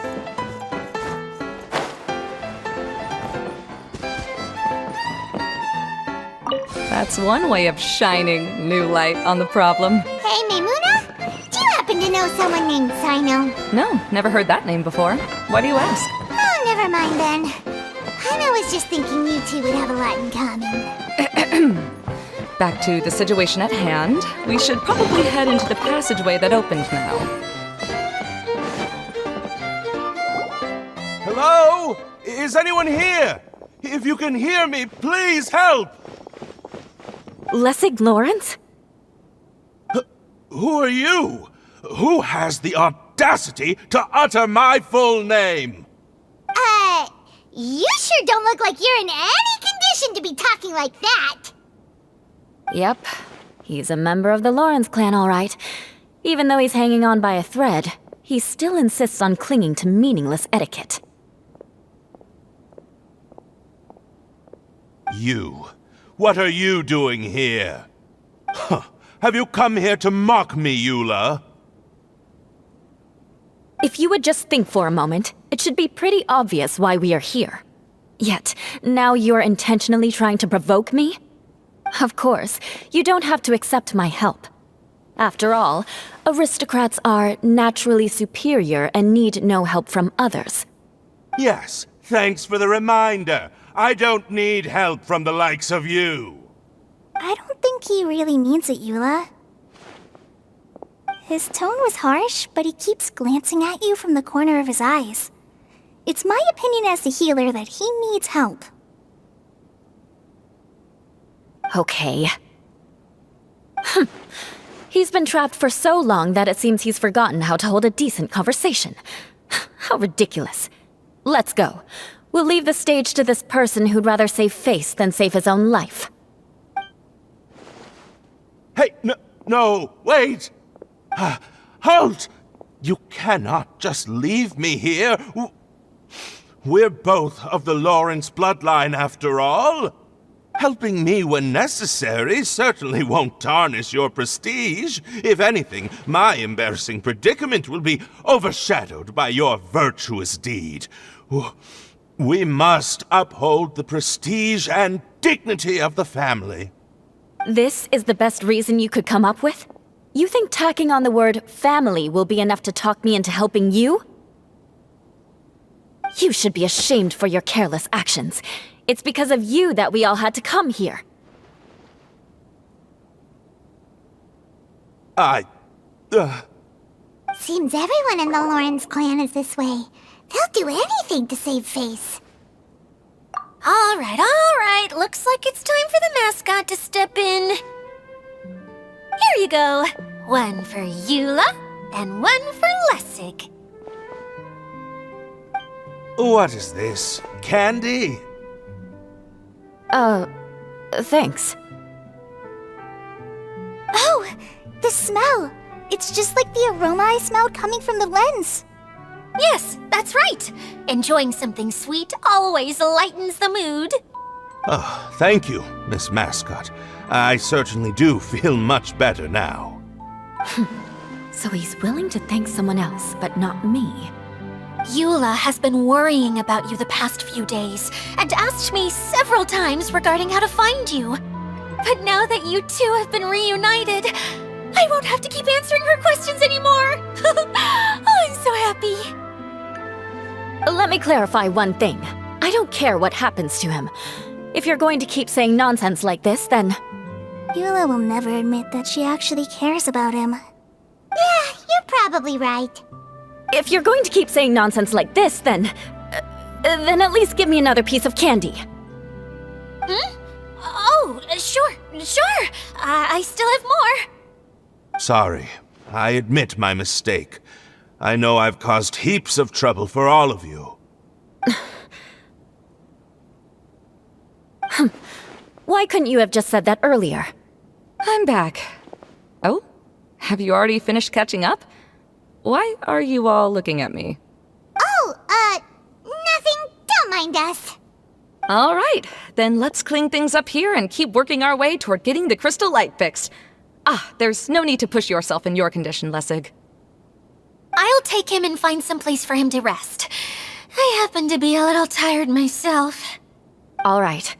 That's one way of shining new light on the problem. Hey, Maimuna? Do you happen to know someone named Sino? No, never heard that name before. Why do you ask? Oh, never mind then. I was just thinking you two would have a lot in common. Back to the situation at hand. We should probably head into the passageway that opened now. Hello? Is anyone here? If you can hear me, please help! Lessig Lawrence? Who are you? Who has the audacity to utter my full name? You sure don't look like you're in any condition to be talking like that. Yep. He's a member of the Lawrence clan, all right. Even though he's hanging on by a thread, he still insists on clinging to meaningless etiquette. You. What are you doing here? Huh. Have you come here to mock me, Eula? If you would just think for a moment, it should be pretty obvious why we are here. Yet, now you're intentionally trying to provoke me? Of course, you don't have to accept my help. After all, aristocrats are naturally superior and need no help from others. Yes, thanks for the reminder. I don't need help from the likes of you. I don't think he really means it, Eula. His tone was harsh, but he keeps glancing at you from the corner of his eyes. It's my opinion as the healer that he needs help. Okay. He's been trapped for so long that it seems he's forgotten how to hold a decent conversation. How ridiculous. Let's go. We'll leave the stage to this person who'd rather save face than save his own life. Hey, no, wait! Halt! You cannot just leave me here. We're both of the Lawrence bloodline, after all. Helping me when necessary certainly won't tarnish your prestige. If anything, my embarrassing predicament will be overshadowed by your virtuous deed. We must uphold the prestige and dignity of the family. This is the best reason you could come up with? You think tacking on the word family will be enough to talk me into helping you? You should be ashamed for your careless actions. It's because of you that we all had to come here. Seems everyone in the Lawrence clan is this way. They'll do anything to save face. All right. Looks like it's time for the mascot to step in. Here you go. One for Eula, and one for Lessig. What is this? Candy? Thanks. Oh, the smell! It's just like the aroma I smelled coming from the lens. Yes, that's right. Enjoying something sweet always lightens the mood. Oh, thank you, Miss Mascot. I certainly do feel much better now. So he's willing to thank someone else, but not me. Eula has been worrying about you the past few days and asked me several times regarding how to find you. But now that you two have been reunited, I won't have to keep answering her questions anymore. Oh, I'm so happy. Let me clarify one thing. I don't care what happens to him. If you're going to keep saying nonsense like this, then... Eula will never admit that she actually cares about him. Yeah, you're probably right. If you're going to keep saying nonsense like this, then at least give me another piece of candy. Oh, sure. I still have more. Sorry. I admit my mistake. I know I've caused heaps of trouble for all of you. Why couldn't you have just said that earlier? I'm back. Oh? Have you already finished catching up? Why are you all looking at me? Oh, nothing. Don't mind us. All right, then let's clean things up here and keep working our way toward getting the crystal light fixed. There's no need to push yourself in your condition, Lessig. I'll take him and find some place for him to rest. I happen to be a little tired myself. All right.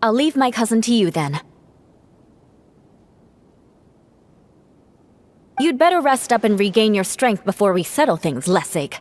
I'll leave my cousin to you then. You'd better rest up and regain your strength before we settle things, Lessig.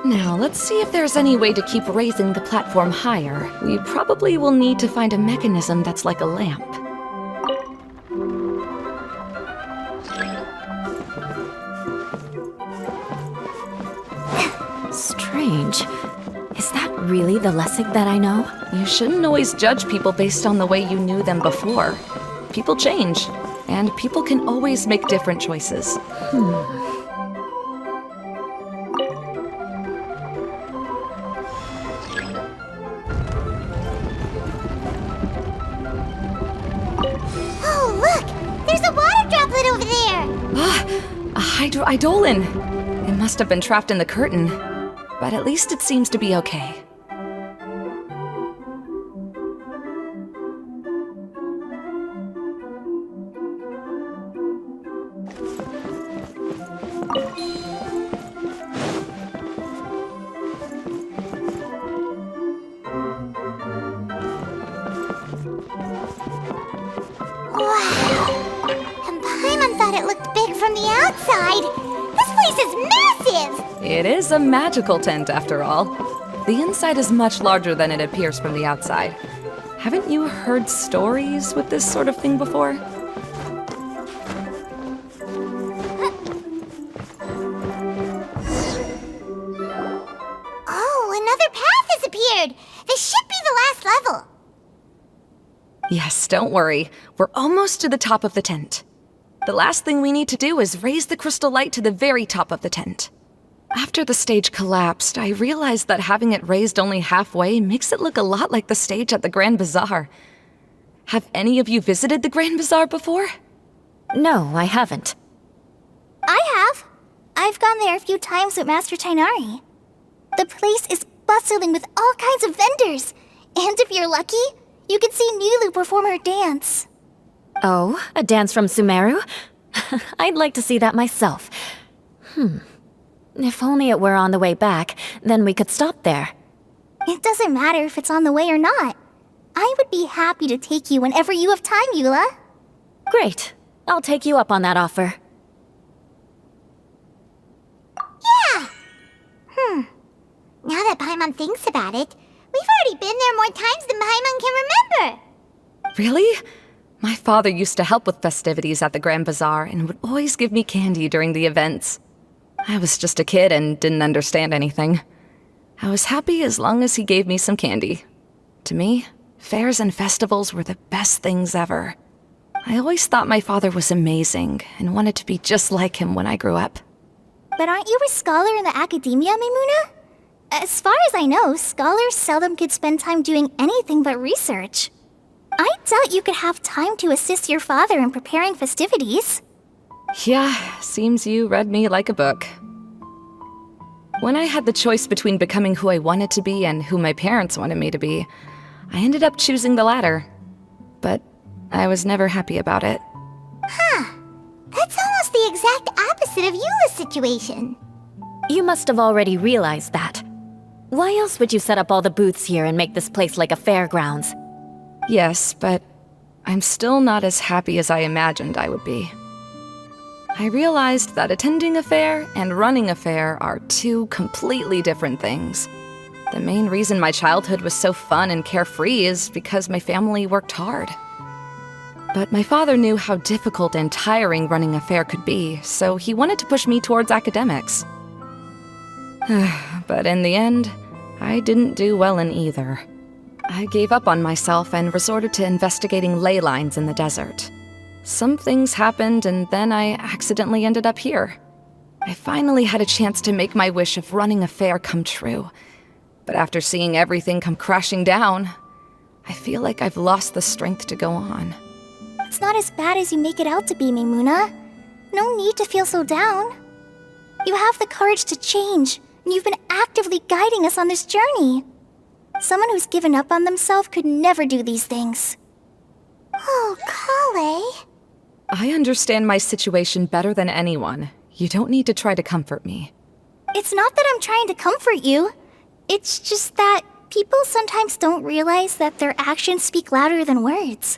Now, let's see if there's any way to keep raising the platform higher. We probably will need to find a mechanism that's like a lamp. Strange. Is that really the Lessig that I know? You shouldn't always judge people based on the way you knew them before. People change, and people can always make different choices. Oh, look! There's a water droplet over there! A hydroidolin! It must have been trapped in the curtain. But at least it seems to be okay. Wow! And Paimon thought it looked big from the outside! This place is massive! It is a magical tent, after all. The inside is much larger than it appears from the outside. Haven't you heard stories with this sort of thing before? Oh, another path has appeared! This should be the last level! Yes, don't worry. We're almost to the top of the tent. The last thing we need to do is raise the crystal light to the very top of the tent. After the stage collapsed, I realized that having it raised only halfway makes it look a lot like the stage at the Grand Bazaar. Have any of you visited the Grand Bazaar before? No, I haven't. I have. I've gone there a few times with Master Tainari. The place is bustling with all kinds of vendors. And if you're lucky, you can see Nulu perform her dance. Oh, a dance from Sumeru? I'd like to see that myself. If only it were on the way back, then we could stop there. It doesn't matter if it's on the way or not. I would be happy to take you whenever you have time, Eula. Great. I'll take you up on that offer. Yeah! Now that Paimon thinks about it, we've already been there more times than Paimon can remember! Really? My father used to help with festivities at the Grand Bazaar and would always give me candy during the events. I was just a kid and didn't understand anything. I was happy as long as he gave me some candy. To me, fairs and festivals were the best things ever. I always thought my father was amazing and wanted to be just like him when I grew up. But aren't you a scholar in the academia, Maimuna? As far as I know, scholars seldom could spend time doing anything but research. I doubt you could have time to assist your father in preparing festivities. Yeah, seems you read me like a book. When I had the choice between becoming who I wanted to be and who my parents wanted me to be, I ended up choosing the latter. But I was never happy about it. That's almost the exact opposite of Eula's situation. You must have already realized that. Why else would you set up all the booths here and make this place like a fairgrounds? Yes, but I'm still not as happy as I imagined I would be. I realized that attending a fair and running a fair are two completely different things. The main reason my childhood was so fun and carefree is because my family worked hard. But my father knew how difficult and tiring running a fair could be, so he wanted to push me towards academics. But in the end, I didn't do well in either. I gave up on myself and resorted to investigating ley lines in the desert. Some things happened, and then I accidentally ended up here. I finally had a chance to make my wish of running a fair come true. But after seeing everything come crashing down, I feel like I've lost the strength to go on. It's not as bad as you make it out to be, Maimuna. No need to feel so down. You have the courage to change, and you've been actively guiding us on this journey. Someone who's given up on themselves could never do these things. Oh, Kale. I understand my situation better than anyone. You don't need to try to comfort me. It's not that I'm trying to comfort you. It's just that people sometimes don't realize that their actions speak louder than words.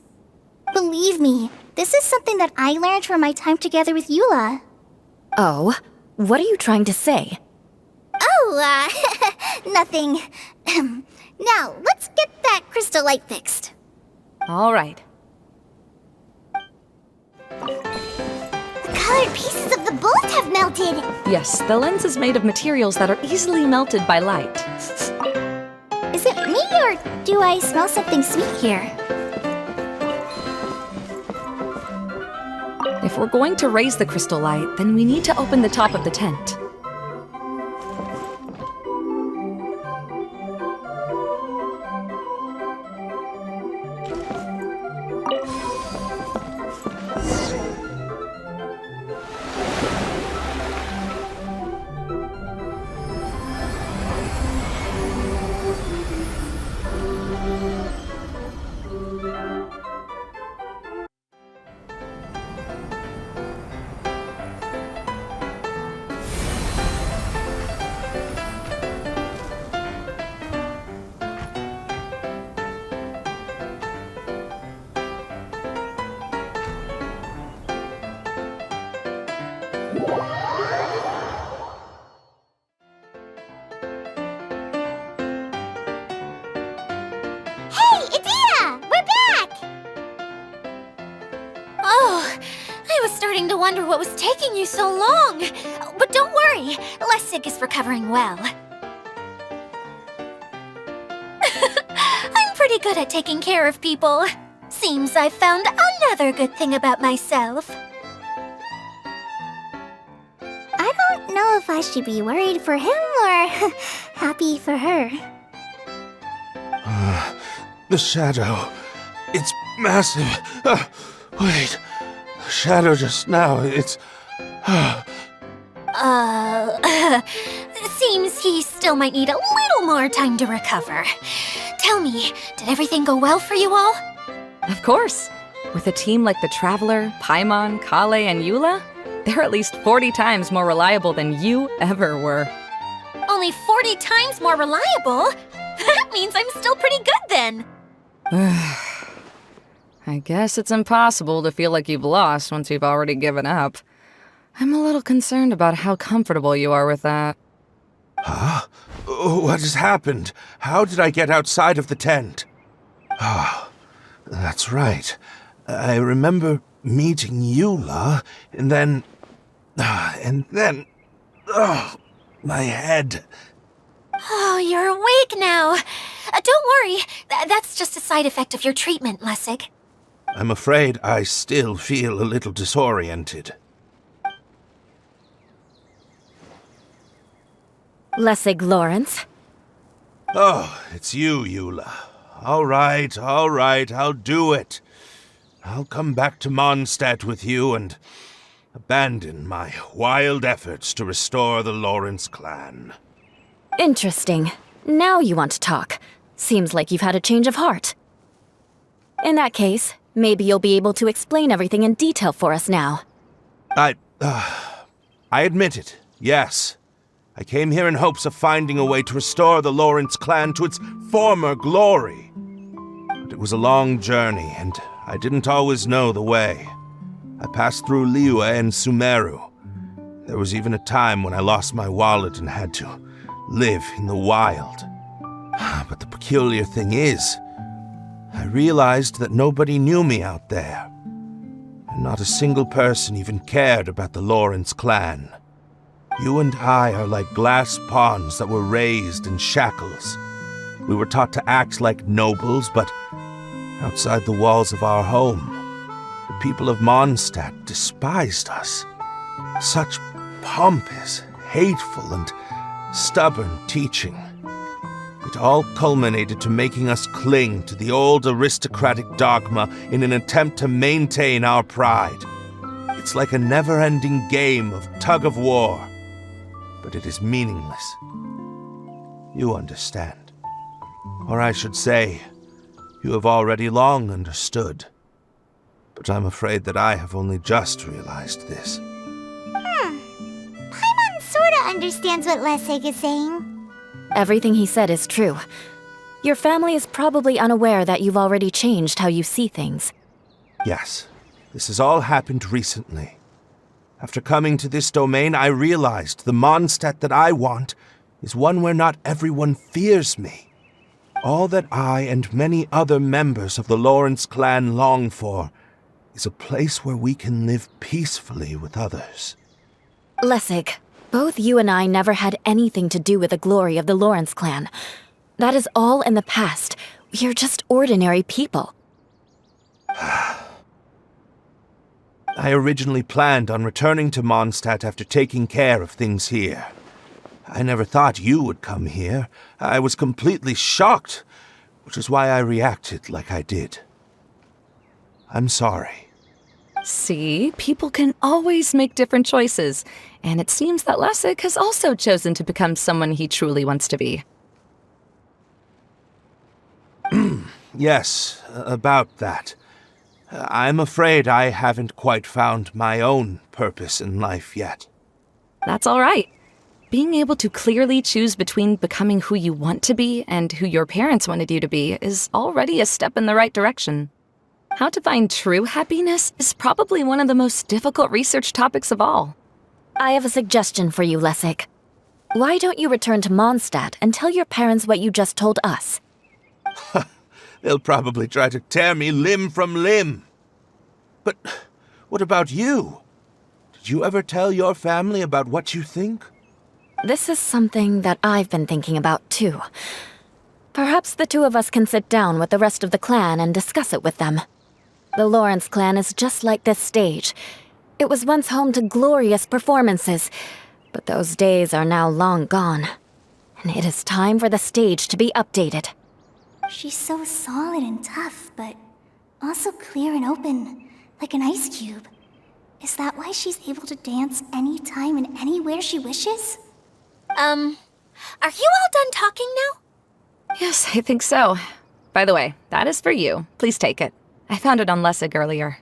Believe me, this is something that I learned from my time together with Eula. Oh, what are you trying to say? Oh, nothing. Now, let's get that crystal light fixed. All right. The colored pieces of the bolt have melted. Yes, the lens is made of materials that are easily melted by light. Is it me, or do I smell something sweet here? If we're going to raise the crystal light, then we need to open the top of the tent. To wonder what was taking you so long. But don't worry, Lessig is recovering well. I'm pretty good at taking care of people. Seems I've found another good thing about myself. I don't know if I should be worried for him or happy for her. The shadow. It's massive. Wait. The shadow just now, it's... Seems he still might need a little more time to recover. Tell me, did everything go well for you all? Of course. With a team like the Traveler, Paimon, Kale, and Eula, they're at least 40 times more reliable than you ever were. Only 40 times more reliable? That means I'm still pretty good then. I guess it's impossible to feel like you've lost once you've already given up. I'm a little concerned about how comfortable you are with that. Huh? What has happened? How did I get outside of the tent? Ah, that's right. I remember meeting Eula, and then... my head. Oh, you're awake now. Don't worry, that's just a side effect of your treatment, Lessig. I'm afraid I still feel a little disoriented. Lessig Lawrence? Oh, it's you, Eula. All right, I'll do it. I'll come back to Mondstadt with you and abandon my wild efforts to restore the Lawrence clan. Interesting. Now you want to talk. Seems like you've had a change of heart. In that case, maybe you'll be able to explain everything in detail for us now. I admit it, yes. I came here in hopes of finding a way to restore the Lawrence clan to its former glory. But it was a long journey, and I didn't always know the way. I passed through Liyue and Sumeru. There was even a time when I lost my wallet and had to live in the wild. But the peculiar thing is, I realized that nobody knew me out there. And not a single person even cared about the Lawrence clan. You and I are like glass pawns that were raised in shackles. We were taught to act like nobles, but outside the walls of our home, the people of Mondstadt despised us. Such pompous, hateful, and stubborn teaching. It all culminated to making us cling to the old aristocratic dogma in an attempt to maintain our pride. It's like a never-ending game of tug-of-war. but it is meaningless. You understand. Or I should say, you have already long understood. But I'm afraid that I have only just realized this. Paimon sorta understands what Lessig is saying. Everything he said is true. Your family is probably unaware that you've already changed how you see things. Yes, this has all happened recently. After coming to this domain, I realized the Mondstadt that I want is one where not everyone fears me. All that I and many other members of the Lawrence clan long for is a place where we can live peacefully with others. Lessig, both you and I never had anything to do with the glory of the Lawrence clan. That is all in the past. We are just ordinary people. I originally planned on returning to Mondstadt after taking care of things here. I never thought you would come here. I was completely shocked, which is why I reacted like I did. I'm sorry. See, people can always make different choices, and it seems that Lessig has also chosen to become someone he truly wants to be. Yes, about that. I'm afraid I haven't quite found my own purpose in life yet. That's all right. Being able to clearly choose between becoming who you want to be and who your parents wanted you to be is already a step in the right direction. How to find true happiness is probably one of the most difficult research topics of all. I have a suggestion for you, Lessig. Why don't you return to Mondstadt and tell your parents what you just told us? They'll probably try to tear me limb from limb. But what about you? Did you ever tell your family about what you think? This is something that I've been thinking about, too. Perhaps the two of us can sit down with the rest of the clan and discuss it with them. The Lawrence clan is just like this stage. It was once home to glorious performances, but those days are now long gone. And it is time for the stage to be updated. She's so solid and tough, but also clear and open, like an ice cube. Is that why she's able to dance anytime and anywhere she wishes? Are you all done talking now? Yes, I think so. By the way, that is for you. Please take it. I found it on Lessig earlier.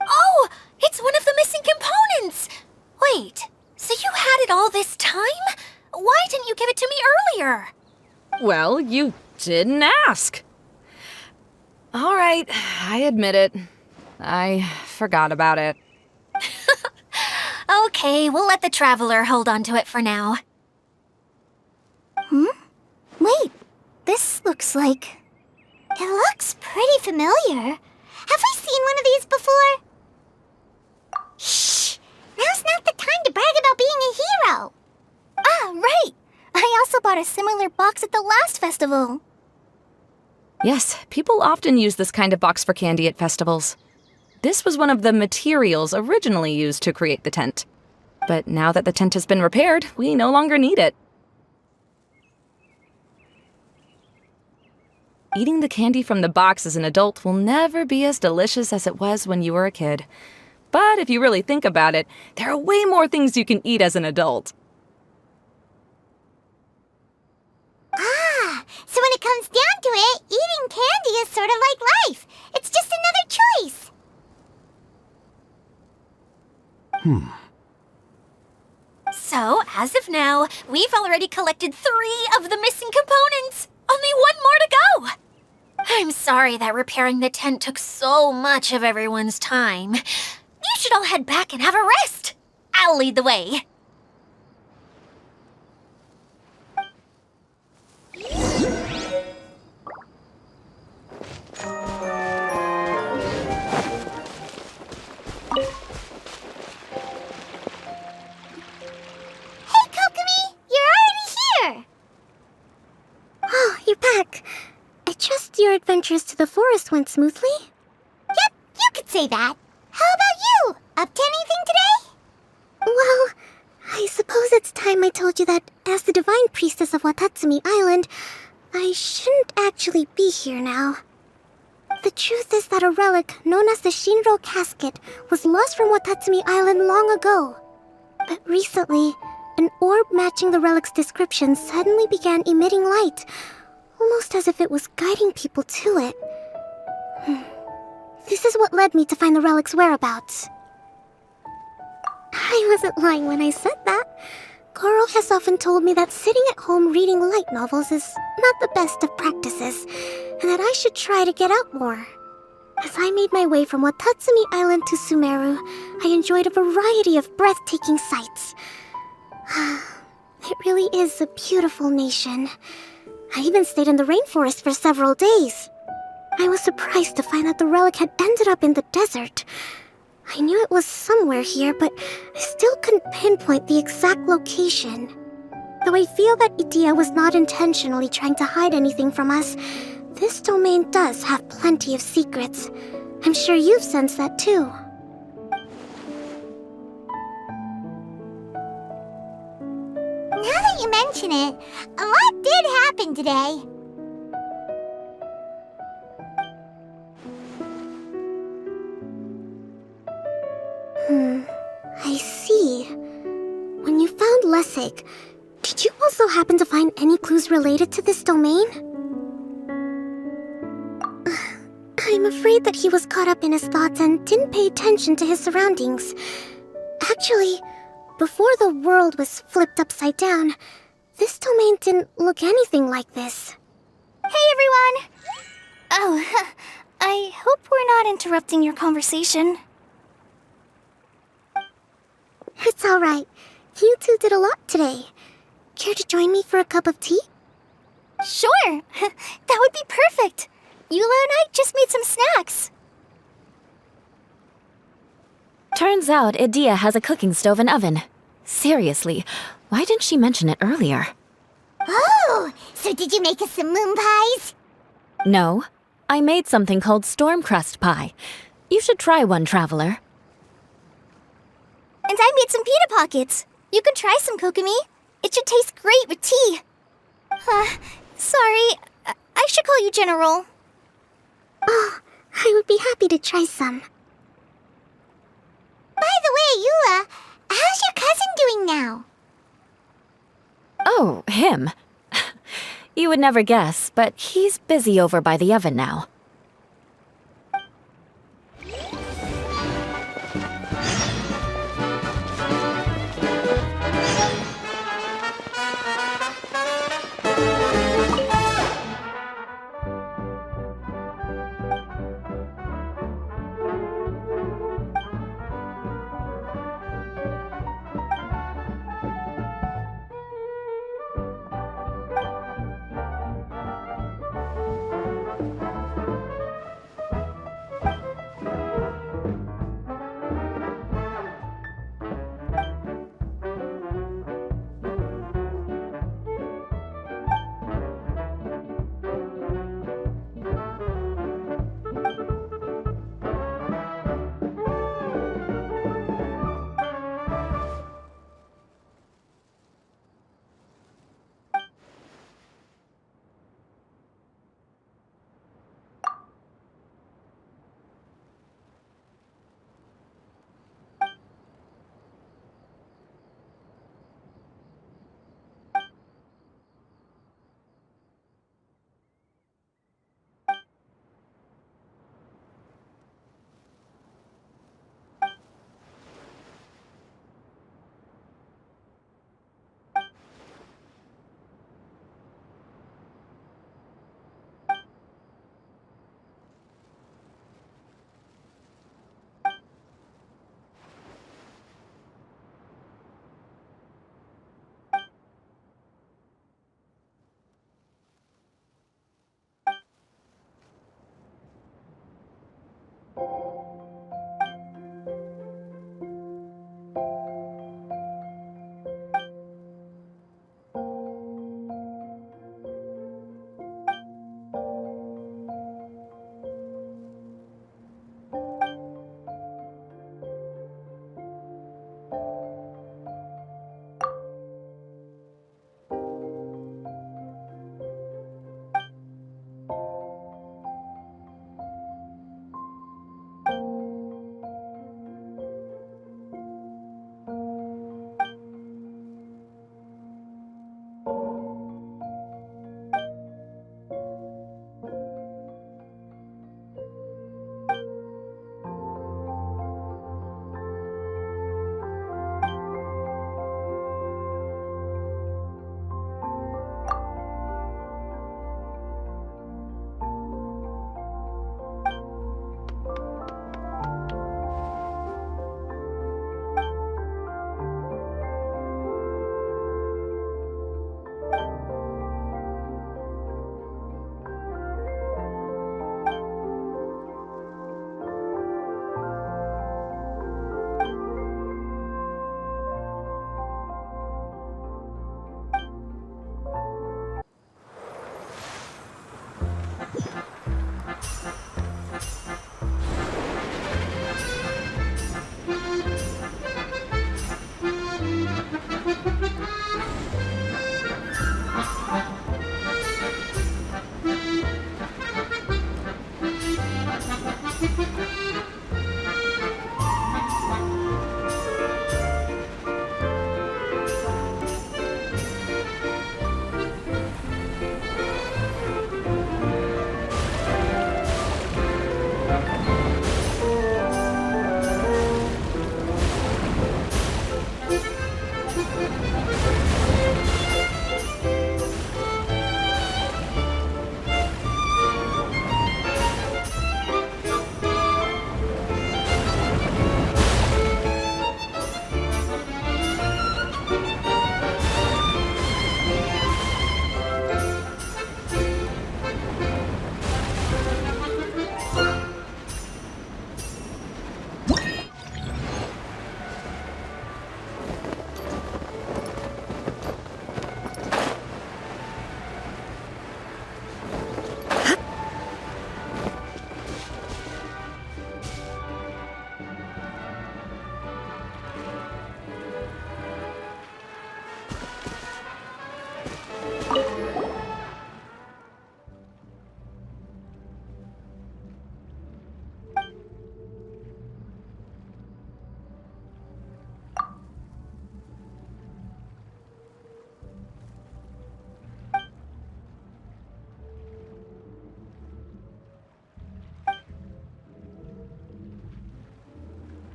Oh, it's one of the missing components! Wait, so you had it all this time? Why didn't you give it to me earlier? Well, you didn't ask. All right, I admit it. I forgot about it. Okay, we'll let the Traveler hold on to it for now. Wait, this looks like... It looks pretty familiar. Have we seen one of these before? Shh! Now's not the time to brag about being a hero! Ah, right! I also bought a similar box at the last festival. Yes, people often use this kind of box for candy at festivals. This was one of the materials originally used to create the tent. But now that the tent has been repaired, we no longer need it. Eating the candy from the box as an adult will never be as delicious as it was when you were a kid. But if you really think about it, there are way more things you can eat as an adult. Ah, so when it comes down to it, eating candy is sort of like life. It's just another choice. So, as of now, we've already collected 3 of the missing components. Only one more to go. I'm sorry that repairing the tent took so much of everyone's time. You should all head back and have a rest. I'll lead the way. Your adventures to the forest went smoothly? Yep, you could say that. How about you? Up to anything today? Well, I suppose it's time I told you that as the divine priestess of Watatsumi Island, I shouldn't actually be here now. The truth is that a relic known as the Shinro casket was lost from Watatsumi Island long ago. But recently, an orb matching the relic's description suddenly began emitting light, almost as if it was guiding people to it. This is what led me to find the relic's whereabouts. I wasn't lying when I said that. Goro has often told me that sitting at home reading light novels is not the best of practices, and that I should try to get out more. As I made my way from Watatsumi Island to Sumeru, I enjoyed a variety of breathtaking sights. It really is a beautiful nation. I even stayed in the rainforest for several days. I was surprised to find that the relic had ended up in the desert. I knew it was somewhere here, but I still couldn't pinpoint the exact location. Though I feel that Idia was not intentionally trying to hide anything from us, this domain does have plenty of secrets. I'm sure you've sensed that too. Now that you mention it, a lot did happen today. I see. When you found Lessig, did you also happen to find any clues related to this domain? I'm afraid that he was caught up in his thoughts and didn't pay attention to his surroundings. Actually, before the world was flipped upside down, this domain didn't look anything like this. Hey everyone! Oh, I hope we're not interrupting your conversation. It's alright. You two did a lot today. Care to join me for a cup of tea? Sure! That would be perfect! Eula and I just made some snacks. Turns out Idia has a cooking stove and oven. Seriously, why didn't she mention it earlier? Oh, so did you make us some moon pies? No, I made something called storm crust pie. You should try one, traveler. And I made some pita pockets. You could try some, Kokomi. It should taste great with tea. Sorry, I should call you General. Oh, I would be happy to try some. By the way, Eula, how's your cousin doing now? Oh, him. You would never guess, but he's busy over by the oven now.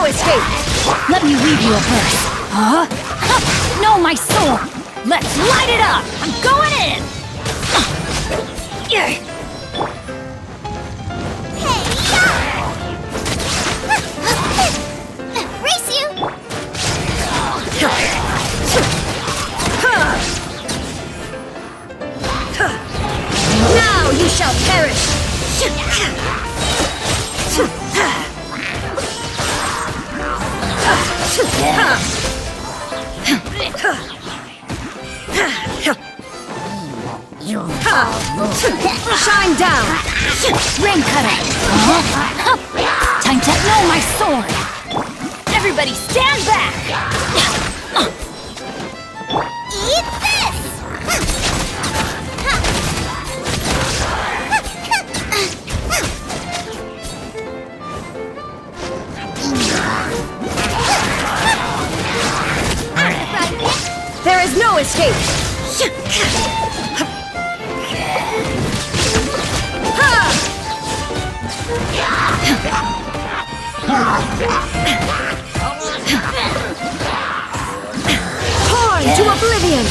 no escape! Let me read you a verse. Huh? No, my soul! Let's light it up! I'm going in! Race you! Now you shall perish! Shine down! Rain cutter! Time to know my sword! Everybody stand back! Eat this! There is no escape! Torn to oblivion!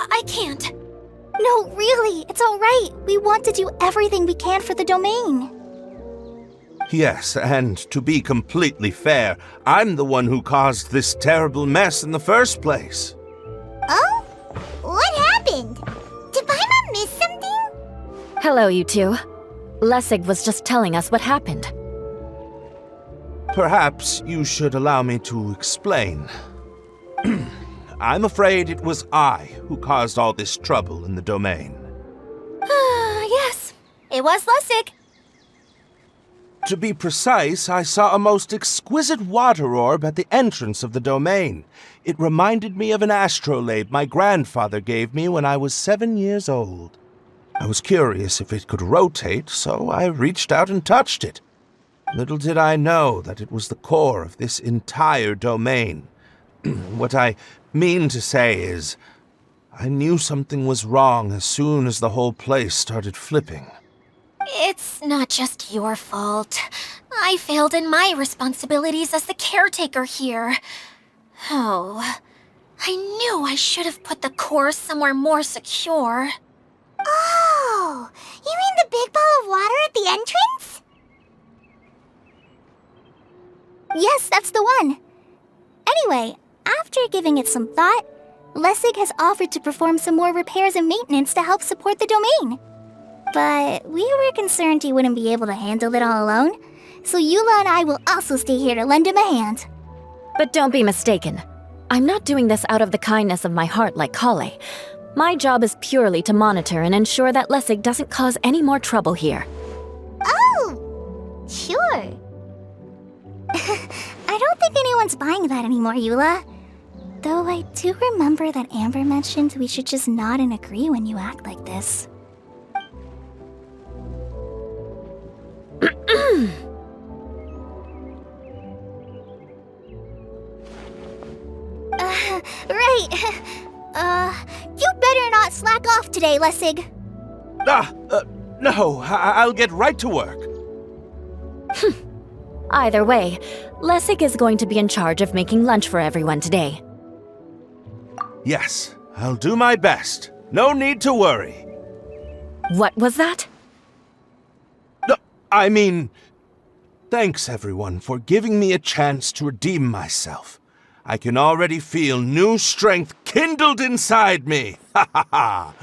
I can't. No, really, it's all right. We want to do everything we can for the domain. Yes, and to be completely fair, I'm the one who caused this terrible mess in the first place. Oh? What happened? Did Paimon miss something? Hello, you two. Lessig was just telling us what happened. Perhaps you should allow me to explain. I'm afraid it was I who caused all this trouble in the domain. Yes, it was Lessig. To be precise, I saw a most exquisite water orb at the entrance of the domain. It reminded me of an astrolabe my grandfather gave me when I was 7 years old. I was curious if it could rotate, so I reached out and touched it. Little did I know that it was the core of this entire domain. What I mean to say is, I knew something was wrong as soon as the whole place started flipping. It's not just your fault. I failed in my responsibilities as the caretaker here. Oh, I knew I should have put the core somewhere more secure. Oh, you mean the big ball of water at the entrance? Yes, that's the one. Anyway, after giving it some thought, Lessig has offered to perform some more repairs and maintenance to help support the domain. But we were concerned he wouldn't be able to handle it all alone, so Eula and I will also stay here to lend him a hand. But don't be mistaken. I'm not doing this out of the kindness of my heart like Kale. My job is purely to monitor and ensure that Lessig doesn't cause any more trouble here. Oh, sure. I don't think anyone's buying that anymore, Eula. Though I do remember that Amber mentioned we should just nod and agree when you act like this. Right. You better not slack off today, Lessig. No, I'll get right to work. Either way, Lessig is going to be in charge of making lunch for everyone today. Yes, I'll do my best. No need to worry. What was that? I mean, thanks everyone for giving me a chance to redeem myself. I can already feel new strength kindled inside me. Ha ha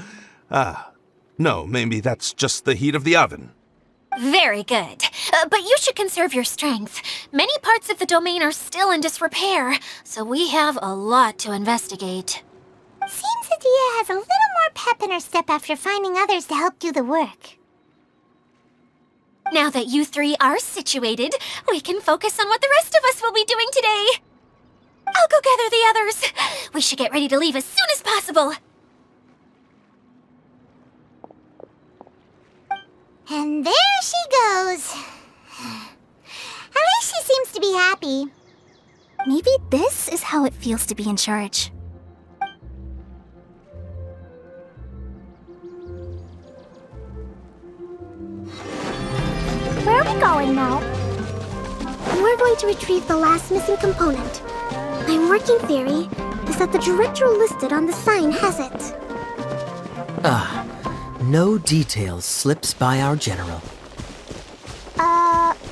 ha. No, maybe that's just the heat of the oven. Very good. But you should conserve your strength. Many parts of the domain are still in disrepair, so we have a lot to investigate. Seems Adia has a little more pep in her step after finding others to help do the work. Now that you three are situated, we can focus on what the rest of us will be doing today. I'll go gather the others. We should get ready to leave as soon as possible. And there she goes. At least she seems to be happy. Maybe this is how it feels to be in charge. Where are we going now? We're going to retrieve the last missing component. My working theory is that the director listed on the sign has it. No details slips by our general.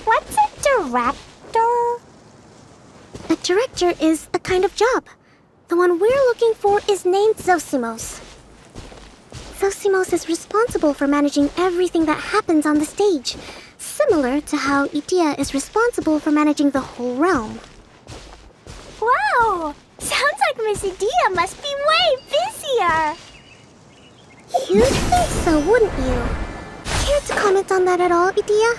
What's a director? A director is a kind of job. The one we're looking for is named Zosimos. Zosimos is responsible for managing everything that happens on the stage, similar to how Idia is responsible for managing the whole realm. Wow! Sounds like Miss Idia must be way busier! You'd think so, wouldn't you? Care to comment on that at all, Idia?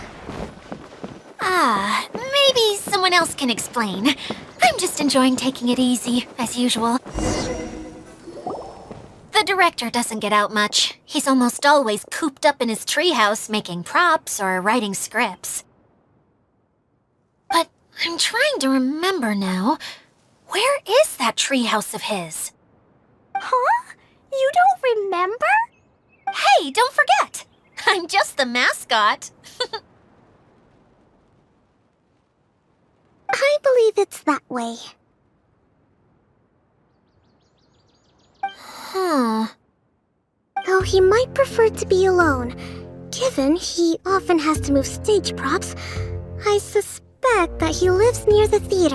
Maybe someone else can explain. I'm just enjoying taking it easy, as usual. The director doesn't get out much. He's almost always cooped up in his treehouse making props or writing scripts. But I'm trying to remember now. Where is that treehouse of his? Huh? You don't remember? Hey, don't forget! I'm just the mascot. I believe it's that way. Though he might prefer to be alone, given he often has to move stage props, I suspect that he lives near the theater.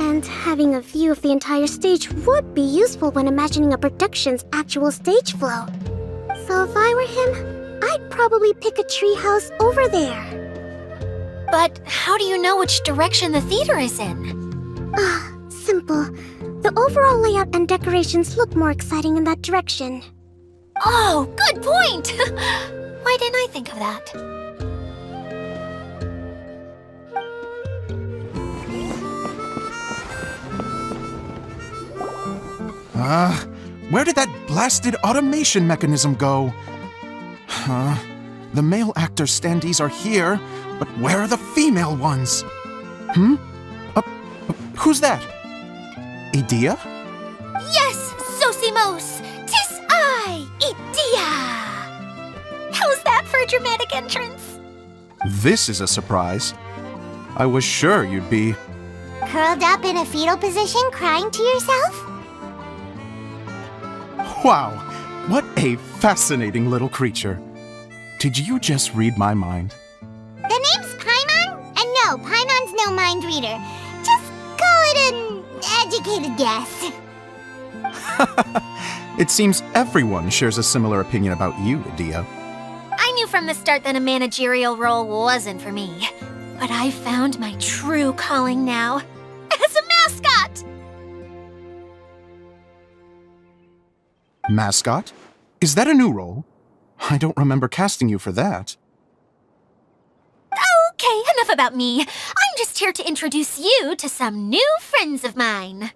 And having a view of the entire stage would be useful when imagining a production's actual stage flow. So if I were him, I'd probably pick a treehouse over there. But how do you know which direction the theater is in? Simple. The overall layout and decorations look more exciting in that direction. Oh, good point! Why didn't I think of that? Where did that blasted automation mechanism go? The male actor standees are here, but where are the female female ones. Who's that? Idea? Yes, Zosimos! 'Tis I, Idea! How's that for a dramatic entrance? This is a surprise. I was sure you'd be... Curled up in a fetal position, crying to yourself? Wow, what a fascinating little creature. Did you just read my mind? The name's Paimon? And no, Paimon's no mind reader. Just call it an educated guess. It seems everyone shares a similar opinion about you, Idea. I knew from the start that a managerial role wasn't for me. But I found my true calling now. As a mascot! Mascot? Is that a new role? I don't remember casting you for that. Okay, enough about me. I'm just here to introduce you to some new friends of mine.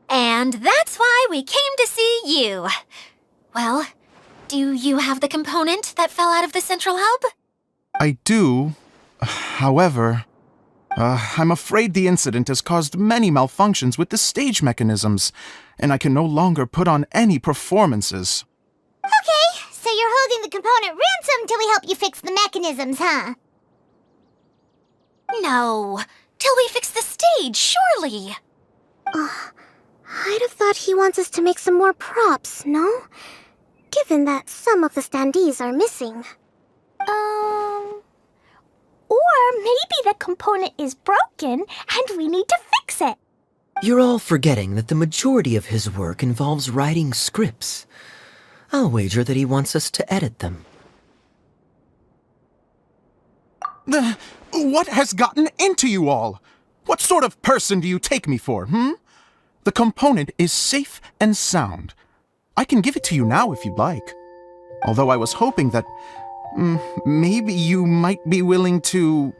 And that's why we came to see you. Well, do you have the component that fell out of the central hub? I do. However, I'm afraid the incident has caused many malfunctions with the stage mechanisms, and I can no longer put on any performances. Okay, so you're holding the component ransom till we help you fix the mechanisms, huh? No, till we fix the stage, surely. I'd have thought he wants us to make some more props, no? Given that some of the standees are missing. Or maybe the component is broken and we need to fix it. You're all forgetting that the majority of his work involves writing scripts. I'll wager that he wants us to edit them. What has gotten into you all? What sort of person do you take me for, The component is safe and sound. I can give it to you now if you'd like. Although I was hoping that maybe you might be willing to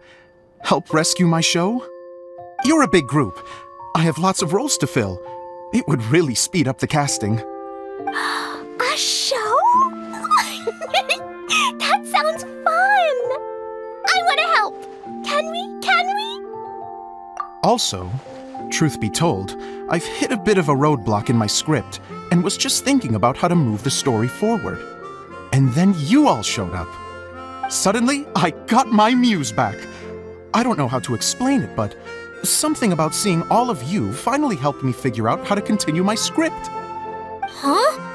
help rescue my show? You're a big group. I have lots of roles to fill. It would really speed up the casting. A show? That sounds fun! I want to help! Can we? Also, truth be told, I've hit a bit of a roadblock in my script and was just thinking about how to move the story forward. And then you all showed up. Suddenly, I got my muse back. I don't know how to explain it, but something about seeing all of you finally helped me figure out how to continue my script. Huh?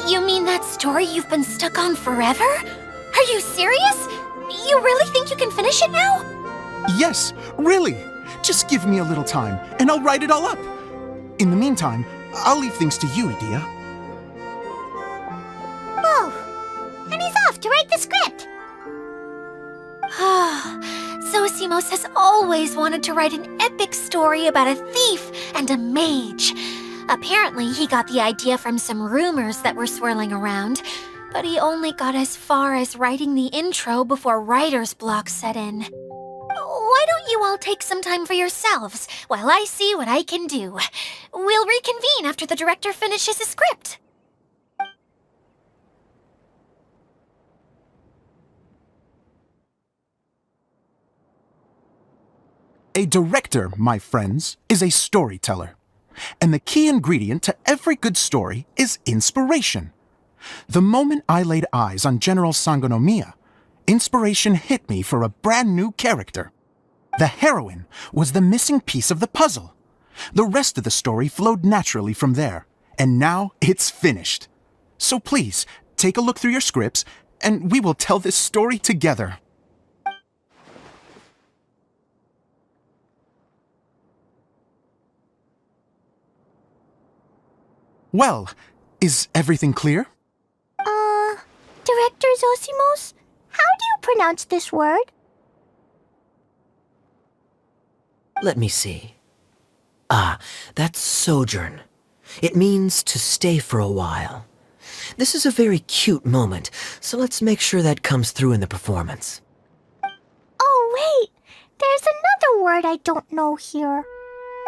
You mean that story you've been stuck on forever? Are you serious? You really think you can finish it now? Yes, really. Just give me a little time, and I'll write it all up. In the meantime, I'll leave things to you, Idea. Whoa! And he's off to write the script! Zosimos has always wanted to write an epic story about a thief and a mage. Apparently, he got the idea from some rumors that were swirling around, but he only got as far as writing the intro before writer's block set in. Why don't you all take some time for yourselves while I see what I can do? We'll reconvene after the director finishes his script. A director, my friends, is a storyteller. And the key ingredient to every good story is inspiration. The moment I laid eyes on General Sangonomiya, inspiration hit me for a brand new character. The heroine was the missing piece of the puzzle. The rest of the story flowed naturally from there, and now it's finished. So please, take a look through your scripts, and we will tell this story together. Well, is everything clear? Director Zosimos, how do you pronounce this word? Let me see. That's sojourn. It means to stay for a while. This is a very cute moment, so let's make sure that comes through in the performance. Oh, wait. There's another word I don't know here.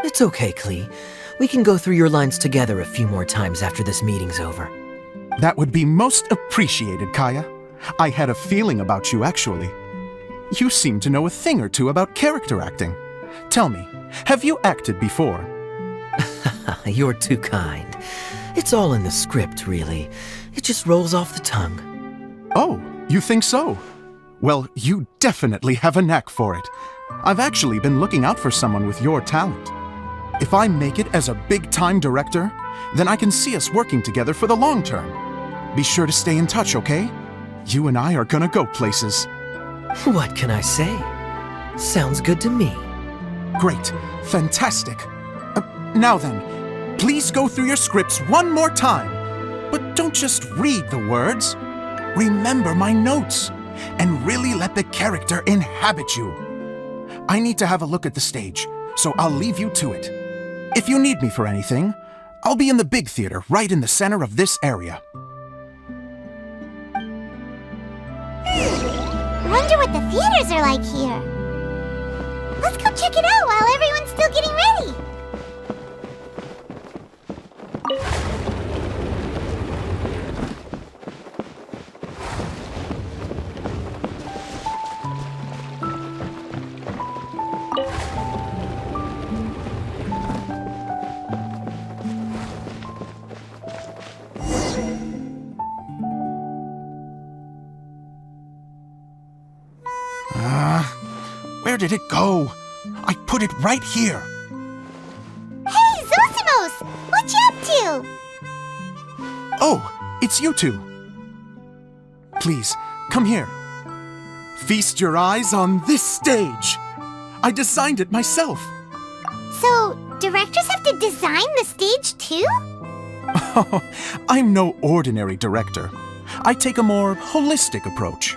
It's okay, Klee. We can go through your lines together a few more times after this meeting's over. That would be most appreciated, Kaya. I had a feeling about you, actually. You seem to know a thing or two about character acting. Tell me, have you acted before? You're too kind. It's all in the script, really. It just rolls off the tongue. Oh, you think so? Well, you definitely have a knack for it. I've actually been looking out for someone with your talent. If I make it as a big-time director, then I can see us working together for the long term. Be sure to stay in touch, okay? You and I are gonna go places. What can I say? Sounds good to me. Great. Fantastic. Now then, please go through your scripts one more time. But don't just read the words. Remember my notes, and really let the character inhabit you. I need to have a look at the stage, so I'll leave you to it. If you need me for anything, I'll be in the big theater right in the center of this area. Wonder what the theaters are like here. Let's go check it out while everyone's still getting ready. Where did it go? I put it right here. Hey, Zosimos! What you up to? Oh, it's you two. Please, come here. Feast your eyes on this stage. I designed it myself. So, directors have to design the stage too? Oh, I'm no ordinary director. I take a more holistic approach.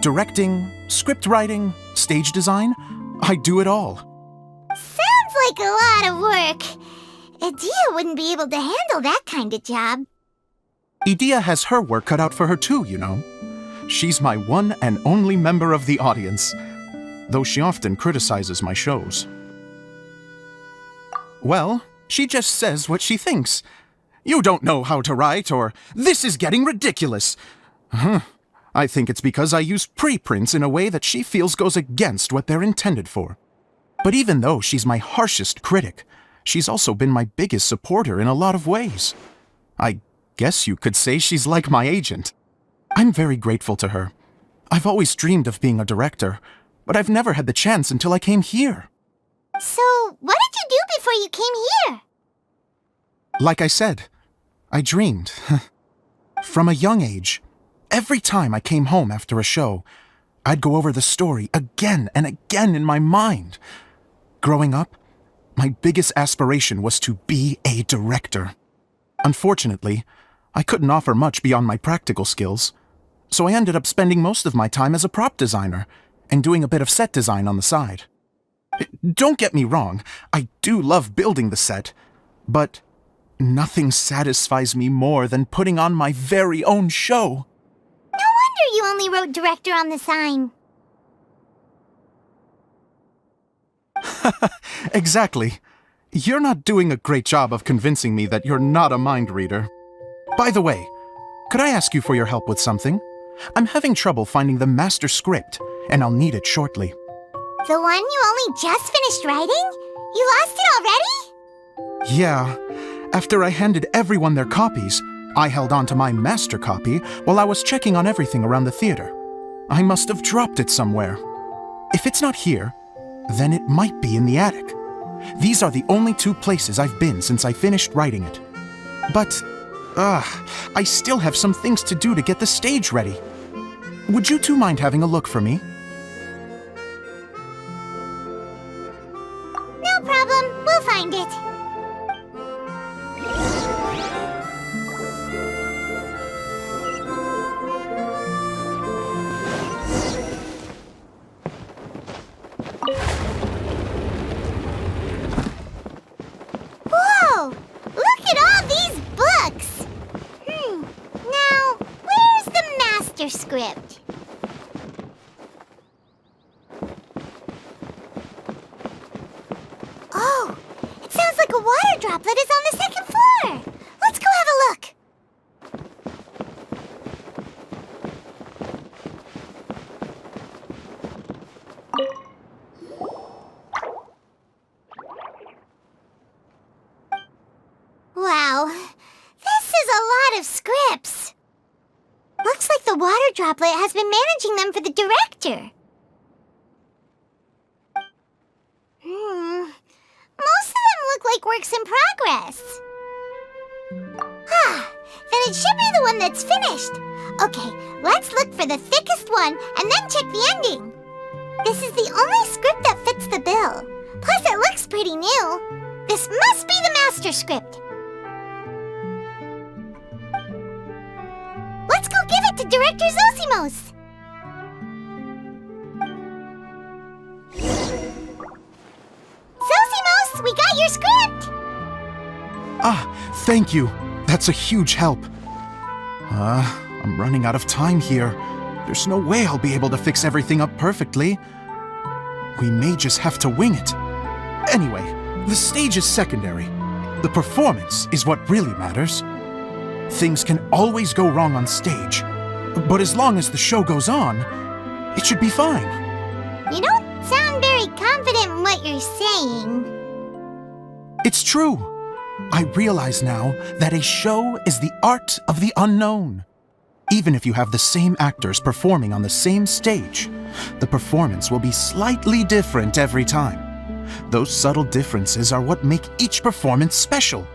Directing, script writing, stage design, I do it all. Sounds like a lot of work. Edea wouldn't be able to handle that kind of job. Edea has her work cut out for her too, you know. She's my one and only member of the audience, though she often criticizes my shows. Well, she just says what she thinks. You don't know how to write, or this is getting ridiculous. I think it's because I use preprints in a way that she feels goes against what they're intended for. But even though she's my harshest critic, she's also been my biggest supporter in a lot of ways. I guess you could say she's like my agent. I'm very grateful to her. I've always dreamed of being a director, but I've never had the chance until I came here. So, what did you do before you came here? Like I said, I dreamed. From a young age, every time I came home after a show, I'd go over the story again and again in my mind. Growing up, my biggest aspiration was to be a director. Unfortunately, I couldn't offer much beyond my practical skills, so I ended up spending most of my time as a prop designer and doing a bit of set design on the side. Don't get me wrong, I do love building the set, but nothing satisfies me more than putting on my very own show. No wonder you only wrote director on the sign. Exactly. You're not doing a great job of convincing me that you're not a mind reader. By the way, could I ask you for your help with something? I'm having trouble finding the master script, and I'll need it shortly. The one you only just finished writing? You lost it already? Yeah. After I handed everyone their copies, I held on to my master copy while I was checking on everything around the theater. I must have dropped it somewhere. If it's not here, then it might be in the attic. These are the only two places I've been since I finished writing it. But, I still have some things to do to get the stage ready. Would you two mind having a look for me? No problem, we'll find it. Whoa! Look at all these books! Now, where's the master script? Oh, it sounds like a water droplet is on the second floor! Let's go have a look! water droplet has been managing them for the director. Most of them look like works in progress. Then it should be the one that's finished. Okay, let's look for the thickest one and then check the ending. This is the only script that fits the bill. Plus, it looks pretty new. This must be the master script. Let's go give it to Director Zosimos. Zosimos, we got your script! Ah, thank you. That's a huge help. I'm running out of time here. There's no way I'll be able to fix everything up perfectly. We may just have to wing it. Anyway, the stage is secondary. The performance is what really matters. Things can always go wrong on stage, but as long as the show goes on, it should be fine. You don't sound very confident in what you're saying. It's true. I realize now that a show is the art of the unknown. Even if you have the same actors performing on the same stage, the performance will be slightly different every time. Those subtle differences are what make each performance special.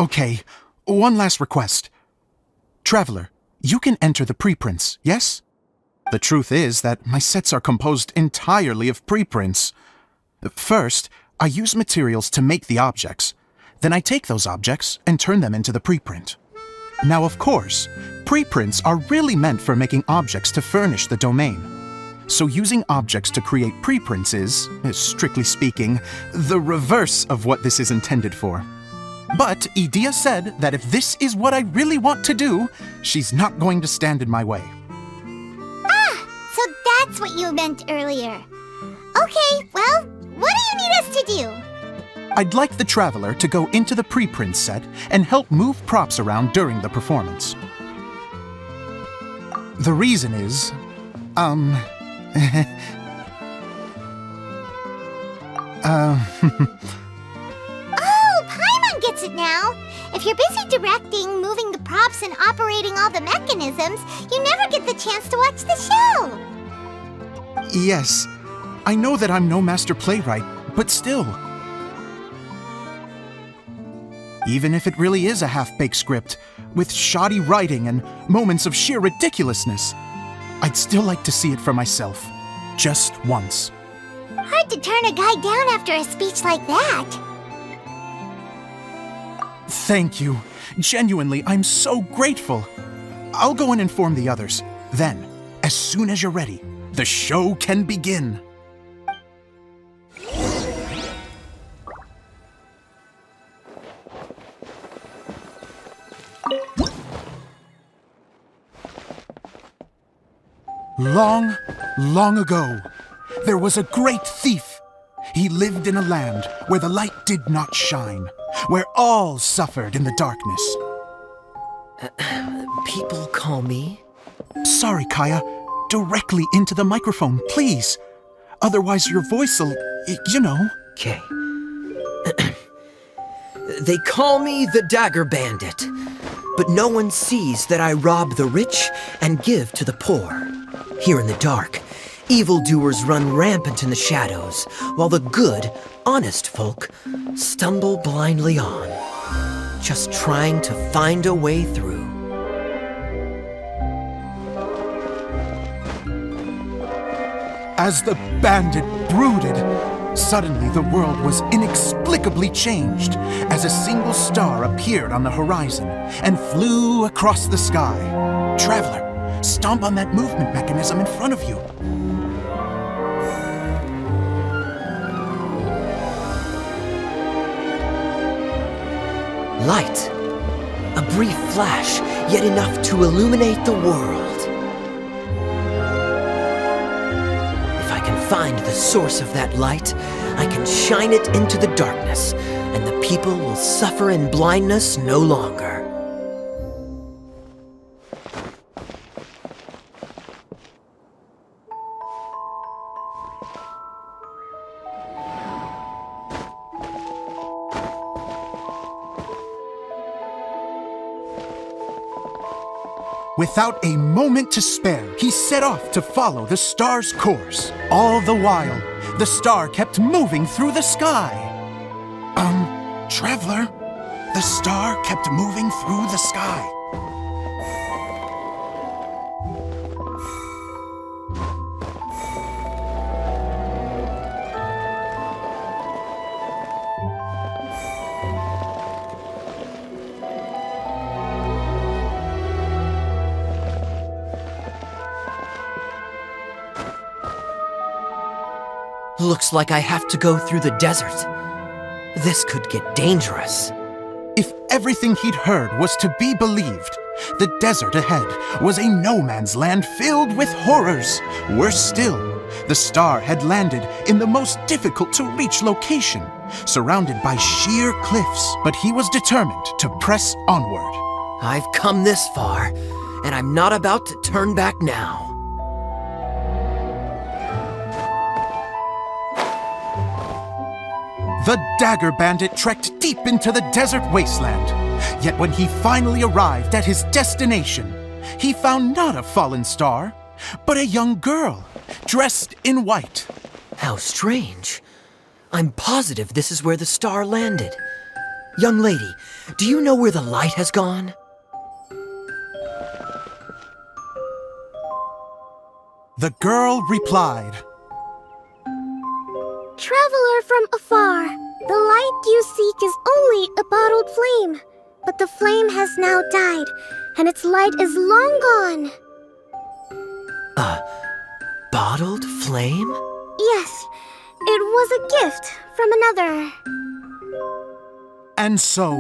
Okay. One last request. Traveler, you can enter the preprints, yes? The truth is that my sets are composed entirely of preprints. First, I use materials to make the objects. Then I take those objects and turn them into the preprint. Now, of course, preprints are really meant for making objects to furnish the domain. So using objects to create preprints is, strictly speaking, the reverse of what this is intended for. But Edea said that if this is what I really want to do, she's not going to stand in my way. So that's what you meant earlier. Okay, well, what do you need us to do? I'd like the Traveler to go into the preprint set and help move props around during the performance. The reason is, Oh, Paimon gets it now. If you're busy directing, moving the props, and operating all the mechanisms, you never get the chance to watch the show. Yes, I know that I'm no master playwright, but still. Even if it really is a half-baked script, with shoddy writing and moments of sheer ridiculousness, I'd still like to see it for myself, just once. Hard to turn a guy down after a speech like that. Thank you. Genuinely, I'm so grateful. I'll go and inform the others. Then, as soon as you're ready, the show can begin. Long, long ago, there was a great thief. He lived in a land where the light did not shine, where all suffered in the darkness. People call me? Sorry, Kaya. Directly into the microphone, please. Otherwise your voice'll, you know. Okay. They call me the Dagger Bandit, but no one sees that I rob the rich and give to the poor. Here in the dark, evildoers run rampant in the shadows, while the good, honest folk stumble blindly on, just trying to find a way through. As the bandit brooded, suddenly the world was inexplicably changed as a single star appeared on the horizon and flew across the sky. Traveler, stomp on that movement mechanism in front of you. Light. A brief flash, yet enough to illuminate the world. If I can find the source of that light, I can shine it into the darkness, and the people will suffer in blindness no longer. Without a moment to spare, he set off to follow the star's course. All the while, the star kept moving through the sky. Traveler, the star kept moving through the sky. Looks like I have to go through the desert. This could get dangerous. If everything he'd heard was to be believed, the desert ahead was a no-man's land filled with horrors. Worse still, the star had landed in the most difficult-to-reach location, surrounded by sheer cliffs, but he was determined to press onward. I've come this far, and I'm not about to turn back now. The Dagger Bandit trekked deep into the desert wasteland. Yet when he finally arrived at his destination, he found not a fallen star, but a young girl, dressed in white. How strange. I'm positive this is where the star landed. Young lady, do you know where the light has gone? The girl replied, Traveler from afar, the light you seek is only a bottled flame. But the flame has now died, and its light is long gone. A bottled flame? Yes, it was a gift from another. And so,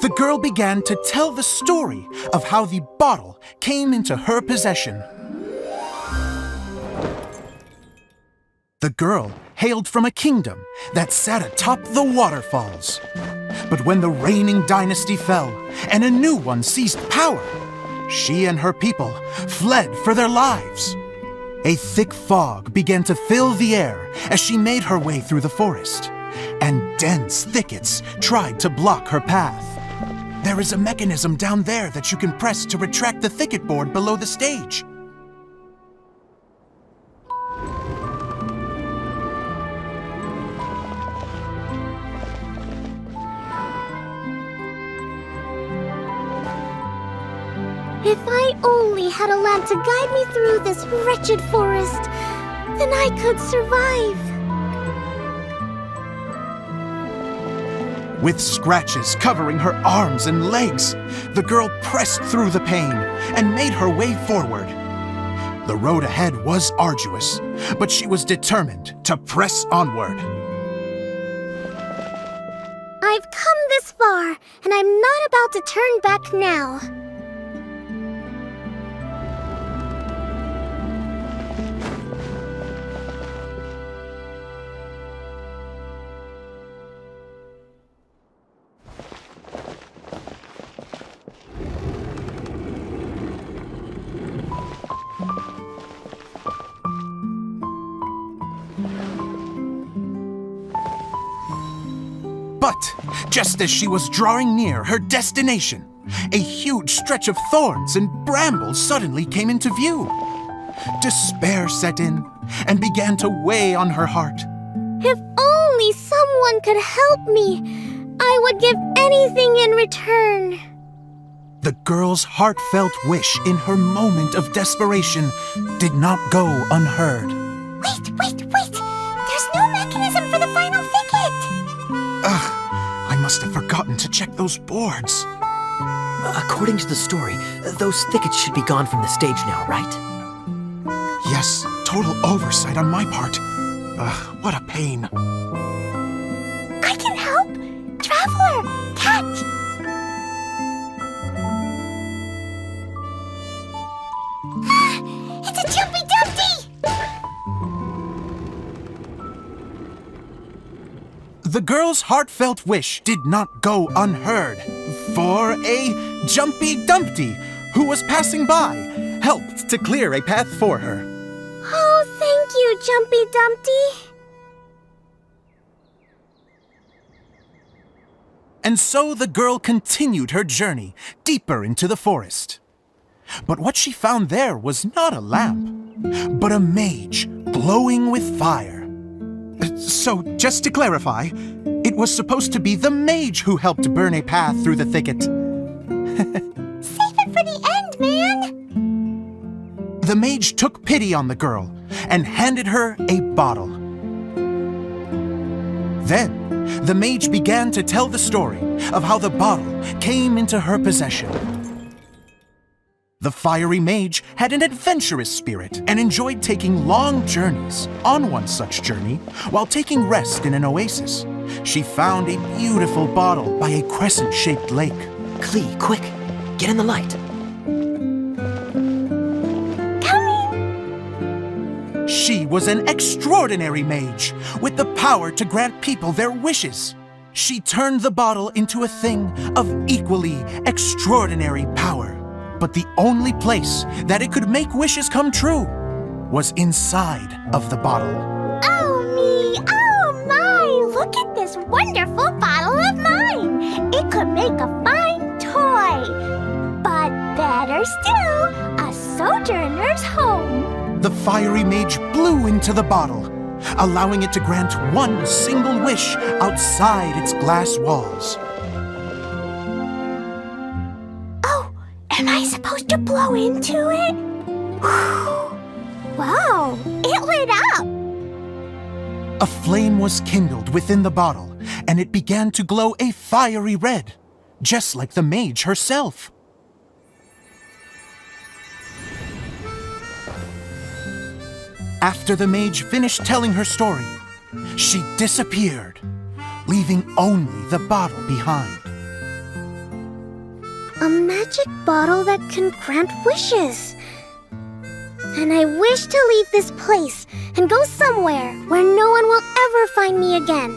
the girl began to tell the story of how the bottle came into her possession. The girl hailed from a kingdom that sat atop the waterfalls. But when the reigning dynasty fell and a new one seized power, she and her people fled for their lives. A thick fog began to fill the air as she made her way through the forest, and dense thickets tried to block her path. There is a mechanism down there that you can press to retract the thicket board below the stage. If I only had a lamp to guide me through this wretched forest, then I could survive. With scratches covering her arms and legs, the girl pressed through the pain and made her way forward. The road ahead was arduous, but she was determined to press onward. I've come this far, and I'm not about to turn back now. But just as she was drawing near her destination, a huge stretch of thorns and brambles suddenly came into view. Despair set in and began to weigh on her heart. If only someone could help me, I would give anything in return. The girl's heartfelt wish in her moment of desperation did not go unheard. Wait! There's no mechanism for the final thicket! Ugh, I must have forgotten to check those boards. According to the story, those thickets should be gone from the stage now, right? Yes, total oversight on my part. Ugh, what a pain. I can help! Traveler, catch! It's a Jumpy Dumpty! The girl's heartfelt wish did not go unheard, for a Jumpy Dumpty, who was passing by, helped to clear a path for her. Oh, thank you, Jumpy Dumpty. And so the girl continued her journey deeper into the forest. But what she found there was not a lamp, but a mage glowing with fire. So, just to clarify, it was supposed to be the mage who helped burn a path through the thicket. Save it for the end, man! The mage took pity on the girl and handed her a bottle. Then, the mage began to tell the story of how the bottle came into her possession. The fiery mage had an adventurous spirit and enjoyed taking long journeys. On one such journey, while taking rest in an oasis, she found a beautiful bottle by a crescent-shaped lake. Klee, quick! Get in the light! Coming! She was an extraordinary mage, with the power to grant people their wishes. She turned the bottle into a thing of equally extraordinary power. But the only place that it could make wishes come true was inside of the bottle. Oh me, oh my! Look at this wonderful bottle of mine! It could make a fine toy! But better still, a sojourner's home! The fiery mage blew into the bottle, allowing it to grant one single wish outside its glass walls. Am I supposed to blow into it? Wow, it lit up! A flame was kindled within the bottle, and it began to glow a fiery red, just like the mage herself. After the mage finished telling her story, she disappeared, leaving only the bottle behind. A magic bottle that can grant wishes. And I wish to leave this place and go somewhere where no one will ever find me again.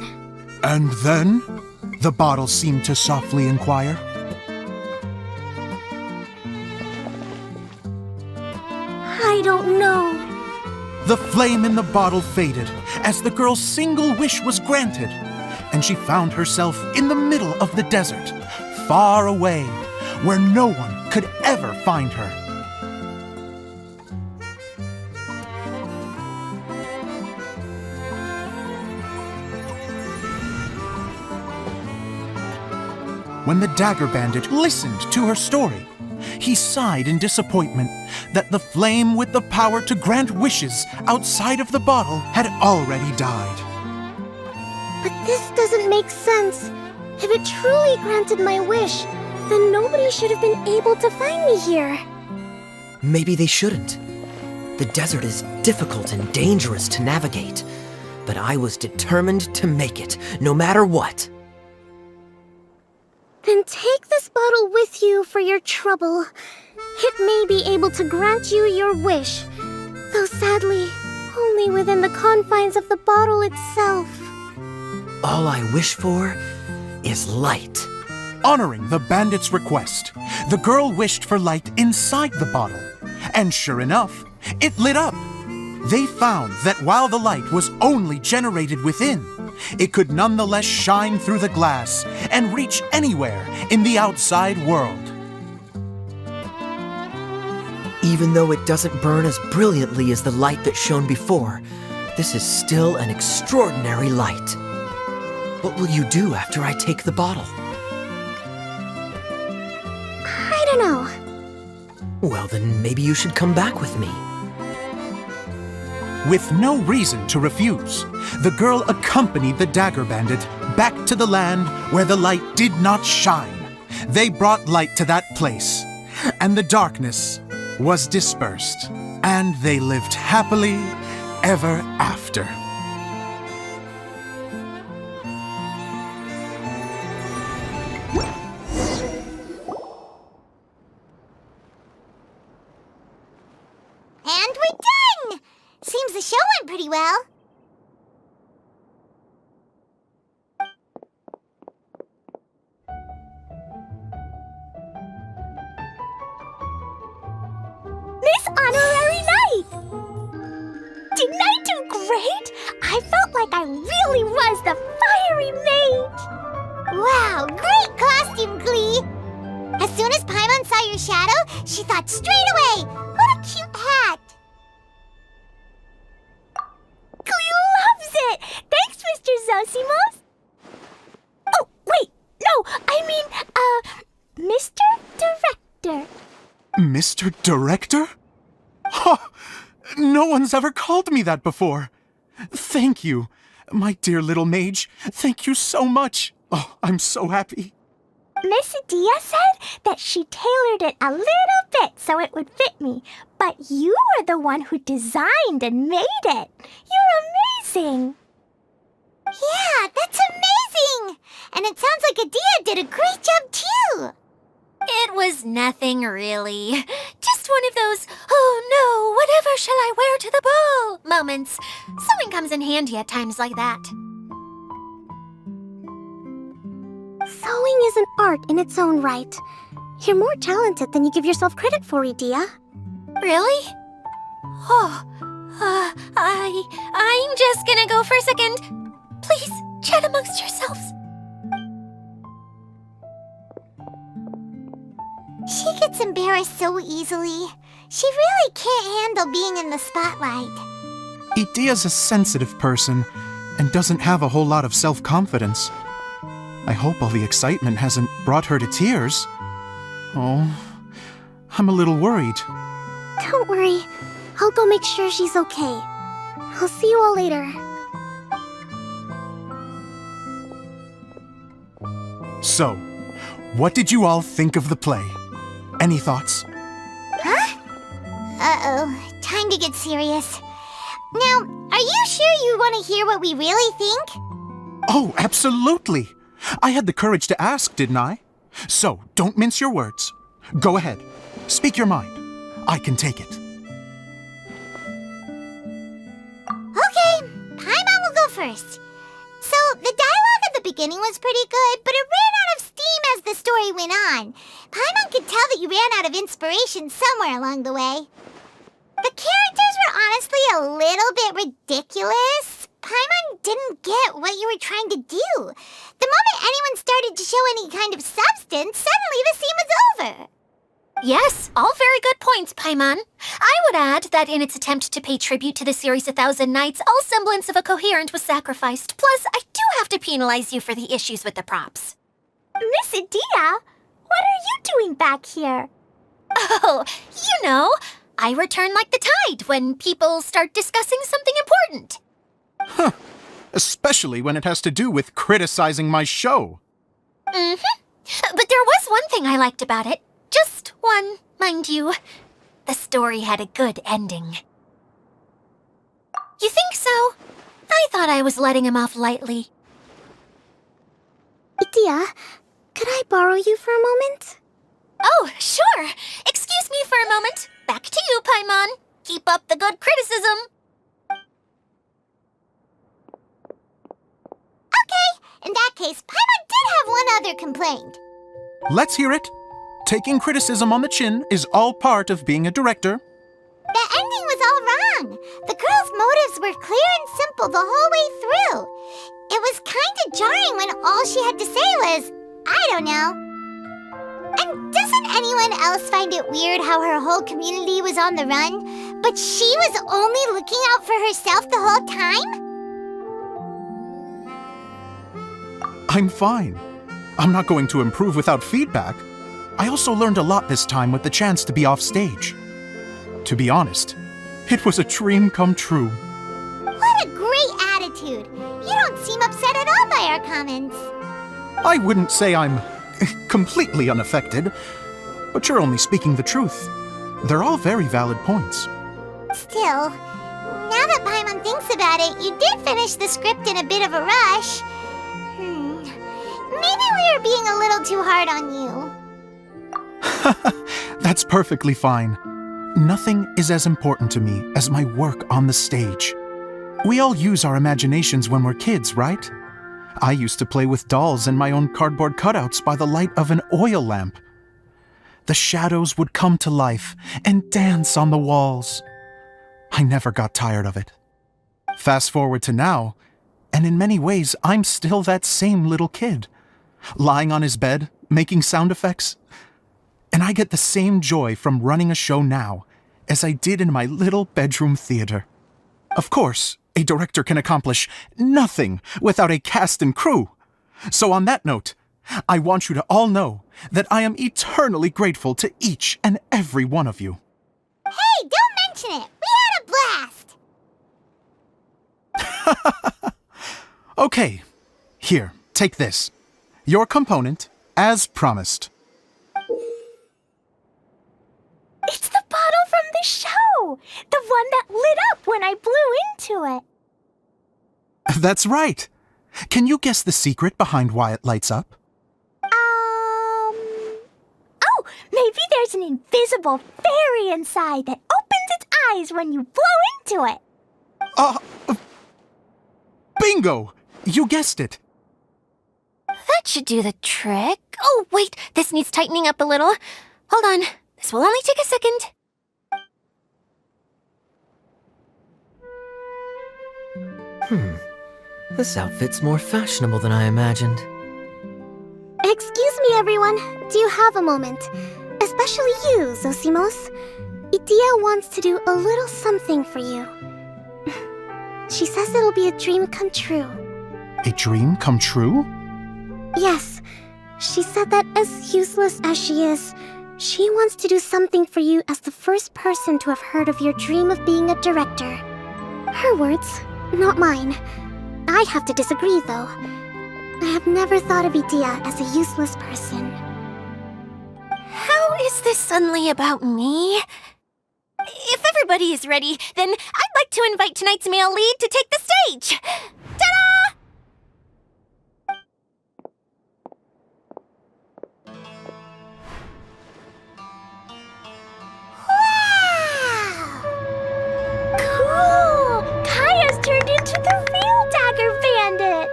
And then, the bottle seemed to softly inquire. I don't know. The flame in the bottle faded as the girl's single wish was granted, and she found herself in the middle of the desert, far away, where no one could ever find her. When the dagger bandit listened to her story, he sighed in disappointment that the flame with the power to grant wishes outside of the bottle had already died. But this doesn't make sense. If it truly granted my wish, then nobody should have been able to find me here. Maybe they shouldn't. The desert is difficult and dangerous to navigate, but I was determined to make it, no matter what. Then take this bottle with you for your trouble. It may be able to grant you your wish, though sadly, only within the confines of the bottle itself. All I wish for is light. Honoring the bandit's request, the girl wished for light inside the bottle, and sure enough, it lit up. They found that while the light was only generated within, it could nonetheless shine through the glass and reach anywhere in the outside world. Even though it doesn't burn as brilliantly as the light that shone before, this is still an extraordinary light. What will you do after I take the bottle? I don't know. Well, then maybe you should come back with me. With no reason to refuse, the girl accompanied the dagger bandit back to the land where the light did not shine. They brought light to that place, and the darkness was dispersed, and they lived happily ever after. And we're done! Seems the show went pretty well. Miss Honorary Knight! Didn't I do great? I felt like I really was the fiery mage! Wow, great costume, Klee! As soon as Paimon saw your shadow, she thought straight away, what a cute hat! Cleo loves it! Thanks, Mr. Zosimos! Oh, wait, no, I mean, Mr. Director. Mr. Director? Ha! No one's ever called me that before. Thank you. My dear little mage, thank you so much. Oh, I'm so happy. Miss Adia said that she tailored it a little bit so it would fit me, but you were the one who designed and made it. You're amazing. Yeah, that's amazing! And it sounds like Adia did a great job too! It was nothing really. Just one of those, oh no, whatever shall I wear to the ball moments. Sewing comes in handy at times like that. Sewing is an art in its own right. You're more talented than you give yourself credit for, Idia. Really? Oh, I'm just gonna go for a second. Please, chat amongst yourselves. She gets embarrassed so easily. She really can't handle being in the spotlight. Idia's a sensitive person and doesn't have a whole lot of self-confidence. I hope all the excitement hasn't brought her to tears. Oh, I'm a little worried. Don't worry. I'll go make sure she's okay. I'll see you all later. So, what did you all think of the play? Any thoughts? Huh? Uh-oh, time to get serious. Now, are you sure you want to hear what we really think? Oh, absolutely. I had the courage to ask, didn't I? So, don't mince your words. Go ahead. Speak your mind. I can take it. Okay, Paimon will go first. So, the dialogue at the beginning was pretty good, but it ran out of steam as the story went on. Paimon could tell that you ran out of inspiration somewhere along the way. The characters were honestly a little bit ridiculous. Paimon didn't get what you were trying to do. The moment anyone started to show any kind of substance, suddenly the scene was over. Yes, all very good points, Paimon. I would add that in its attempt to pay tribute to the series 1,000 Nights, all semblance of a coherent was sacrificed. Plus, I do have to penalize you for the issues with the props. Miss Adia, what are you doing back here? Oh, you know, I return like the tide when people start discussing something important. Huh. Especially when it has to do with criticizing my show. Mm-hmm. But there was one thing I liked about it. Just one, mind you. The story had a good ending. You think so? I thought I was letting him off lightly. Idia, could I borrow you for a moment? Oh, sure. Excuse me for a moment. Back to you, Paimon. Keep up the good criticism. Okay, in that case, Paimon did have one other complaint. Let's hear it. Taking criticism on the chin is all part of being a director. The ending was all wrong. The girl's motives were clear and simple the whole way through. It was kind of jarring when all she had to say was, I don't know. And doesn't anyone else find it weird how her whole community was on the run, but she was only looking out for herself the whole time? I'm fine. I'm not going to improve without feedback. I also learned a lot this time with the chance to be off stage. To be honest, it was a dream come true. What a great attitude. You don't seem upset at all by our comments. I wouldn't say I'm completely unaffected, but you're only speaking the truth. They're all very valid points. Still, now that Paimon thinks about it, you did finish the script in a bit of a rush. Maybe we were being a little too hard on you. That's perfectly fine. Nothing is as important to me as my work on the stage. We all use our imaginations when we're kids, right? I used to play with dolls and my own cardboard cutouts by the light of an oil lamp. The shadows would come to life and dance on the walls. I never got tired of it. Fast forward to now, and in many ways, I'm still that same little kid. Lying on his bed, making sound effects. And I get the same joy from running a show now as I did in my little bedroom theater. Of course, a director can accomplish nothing without a cast and crew. So on that note, I want you to all know that I am eternally grateful to each and every one of you. Hey, don't mention it! We had a blast! Okay, here, take this. Your component, as promised. It's the bottle from the show! The one that lit up when I blew into it. That's right. Can you guess the secret behind why it lights up? Oh, maybe there's an invisible fairy inside that opens its eyes when you blow into it. Bingo! You guessed it. That should do the trick. Oh, wait, this needs tightening up a little. Hold on, this will only take a second. This outfit's more fashionable than I imagined. Excuse me, everyone. Do you have a moment? Especially you, Zosimos. Idia wants to do a little something for you. She says it'll be a dream come true. A dream come true? Yes. She said that as useless as she is, she wants to do something for you as the first person to have heard of your dream of being a director. Her words, not mine. I have to disagree, though. I have never thought of Idia as a useless person. How is this suddenly about me? If everybody is ready, then I'd like to invite tonight's male lead to take the stage. Ta-da! Cool! Kaya's turned into the real Dagger Bandit!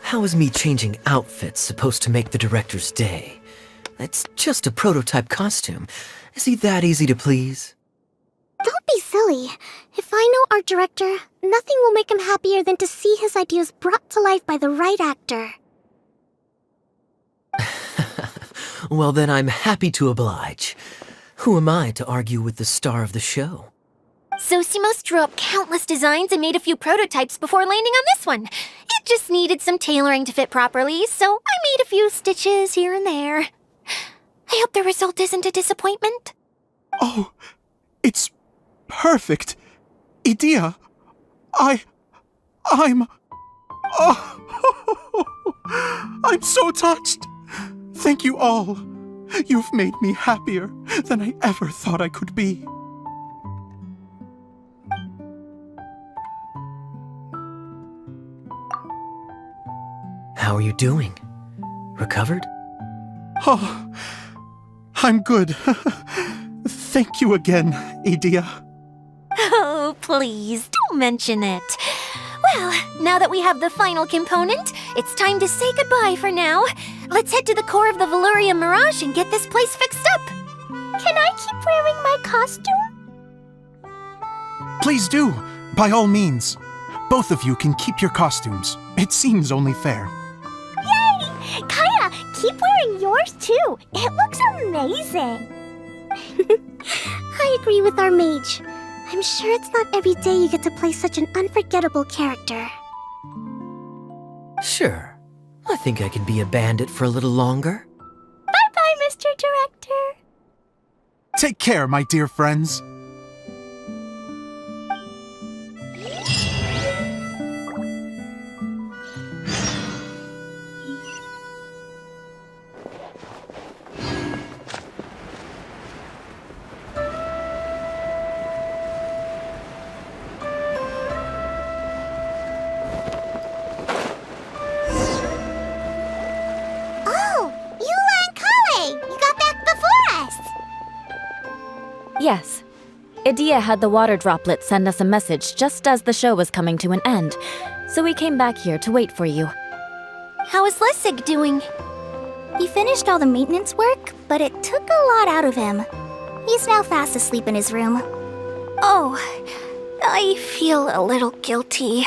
How is me changing outfits supposed to make the director's day? It's just a prototype costume. Is he that easy to please? Don't be silly. If I know our director, nothing will make him happier than to see his ideas brought to life by the right actor. Well, then I'm happy to oblige. Who am I to argue with the star of the show? Zosimos drew up countless designs and made a few prototypes before landing on this one. It just needed some tailoring to fit properly, so I made a few stitches here and there. I hope the result isn't a disappointment. Oh, it's perfect. Idia, I'm so touched. Thank you all. You've made me happier than I ever thought I could be. How are you doing? Recovered? Oh, I'm good. Thank you again, Idia. Oh, please, don't mention it. Well, now that we have the final component, it's time to say goodbye for now. Let's head to the core of the Veluriam Mirage and get this place fixed up. Can I keep wearing my costume? Please do, by all means. Both of you can keep your costumes. It seems only fair. Yay! Kaya, keep wearing yours too. It looks amazing. I agree with our mage. I'm sure it's not every day you get to play such an unforgettable character. Sure. I think I can be a bandit for a little longer. Bye-bye, Mr. Director. Take care, my dear friends. Yes. Idia had the water droplet send us a message just as the show was coming to an end, so we came back here to wait for you. How is Lessig doing? He finished all the maintenance work, but it took a lot out of him. He's now fast asleep in his room. Oh, I feel a little guilty.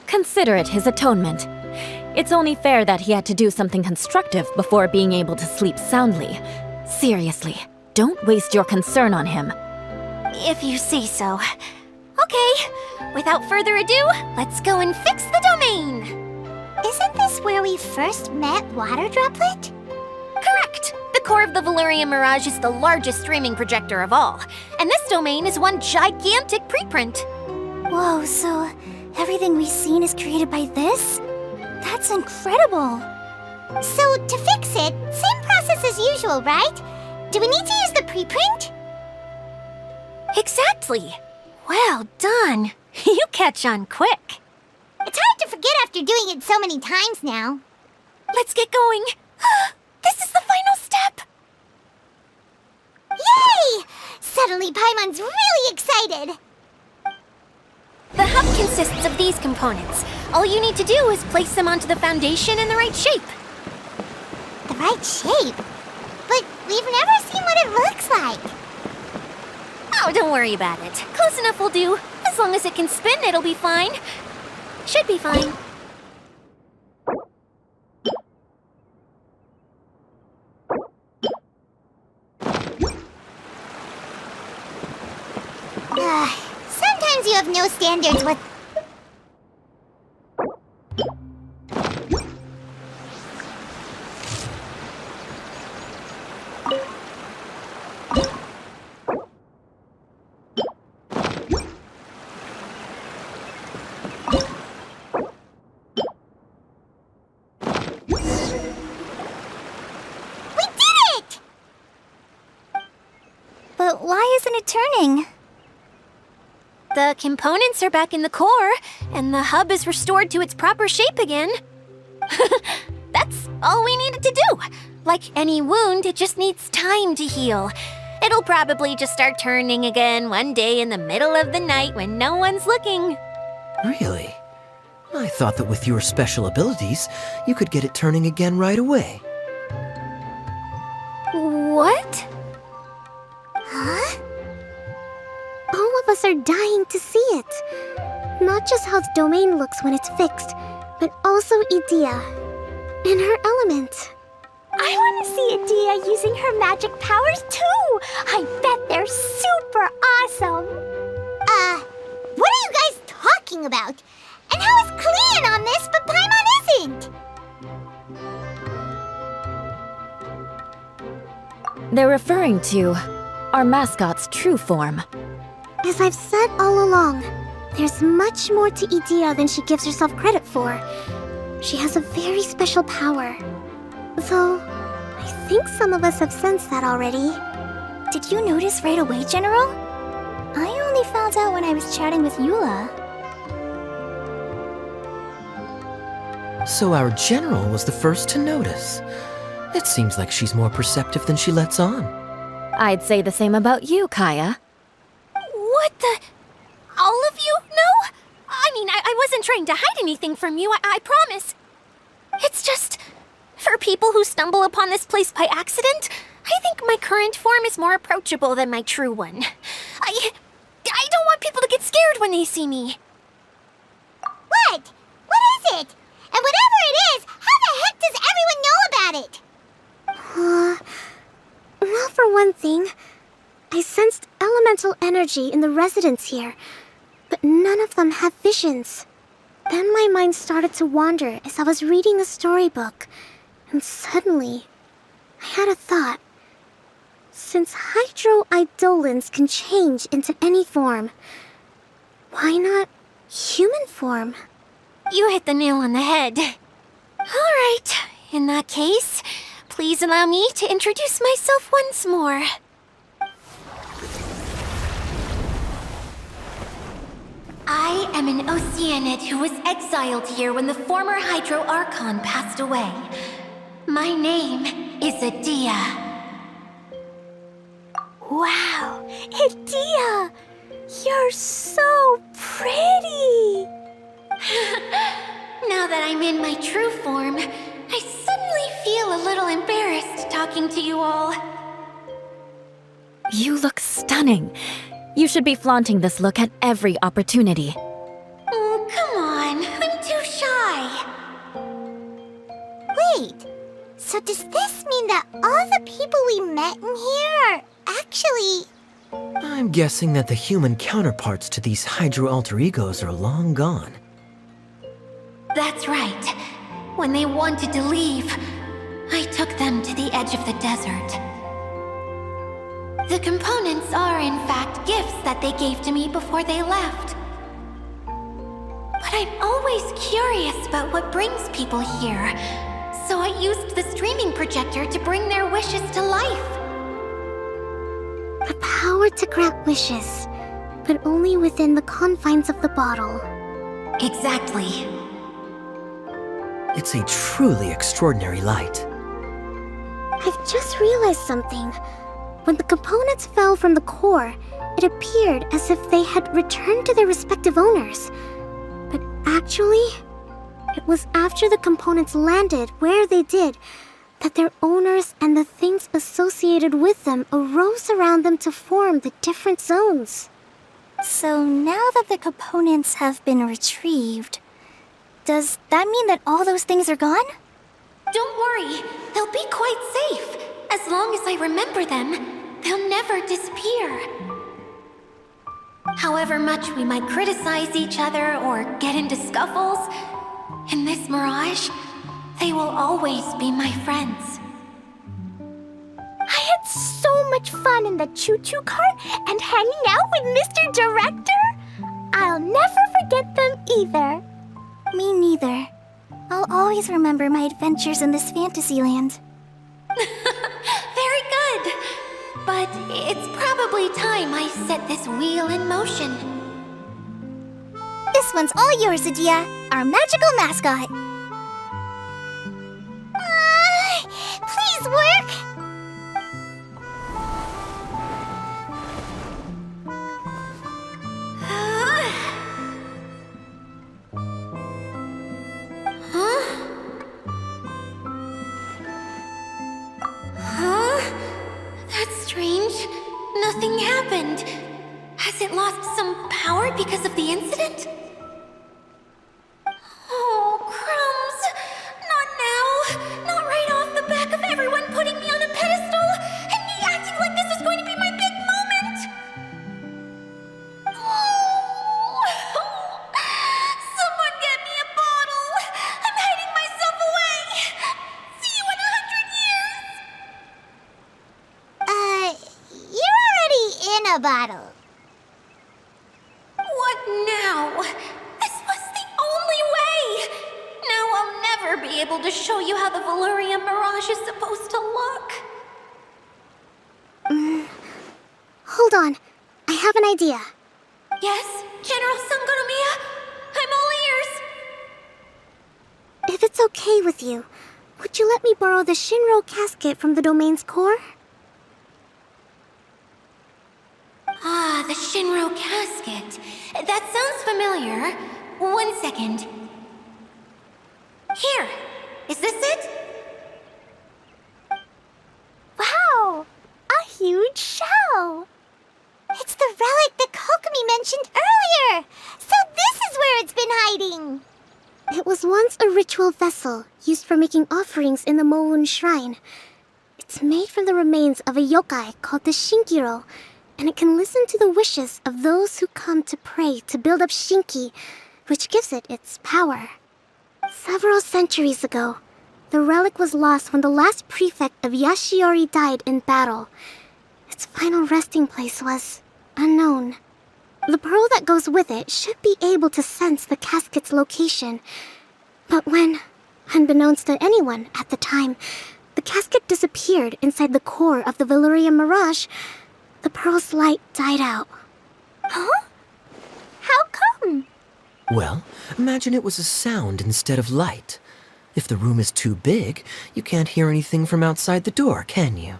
Consider it his atonement. It's only fair that he had to do something constructive before being able to sleep soundly. Seriously, don't waste your concern on him. If you say so. Okay, without further ado, let's go and fix the domain! Isn't this where we first met Water Droplet? Correct! The core of the Veluriam Mirage is the largest streaming projector of all, and this domain is one gigantic preprint. Whoa, so everything we've seen is created by this? That's incredible! So, to fix it, same process as usual, right? Do we need to use the preprint? Exactly! Well done! You catch on quick! It's hard to forget after doing it so many times now. Let's get going! This is the final step! Yay! Suddenly Paimon's really excited! The hub consists of these components. All you need to do is place them onto the foundation in the right shape. The right shape? But we've never seen what it looks like. Oh, don't worry about it. Close enough will do. As long as it can spin, it'll be fine. Should be fine. Sometimes you have no standards with... But why isn't it turning? The components are back in the core, and the hub is restored to its proper shape again. That's all we needed to do. Like any wound, it just needs time to heal. It'll probably just start turning again one day in the middle of the night when no one's looking. Really? I thought that with your special abilities, you could get it turning again right away. What? Huh? All of us are dying to see it. Not just how the domain looks when it's fixed, but also Idea. In her element. I want to see Idea using her magic powers too! I bet they're super awesome! What are you guys talking about? And how is Klean on this but Paimon isn't? They're referring to our mascot's true form. As I've said all along, there's much more to Idea than she gives herself credit for. She has a very special power. Though, I think some of us have sensed that already. Did you notice right away, General? I only found out when I was chatting with Eula. So our general was the first to notice. It seems like she's more perceptive than she lets on. I'd say the same about you, Kaya. What the? All of you? No? I mean, I wasn't trying to hide anything from you, I promise. It's just, for people who stumble upon this place by accident, I think my current form is more approachable than my true one. I don't want people to get scared when they see me. What? What is it? And whatever it is, how the heck does everyone know about it? Well, for one thing, I sensed elemental energy in the residents here, but none of them have visions. Then my mind started to wander as I was reading a storybook, and suddenly, I had a thought. Since hydro-eidolons can change into any form, why not human form? You hit the nail on the head. All right, in that case, please allow me to introduce myself once more. I am an Oceanid who was exiled here when the former Hydro Archon passed away. My name is Idea. Wow, Idea! You're so pretty! Now that I'm in my true form, I suddenly feel a little embarrassed talking to you all. You look stunning. You should be flaunting this look at every opportunity. Oh, come on. I'm too shy. does this mean that all the people we met in here are actually... I'm guessing that the human counterparts to these Hydro alter egos are long gone. That's right. When they wanted to leave, I took them to the edge of the desert. The components are, in fact, gifts that they gave to me before they left. But I'm always curious about what brings people here, so I used the streaming projector to bring their wishes to life. The power to grant wishes, but only within the confines of the bottle. Exactly. It's a truly extraordinary light. I've just realized something. When the components fell from the core, it appeared as if they had returned to their respective owners. But actually, it was after the components landed where they did that their owners and the things associated with them arose around them to form the different zones. So now that the components have been retrieved, does that mean that all those things are gone? Don't worry, they'll be quite safe. As long as I remember them, they'll never disappear. However much we might criticize each other or get into scuffles, in this Mirage, they will always be my friends. I had so much fun in the choo-choo cart and hanging out with Mr. Director. I'll never forget them either. Me neither. I'll always remember my adventures in this fantasy land. Very good. But it's probably time I set this wheel in motion. This one's all yours, Adia, our magical mascot. Please work! That's strange. Nothing happened. Has it lost some power because of the incident? Oh, crumbs! Not now! Not right off the back of everyone putting me on a pedestal and me acting like this is going to be my big moment! Someone get me a bottle! I'm hiding myself away! See you in 100 years! You're already in a bottle. What now? This was the only way! Now I'll never be able to show you how the Veluriam Mirage is supposed to look. Hold on. I have an idea. Yes, General Sangonomiya? I'm all ears. If it's okay with you, would you let me borrow the Shinro casket from the domain's core? Ah, the Shinro casket. That sounds familiar. 1 second. Here. Is this it? Wow! A huge shell! It's the relic that Kokomi mentioned earlier! So this is where it's been hiding! It was once a ritual vessel used for making offerings in the Moun Shrine. It's made from the remains of a yokai called the Shinkiro, and it can listen to the wishes of those who come to pray to build up Shinki, which gives it its power. Several centuries ago, the relic was lost when the last prefect of Yashiori died in battle. Its final resting place was unknown. The pearl that goes with it should be able to sense the casket's location. But when, unbeknownst to anyone at the time, the casket disappeared inside the core of the Veluriam Mirage, the pearl's light died out. Huh? How come? Well, imagine it was a sound instead of light. If the room is too big, you can't hear anything from outside the door, can you?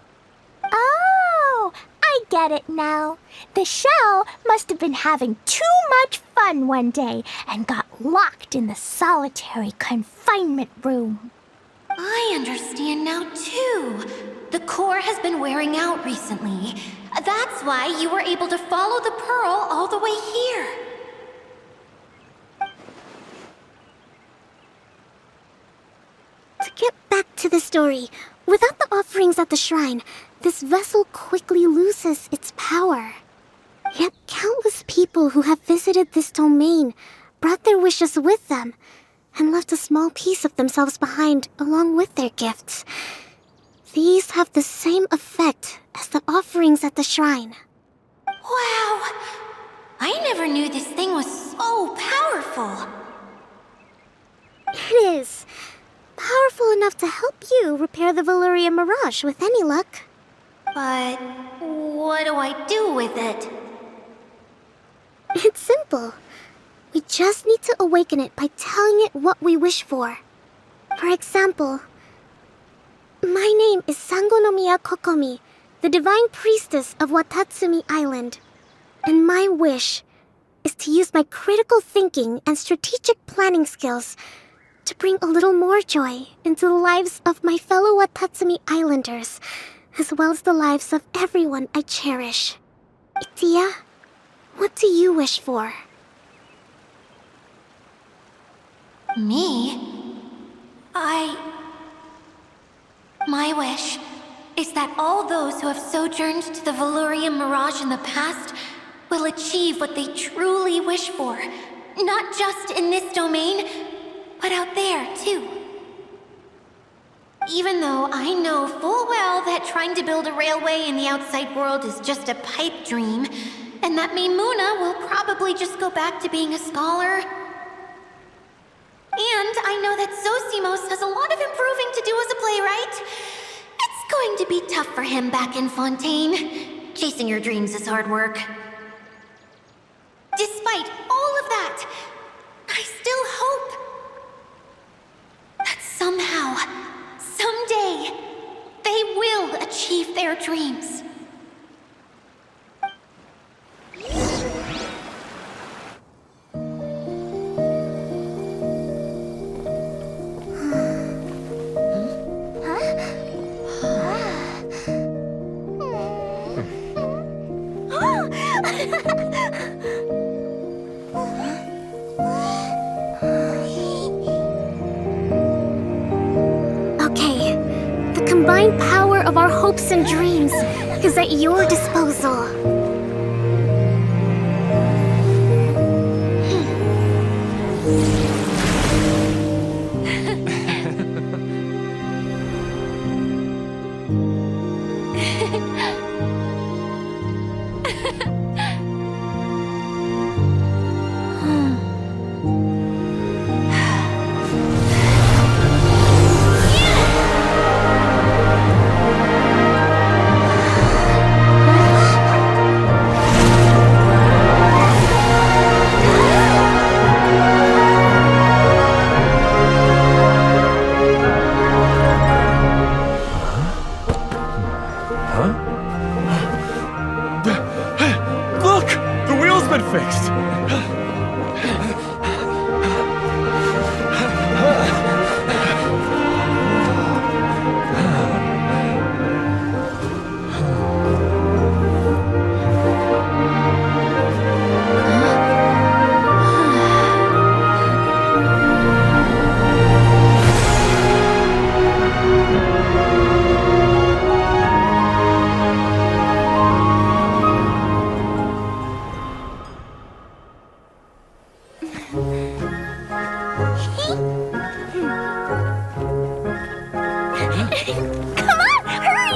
Oh, I get it now. The shell must have been having too much fun one day and got locked in the solitary confinement room. I understand now, too. The core has been wearing out recently. That's why you were able to follow the pearl all the way here. To get back to the story, Without the offerings at the shrine, this vessel quickly loses its power. Yet countless people who have visited this domain brought their wishes with them and left a small piece of themselves behind along with their gifts. These have the same effect as the offerings at the shrine. Wow! I never knew this thing was so powerful. It is. Powerful enough to help you repair the Veluriam Mirage with any luck. But what do I do with it? It's simple. We just need to awaken it by telling it what we wish for. For example, my name is Sangonomiya Kokomi, the divine priestess of Watatsumi Island. And my wish is to use my critical thinking and strategic planning skills to bring a little more joy into the lives of my fellow Watatsumi Islanders, as well as the lives of everyone I cherish. Itia, what do you wish for? Me? My wish is that all those who have sojourned to the Veluriam Mirage in the past will achieve what they truly wish for. Not just in this domain, but out there, too. Even though I know full well that trying to build a railway in the outside world is just a pipe dream, and that Maimuna will probably just go back to being a scholar. And I know that Zosimos has a lot of improving to do as a playwright. It's going to be tough for him back in Fontaine. Chasing your dreams is hard work. Despite all of that, I still hope that somehow, someday, they will achieve their dreams. Okay, the combined power of our hopes and dreams is at your disposal. Look! The wheel's been fixed! Come on, hurry!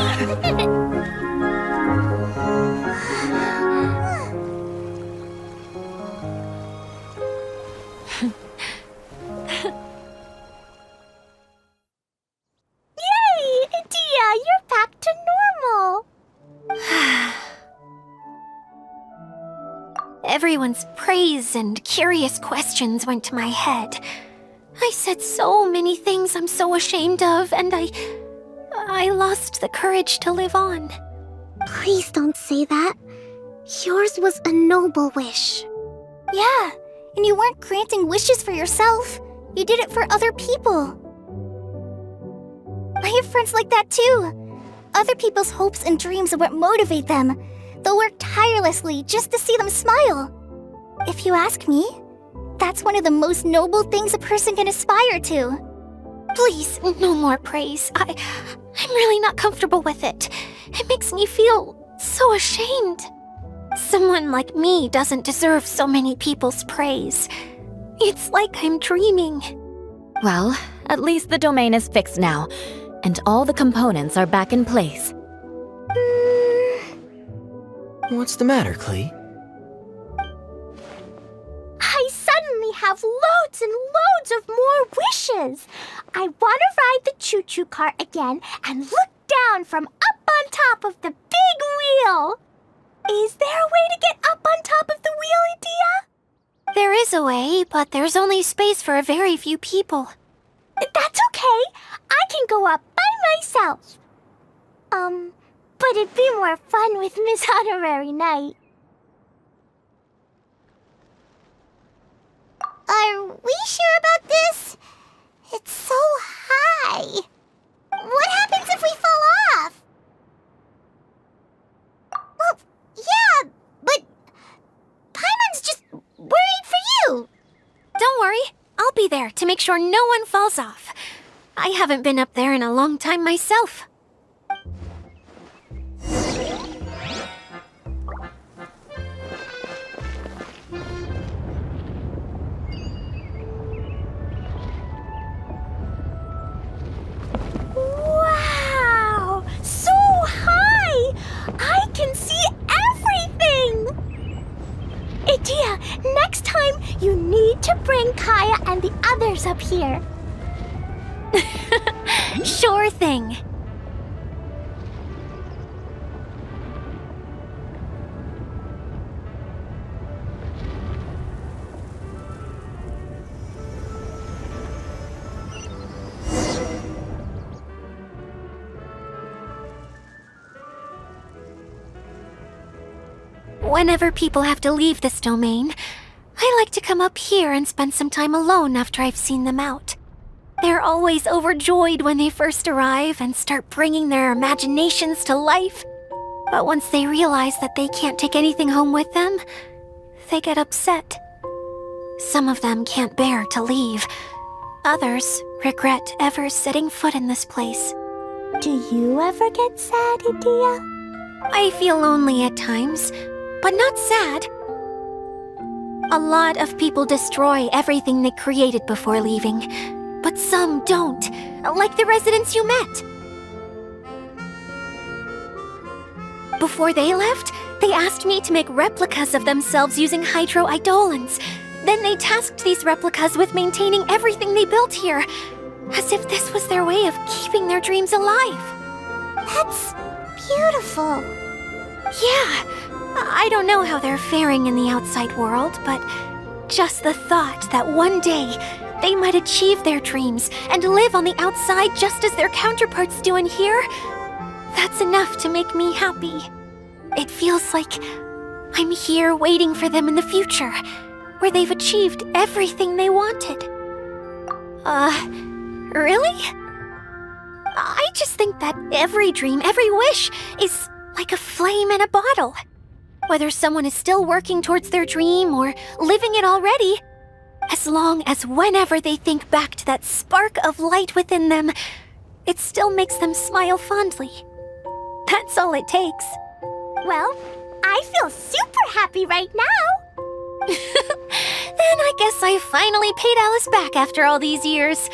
Yay! Dia, you're back to normal! Everyone's praise and curious questions went to my head. I said so many things I'm so ashamed of, and I lost the courage to live on. Please don't say that. Yours was a noble wish. Yeah, and you weren't granting wishes for yourself. You did it for other people. I have friends like that too. Other people's hopes and dreams are what motivate them. They'll work tirelessly just to see them smile. If you ask me, that's one of the most noble things a person can aspire to. Please, no more praise. I'm really not comfortable with it. It makes me feel so ashamed. Someone like me doesn't deserve so many people's praise. It's like I'm dreaming. Well, at least the domain is fixed now, and all the components are back in place. What's the matter, Klee? I suddenly have loads and loads of more wishes. I want to ride the choo-choo cart again and look down from up on top of the big wheel. Is there a way to get up on top of the wheel, Edea? There is a way, but there's only space for a very few people. That's okay. I can go up by myself. But it'd be more fun with Miss Honorary Knight. Are we sure about this? It's so high. What happens if we fall off? Well, yeah, but Paimon's just worried for you. Don't worry, I'll be there to make sure no one falls off. I haven't been up there in a long time myself. Wow! So high! I can see everything! Edea, next time you need to bring Kaya and the others up here. Sure thing. Whenever people have to leave this domain, I like to come up here and spend some time alone after I've seen them out. They're always overjoyed when they first arrive and start bringing their imaginations to life. But once they realize that they can't take anything home with them, they get upset. Some of them can't bear to leave. Others regret ever setting foot in this place. Do you ever get sad, Edea? I feel lonely at times, but not sad. A lot of people destroy everything they created before leaving, but some don't, like the residents you met. Before they left, they asked me to make replicas of themselves using hydro-eidolons. Then they tasked these replicas with maintaining everything they built here, as if this was their way of keeping their dreams alive. That's beautiful. Yeah, I don't know how they're faring in the outside world, but just the thought that one day they might achieve their dreams and live on the outside just as their counterparts do in here, that's enough to make me happy. It feels like I'm here waiting for them in the future, where they've achieved everything they wanted. Really? I just think that every dream, every wish is like a flame in a bottle. Whether someone is still working towards their dream or living it already, as long as whenever they think back to that spark of light within them, it still makes them smile fondly. That's all it takes. Well, I feel super happy right now. Then I guess I finally paid Alice back after all these years.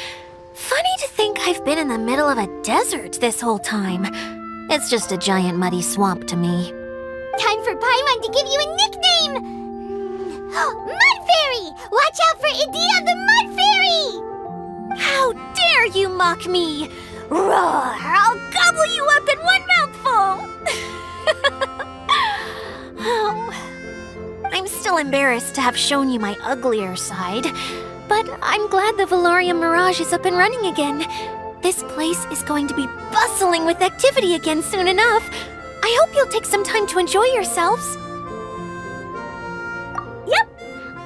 Funny to think I've been in the middle of a desert this whole time. It's just a giant muddy swamp to me. Time for Paimon to give you a nickname! Mud Fairy! Watch out for Edea the Mud Fairy! How dare you mock me! Roar! I'll gobble you up in one mouthful! I'm still embarrassed to have shown you my uglier side, but I'm glad the Veluriam Mirage is up and running again. This place is going to be bustling with activity again soon enough. I hope you'll take some time to enjoy yourselves. Yep,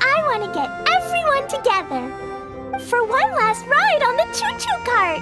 I want to get everyone together for one last ride on the choo-choo cart.